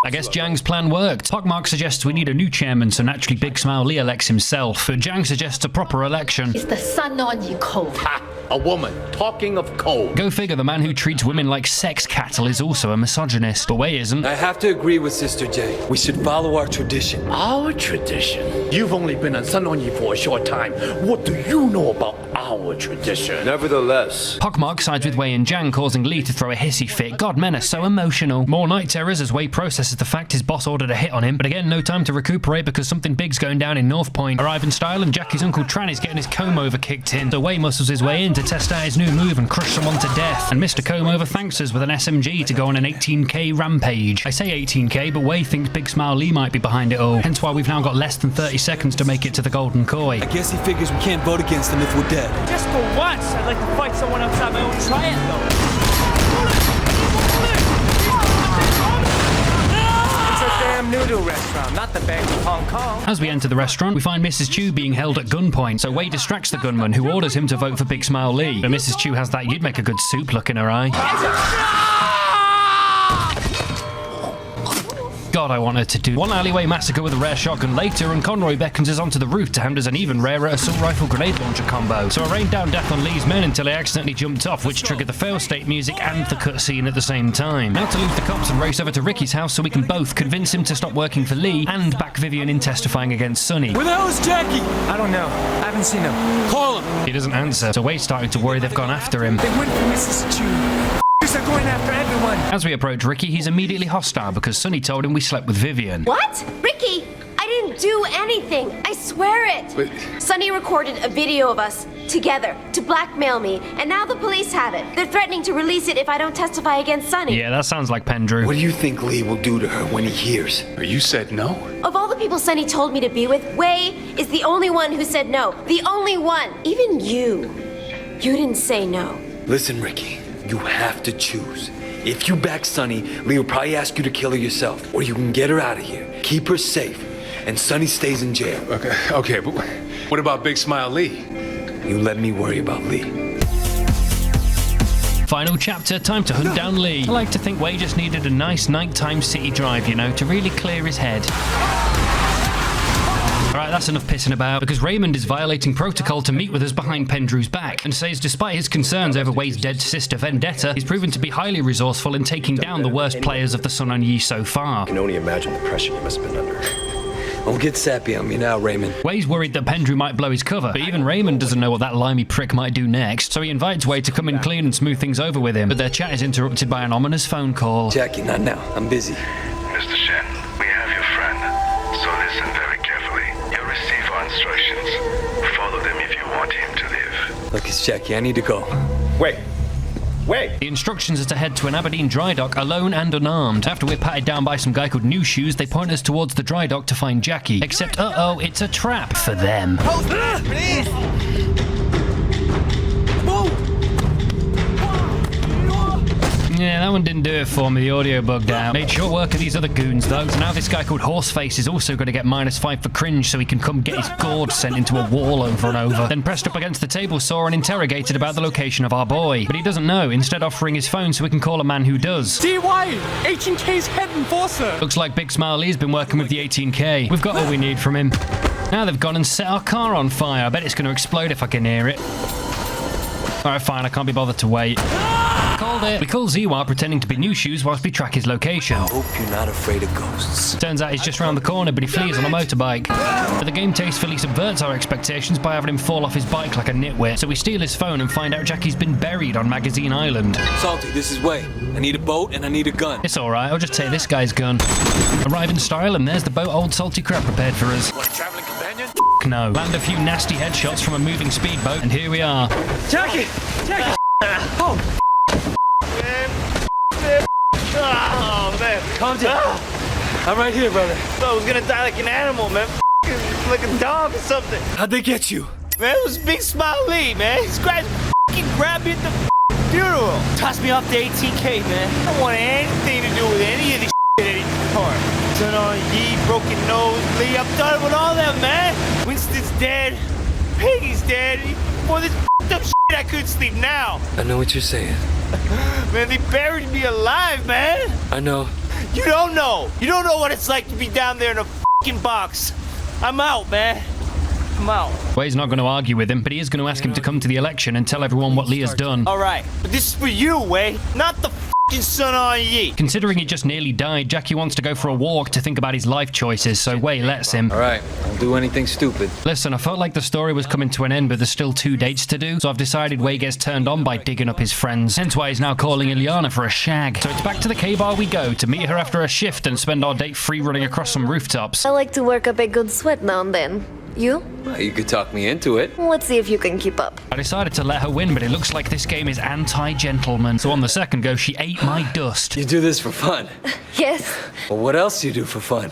I guess Jiang's plan worked. Pockmark suggests we need a new chairman, so naturally Big Smile Lee elects himself, but Jiang suggests a proper election. It's the Sun On Yi code. Ha! A woman. Talking of code. Go figure, the man who treats women like sex cattle is also a misogynist, but Wei isn't. I have to agree with Sister J. We should follow our tradition. Our tradition? You've only been on Sun On Yi for a short time. What do you know about our our tradition. Nevertheless, Pockmark sides with Wei and Jiang, causing Lee to throw a hissy fit. God, men are so emotional. More night terrors as Wei processes the fact his boss ordered a hit on him, but again, no time to recuperate because something big's going down in North Point. Arrive in style and Jackie's Uncle Tran is getting his comb-over kicked in. So Wei muscles his way in to test out his new move and crush someone to death. And Mr. Comb-over thanks us with an SMG to go on an 18k rampage. I say 18k, but Wei thinks Big Smile Lee might be behind it all. Hence why we've now got less than 30 seconds to make it to the Golden Koi. I guess he figures we can't vote against him if we're dead. Just for once, I'd like to fight someone outside my own triangle. It's a damn noodle restaurant, not the Bank of Hong Kong. As we enter the restaurant, we find Mrs. Chu being held at gunpoint, so Wei distracts the gunman, who orders him to vote for Big Smile Lee. But Mrs. Chu has that "you'd make a good soup" look in her eye. God, I want her to do one alleyway massacre with a rare shotgun later, and Conroy beckons us onto the roof to hand us an even rarer assault rifle grenade launcher combo. So I rained down death on Lee's men until I accidentally jumped off, which triggered the fail state music and the cutscene at the same time. Now to loot the cops and race over to Ricky's house so we can both convince him to stop working for Lee and back Vivian in testifying against Sonny. Where the hell is Jackie? I don't know. I haven't seen him. Call him. He doesn't answer, so Wei's starting to worry they've gone after him. They went for Mrs. Chu. They're going after everyone. As we approach Ricky, he's immediately hostile because Sonny told him we slept with Vivian. What? Ricky, I didn't do anything. I swear it. But Sonny recorded a video of us together to blackmail me, and now the police have it. They're threatening to release it if I don't testify against Sonny. Yeah, that sounds like Pendrew. What do you think Lee will do to her when he hears? you said no? Of all the people Sonny told me to be with, Wei is the only one who said no. The only one. Even you. You didn't say no. Listen, Ricky, you have to choose. If you back Sonny, Lee will probably ask you to kill her yourself, or you can get her out of here, keep her safe, and Sonny stays in jail. Okay, but what about Big Smile Lee? You let me worry about Lee. Final chapter, time to hunt down Lee. I like to think Wei just needed a nice nighttime city drive, you know, to really clear his head. Alright, that's enough pissing about, because Raymond is violating protocol to meet with us behind Pendrew's back, and says despite his concerns over Wei's dead sister Vendetta, he's proven to be highly resourceful in taking down the worst players of the Sun On Yi so far. I can only imagine the pressure you must have been under. Don't get sappy on me now, Raymond. Wei's worried that Pendrew might blow his cover, but even Raymond doesn't know what that limey prick might do next, so he invites Wei to come in clean and smooth things over with him, but their chat is interrupted by an ominous phone call. Jackie, not now. I'm busy. Mr. Shen, we have your friend. So listen very carefully. You'll receive our instructions. Follow them if you want him to live. Look, it's Jackie. I need to go. Wait. The instructions are to head to an Aberdeen dry dock alone and unarmed. After we're patted down by some guy called New Shoes, they point us towards the dry dock to find Jackie. Except, uh-oh, it's a trap for them. Please. Yeah, that one didn't do it for me. The audio bugged out. Made short work of these other goons, though. So now this guy called Horseface is also going to get -5 for cringe so he can come get his gourd sent into a wall over and over. Then pressed up against the table saw and interrogated about the location of our boy. But he doesn't know, instead offering his phone so we can call a man who does. DY, 18K's head enforcer. Looks like Big Smile Lee's been working with the 18K. We've got all we need from him. Now they've gone and set our car on fire. I bet it's going to explode if I can hear it. Alright, fine, I can't be bothered to wait. Called it. We call Ziwa pretending to be New Shoes whilst we track his location. I hope you're not afraid of ghosts. Turns out he's just around the corner, but he flees on a motorbike. But the game tastefully subverts our expectations by having him fall off his bike like a nitwit. So we steal his phone and find out Jackie's been buried on Magazine Island. Salty, this is Wei. I need a boat and I need a gun. It's alright, I'll just take this guy's gun. Arrive in style and there's the boat old Salty Crab prepared for us. Want a traveling companion? No. Land a few nasty headshots from a moving speedboat, and here we are. Jackie! Jackie! Oh! Oh, man. Calm down. I'm right here, brother. I was gonna die like an animal, man. Like a dog or something. How'd they get you? Man, it was Big Smile Lee, man. This guy grabbed me at the funeral. Tossed me off the 18K, man. I don't want anything to do with any of this anymore. Son On Yi, broken nose, Lee. I'm done with all that, man. Winston's dead. Peggy's dead. For this up shit, I couldn't sleep now. I know what you're saying. Man, they buried me alive, man. I know. You don't know. You don't know what it's like to be down there in a fucking box. I'm out, man. I'm out. Wei's not going to argue with him, but he is going to ask him to come to the election and tell everyone what Lee has done. All right, but this is for you, Wei, not the sonny. Considering he just nearly died, Jackie wants to go for a walk to think about his life choices, so Wei lets him. Alright, don't do anything stupid. Listen, I felt like the story was coming to an end, but there's still 2 dates to do, so I've decided Wei gets turned on by digging up his friends. Hence why he's now calling Ileana for a shag. So it's back to the K-bar we go to meet her after a shift and spend our date free running across some rooftops. I like to work up a good sweat now and then. You? Well, you could talk me into it. Let's see if you can keep up. I decided to let her win, but it looks like this game is anti-gentleman. So on the second go, she ate my dust. You do this for fun? Yes. Well, what else do you do for fun?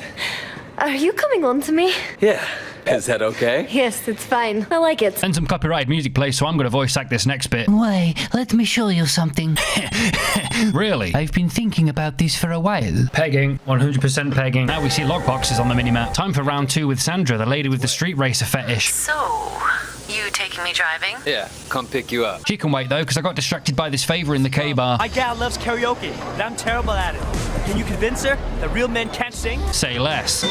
Are you coming on to me? Yeah. Is that okay? Yes, it's fine. I like it. And some copyrighted music plays, so I'm going to voice act this next bit. Wei, let me show you something. Really? I've been thinking about this for a while. Pegging. 100% pegging. Now we see lockboxes on the minimap. Time for round 2 with Sandra, the lady with the street racer fetish. So, you taking me driving? Yeah, come pick you up. She can wait though, because I got distracted by this favor in the K-bar. My gal loves karaoke, but I'm terrible at it. Can you convince her that real men can't sing? Say less.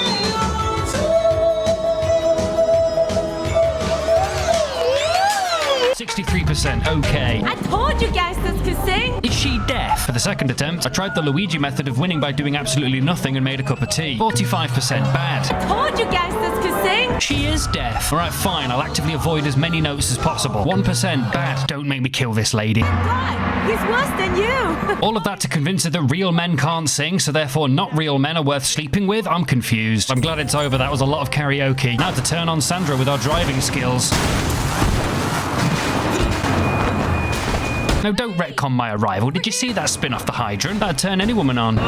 63% okay. I told you guys this could sing. Is she deaf? For the second attempt, I tried the Luigi method of winning by doing absolutely nothing and made a cup of tea. 45% bad. I told you guys this could sing. She is deaf. Alright, fine, I'll actively avoid as many notes as possible. 1% bad. Don't make me kill this lady. God, he's worse than you. All of that to convince her that real men can't sing, so therefore not real men are worth sleeping with? I'm confused. I'm glad it's over. That was a lot of karaoke. Now to turn on Sandra with our driving skills. No, don't retcon my arrival. Did you see that spin off the hydrant? That'd turn any woman on.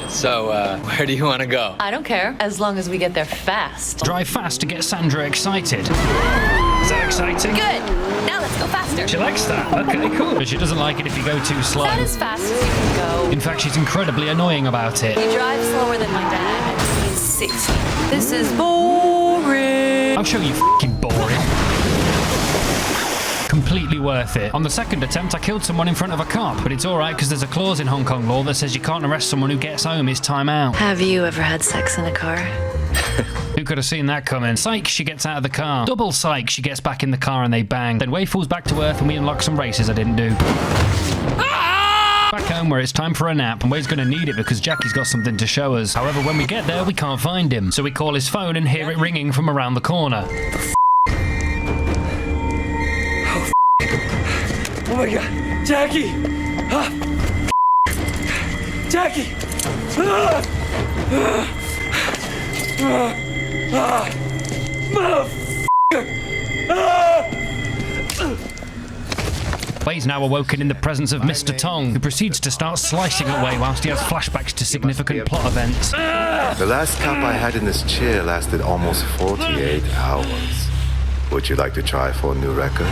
So, where do you want to go? I don't care, as long as we get there fast. Drive fast to get Sandra excited. Is that exciting? Good. Now let's go faster. She likes that. Okay, cool. But she doesn't like it if you go too slow. Not as fast as you can go. In fact, she's incredibly annoying about it. You drive slower than my dad. He's 60. This is boring. I'll show you f***ing boring. Completely worth it. On the second attempt, I killed someone in front of a cop, but it's alright because there's a clause in Hong Kong law that says you can't arrest someone who gets home. It's time out. Have you ever had sex in a car? Who could have seen that coming? Psych, she gets out of the car. Double psych, she gets back in the car and they bang. Then Wei falls back to earth and we unlock some races I didn't do. Back home where it's time for a nap, and Wei's going to need it because Jackie's got something to show us. However, when we get there, we can't find him. So we call his phone and hear it ringing from around the corner. Oh my god, Jackie! Jackie! Wei's now awoken in the presence of Mr. Tong, who proceeds to start slicing away whilst he has flashbacks to significant plot events. The last cap I had in this chair lasted almost 48 hours. Would you like to try for a new record?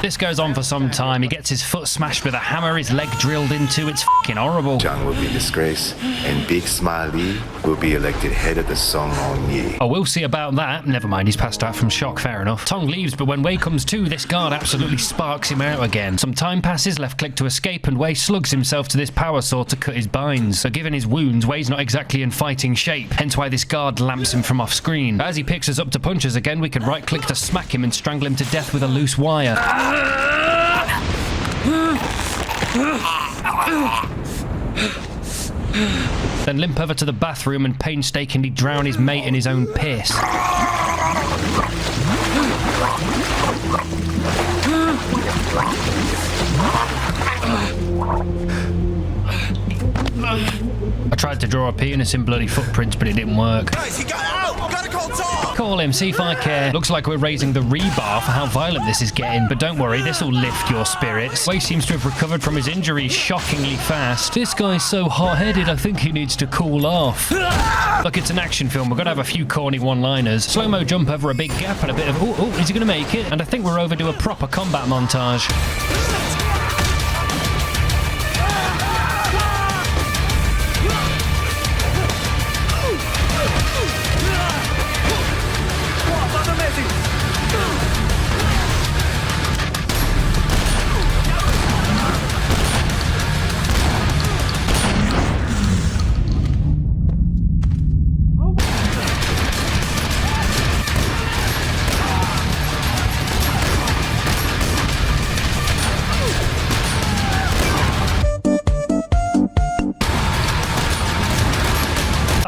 This goes on for some time. He gets his foot smashed with a hammer, his leg drilled into. It's f***ing horrible. John will be disgraced, and Big Smiley will be elected head of the Song On Yi. Oh, we'll see about that. Never mind, he's passed out from shock, fair enough. Tong leaves, but when Wei comes to, this guard absolutely sparks him out again. Some time passes, left click to escape, and Wei slugs himself to this power saw to cut his binds. So given his wounds, Wei's not exactly in fighting shape, hence why this guard lamps him from off screen. As he picks us up to punch us again, we can right click to smack him and strangle him to death with a loose wire. Then limp over to the bathroom and painstakingly drown his mate in his own piss. I tried to draw a penis in bloody footprints, but it didn't work. Guys, he got out! Gotta call Tom! Call him, see if I care. Looks like we're raising the rebar for how violent this is getting, but don't worry, this'll lift your spirits. Wei seems to have recovered from his injuries shockingly fast. This guy's so hot-headed, I think he needs to cool off. Look, it's an action film. We're gonna have a few corny one-liners. Slow-mo jump over a big gap and a bit of, oh, is he gonna make it? And I think we're overdue a proper combat montage.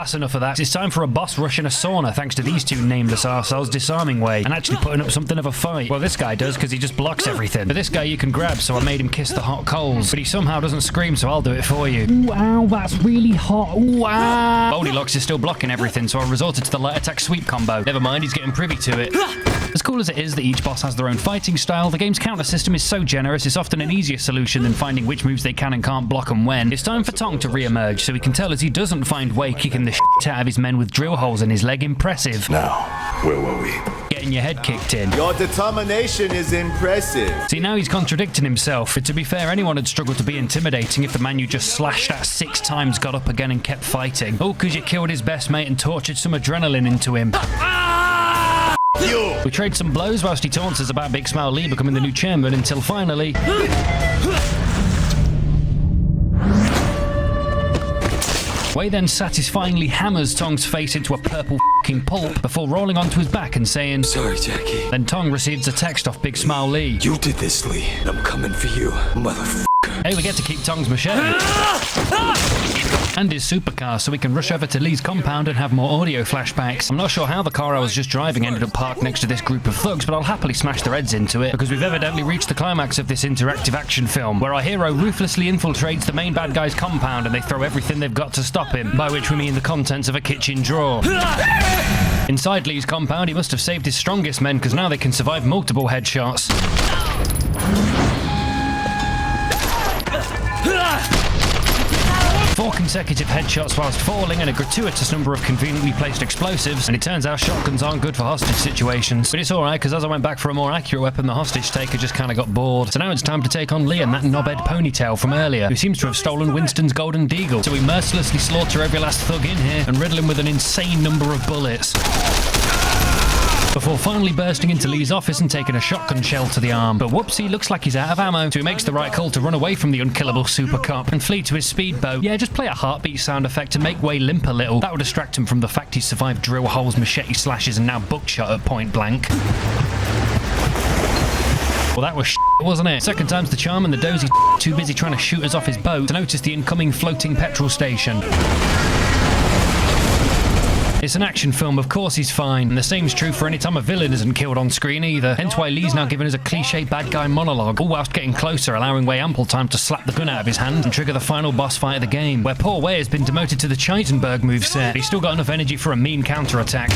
that's enough of that. It's time for a boss rush in a sauna thanks to these two nameless arseholes disarming Wei and actually putting up something of a fight. Well, this guy does because he just blocks everything. But this guy you can grab, so I made him kiss the hot coals. But he somehow doesn't scream, so I'll do it for you. Ooh, ow, that's really hot. Ooh, ow. Goldilocks is still blocking everything, so I resorted to the light attack sweep combo. Never mind, he's getting privy to it. As cool as it is that each boss has their own fighting style, the game's counter system is so generous it's often an easier solution than finding which moves they can and can't block and when. It's time for Tong to re-emerge, so we can tell as he doesn't find Wei kicking the shit out of his men with drill holes in his leg impressive. Now, where were we? Getting your head kicked in. Your determination is impressive. See, now he's contradicting himself. But to be fair, anyone would struggle to be intimidating if the man you just slashed at 6 times got up again and kept fighting. Oh, because you killed his best mate and tortured some adrenaline into him. We trade some blows whilst he taunts us about Big Smile Lee becoming the new chairman until finally... Wei then satisfyingly hammers Tong's face into a purple f***ing pulp before rolling onto his back and saying, "Sorry, Jackie." Then Tong receives a text off Big Smile Lee. "You did this, Lee. I'm coming for you, motherfucker." Hey, we get to keep Tong's machete. And his supercar, so we can rush over to Lee's compound and have more audio flashbacks. I'm not sure how the car I was just driving ended up parked next to this group of thugs, but I'll happily smash their heads into it, because we've evidently reached the climax of this interactive action film, where our hero ruthlessly infiltrates the main bad guy's compound and they throw everything they've got to stop him, by which we mean the contents of a kitchen drawer. Inside Lee's compound, he must have saved his strongest men, because now they can survive multiple headshots. 4 consecutive headshots whilst falling and a gratuitous number of conveniently placed explosives, and it turns out shotguns aren't good for hostage situations. But it's alright, because as I went back for a more accurate weapon, the hostage taker just kinda got bored. So now it's time to take on Lee and that knobhead ponytail from earlier, who seems to have stolen Winston's golden deagle. So we mercilessly slaughter every last thug in here and riddle him with an insane number of bullets, before finally bursting into Lee's office and taking a shotgun shell to the arm. But whoopsie, looks like he's out of ammo, so he makes the right call to run away from the unkillable super cop and flee to his speedboat. Yeah, just play a heartbeat sound effect to make Wei limp a little. That would distract him from the fact he's survived drill holes, machete slashes, and now buckshot at point blank. Well, that was wasn't it? Second time's the charm, and the dozy's too busy trying to shoot us off his boat to notice the incoming floating petrol station. It's an action film, of course he's fine, and the same's true for any time a villain isn't killed on screen either, hence why Lee's now giving us a cliche bad guy monologue, all whilst getting closer, allowing Wei ample time to slap the gun out of his hand and trigger the final boss fight of the game, where poor Wei has been demoted to the Chaisenberg moveset, but he's still got enough energy for a mean counter-attack.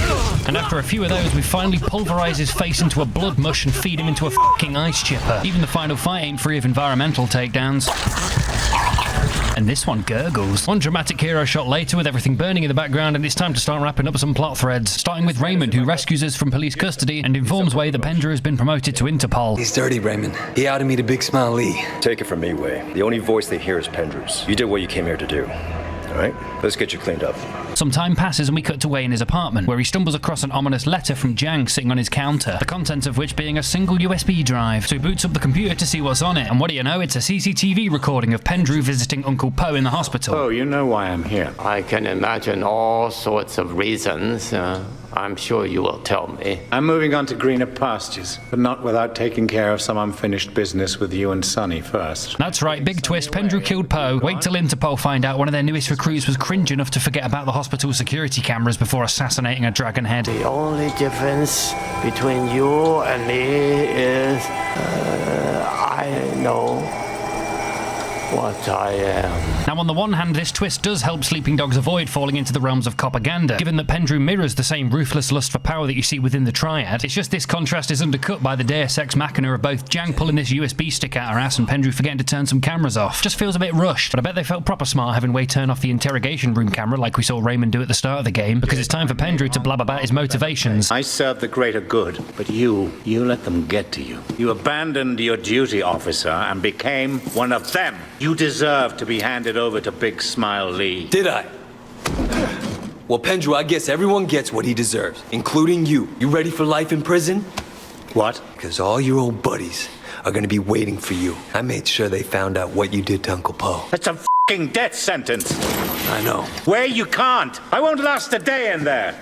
And after a few of those, we finally pulverise his face into a blood mush and feed him into a f***ing ice chipper. Even the final fight ain't free of environmental takedowns. And this one gurgles. One dramatic hero shot later with everything burning in the background, and it's time to start wrapping up some plot threads, starting with Raymond, who rescues us from police custody and informs Wei that Pendrew has been promoted to Interpol. He's dirty, Raymond. He outed me to Big Smile Lee. Take it from me, Wei. The only voice they hear is Pendrew's. You did what you came here to do. All right? Let's get you cleaned up. Some time passes and we cut to Wei in his apartment, where he stumbles across an ominous letter from Jiang sitting on his counter, the contents of which being a single USB drive. So he boots up the computer to see what's on it, and what do you know, it's a CCTV recording of Pendrew visiting Uncle Po in the hospital. Oh, you know why I'm here. I can imagine all sorts of reasons. I'm sure you will tell me. I'm moving on to greener pastures, but not without taking care of some unfinished business with you and Sonny first. That's right, big twist. Pendrew killed Po. Wait till Interpol find out one of their newest recruits was cringe enough to forget about the hospital security cameras before assassinating a dragonhead. The only difference between you and me is I know what I am. Now, on the one hand, this twist does help Sleeping Dogs avoid falling into the realms of propaganda, given that Pendrew mirrors the same ruthless lust for power that you see within the Triad. It's just this contrast is undercut by the Deus Ex Machina of both Jiang pulling this USB stick out her ass and Pendrew forgetting to turn some cameras off. Just feels a bit rushed, but I bet they felt proper smart having Wei turn off the interrogation room camera like we saw Raymond do at the start of the game, because it's time for Pendrew to blab about his motivations. I serve the greater good, but you let them get to you. You abandoned your duty, officer, and became one of them. You deserve to be handed over to Big Smile Lee. Did I? Well, Pendrew, I guess everyone gets what he deserves, including you. You ready for life in prison? What? Because all your old buddies are gonna be waiting for you. I made sure they found out what you did to Uncle Po. That's a f***ing death sentence. I know. Where you can't. I won't last a day in there.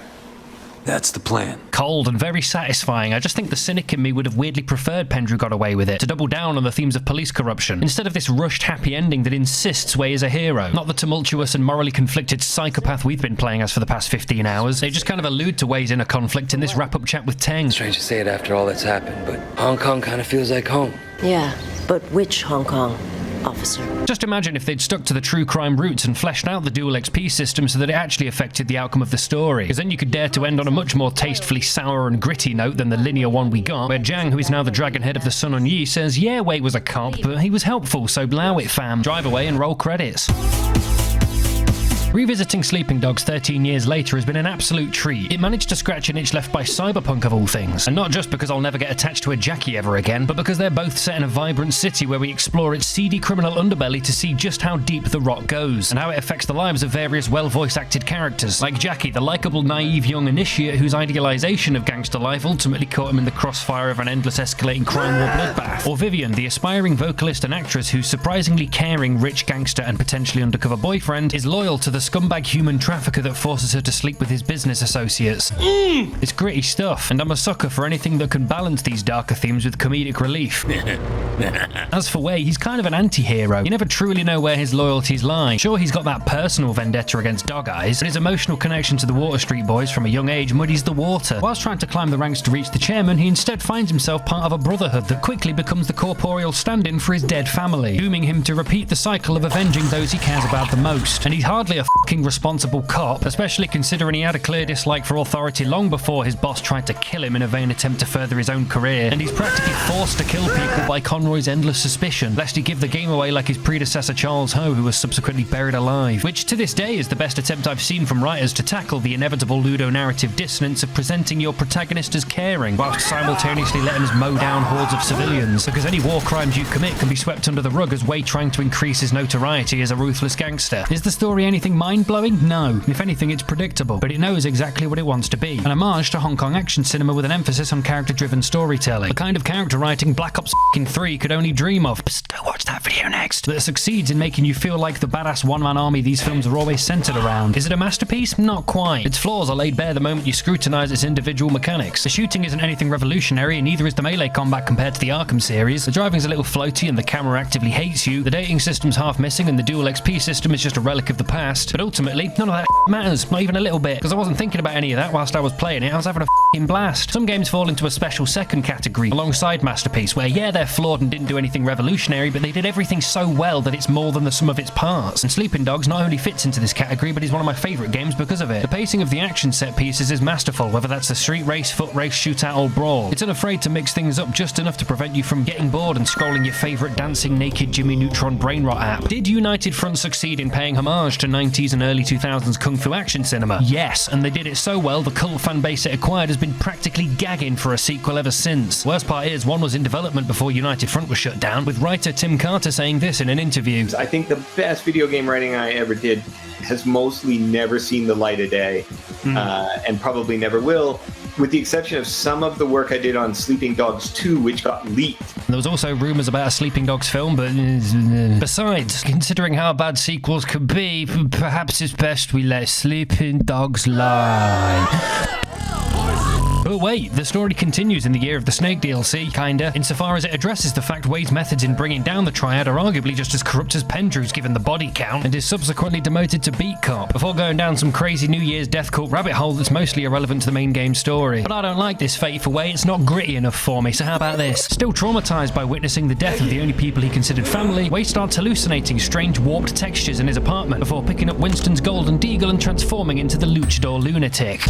That's the plan. Cold and very satisfying. I just think the cynic in me would have weirdly preferred Pendrew got away with it, to double down on the themes of police corruption, instead of this rushed happy ending that insists Wei is a hero, not the tumultuous and morally conflicted psychopath we've been playing as for the past 15 hours. They just kind of allude to Wei's inner conflict in this wrap-up chat with Teng. Strange to say it after all that's happened, but Hong Kong kind of feels like home. Yeah, but which Hong Kong? Officer. Just imagine if they'd stuck to the true crime roots and fleshed out the dual XP system so that it actually affected the outcome of the story. Because then you could dare to end on a much more tastefully sour and gritty note than the linear one we got, where Zhang, who is now the dragonhead of the Sun on Yi, says, yeah, Wei was a cop, but he was helpful, so blow it, fam. Drive away and roll credits. Revisiting Sleeping Dogs 13 years later has been an absolute treat. It managed to scratch an itch left by Cyberpunk of all things. And not just because I'll never get attached to a Jackie ever again, but because they're both set in a vibrant city where we explore its seedy criminal underbelly to see just how deep the rot goes, and how it affects the lives of various well-voice acted characters, like Jackie, the likeable, naive young initiate whose idealization of gangster life ultimately caught him in the crossfire of an endless escalating crime war bloodbath, or Vivian, the aspiring vocalist and actress whose surprisingly caring, rich gangster and potentially undercover boyfriend is loyal to the scumbag human trafficker that forces her to sleep with his business associates. It's gritty stuff, and I'm a sucker for anything that can balance these darker themes with comedic relief. As for Wei, he's kind of an anti-hero. You never truly know where his loyalties lie. Sure, he's got that personal vendetta against Dog Eyes, and his emotional connection to the Water Street Boys from a young age muddies the water. Whilst trying to climb the ranks to reach the chairman, he instead finds himself part of a brotherhood that quickly becomes the corporeal stand-in for his dead family, dooming him to repeat the cycle of avenging those he cares about the most. And he's hardly a fucking responsible cop, especially considering he had a clear dislike for authority long before his boss tried to kill him in a vain attempt to further his own career, and he's practically forced to kill people by Conroy's endless suspicion, lest he give the game away like his predecessor Charles Ho, who was subsequently buried alive, which to this day is the best attempt I've seen from writers to tackle the inevitable ludonarrative dissonance of presenting your protagonist as caring, whilst simultaneously letting us mow down hordes of civilians, because any war crimes you commit can be swept under the rug as Wei trying to increase his notoriety as a ruthless gangster. Is the story anything mind-blowing? No. If anything, it's predictable, but it knows exactly what it wants to be. An homage to Hong Kong action cinema with an emphasis on character-driven storytelling. The kind of character writing Black Ops 3 could only dream of. Psst, go watch that video next. That succeeds in making you feel like the badass one-man army these films are always centered around. Is it a masterpiece? Not quite. Its flaws are laid bare the moment you scrutinize its individual mechanics. The shooting isn't anything revolutionary, and neither is the melee combat compared to the Arkham series. The driving's a little floaty and the camera actively hates you. The dating system's half missing and the dual XP system is just a relic of the past. But ultimately, none of that matters, not even a little bit, because I wasn't thinking about any of that whilst I was playing it. I was having a f***ing blast. Some games fall into a special second category, alongside Masterpiece, where yeah, they're flawed and didn't do anything revolutionary, but they did everything so well that it's more than the sum of its parts. And Sleeping Dogs not only fits into this category, but is one of my favourite games because of it. The pacing of the action set pieces is masterful, whether that's the street race, foot race, shootout or brawl. It's unafraid to mix things up just enough to prevent you from getting bored and scrolling your favourite dancing naked Jimmy Neutron brain rot app. Did United Front succeed in paying homage to 90s and early 2000s kung fu action cinema? Yes, and they did it so well the cult fan base it acquired has been practically gagging for a sequel ever since. Worst part is, one was in development before United Front was shut down, with writer Tim Carter saying this in an interview. I think the best video game writing I ever did has mostly never seen the light of day, and probably never will, with the exception of some of the work I did on Sleeping Dogs 2, which got leaked. There was also rumours about a Sleeping Dogs film, but besides, considering how bad sequels could be, perhaps it's best we let Sleeping Dogs lie. But wait, the story continues in the Year of the Snake DLC, kinda, insofar as it addresses the fact Wei's methods in bringing down the Triad are arguably just as corrupt as Pendrew's given the body count, and is subsequently demoted to beat cop, before going down some crazy New Year's death cult rabbit hole that's mostly irrelevant to the main game story. But I don't like this fate for Wei, it's not gritty enough for me, so how about this? Still traumatised by witnessing the death of the only people he considered family, Wei starts hallucinating strange warped textures in his apartment, before picking up Winston's golden deagle and transforming into the luchador lunatic.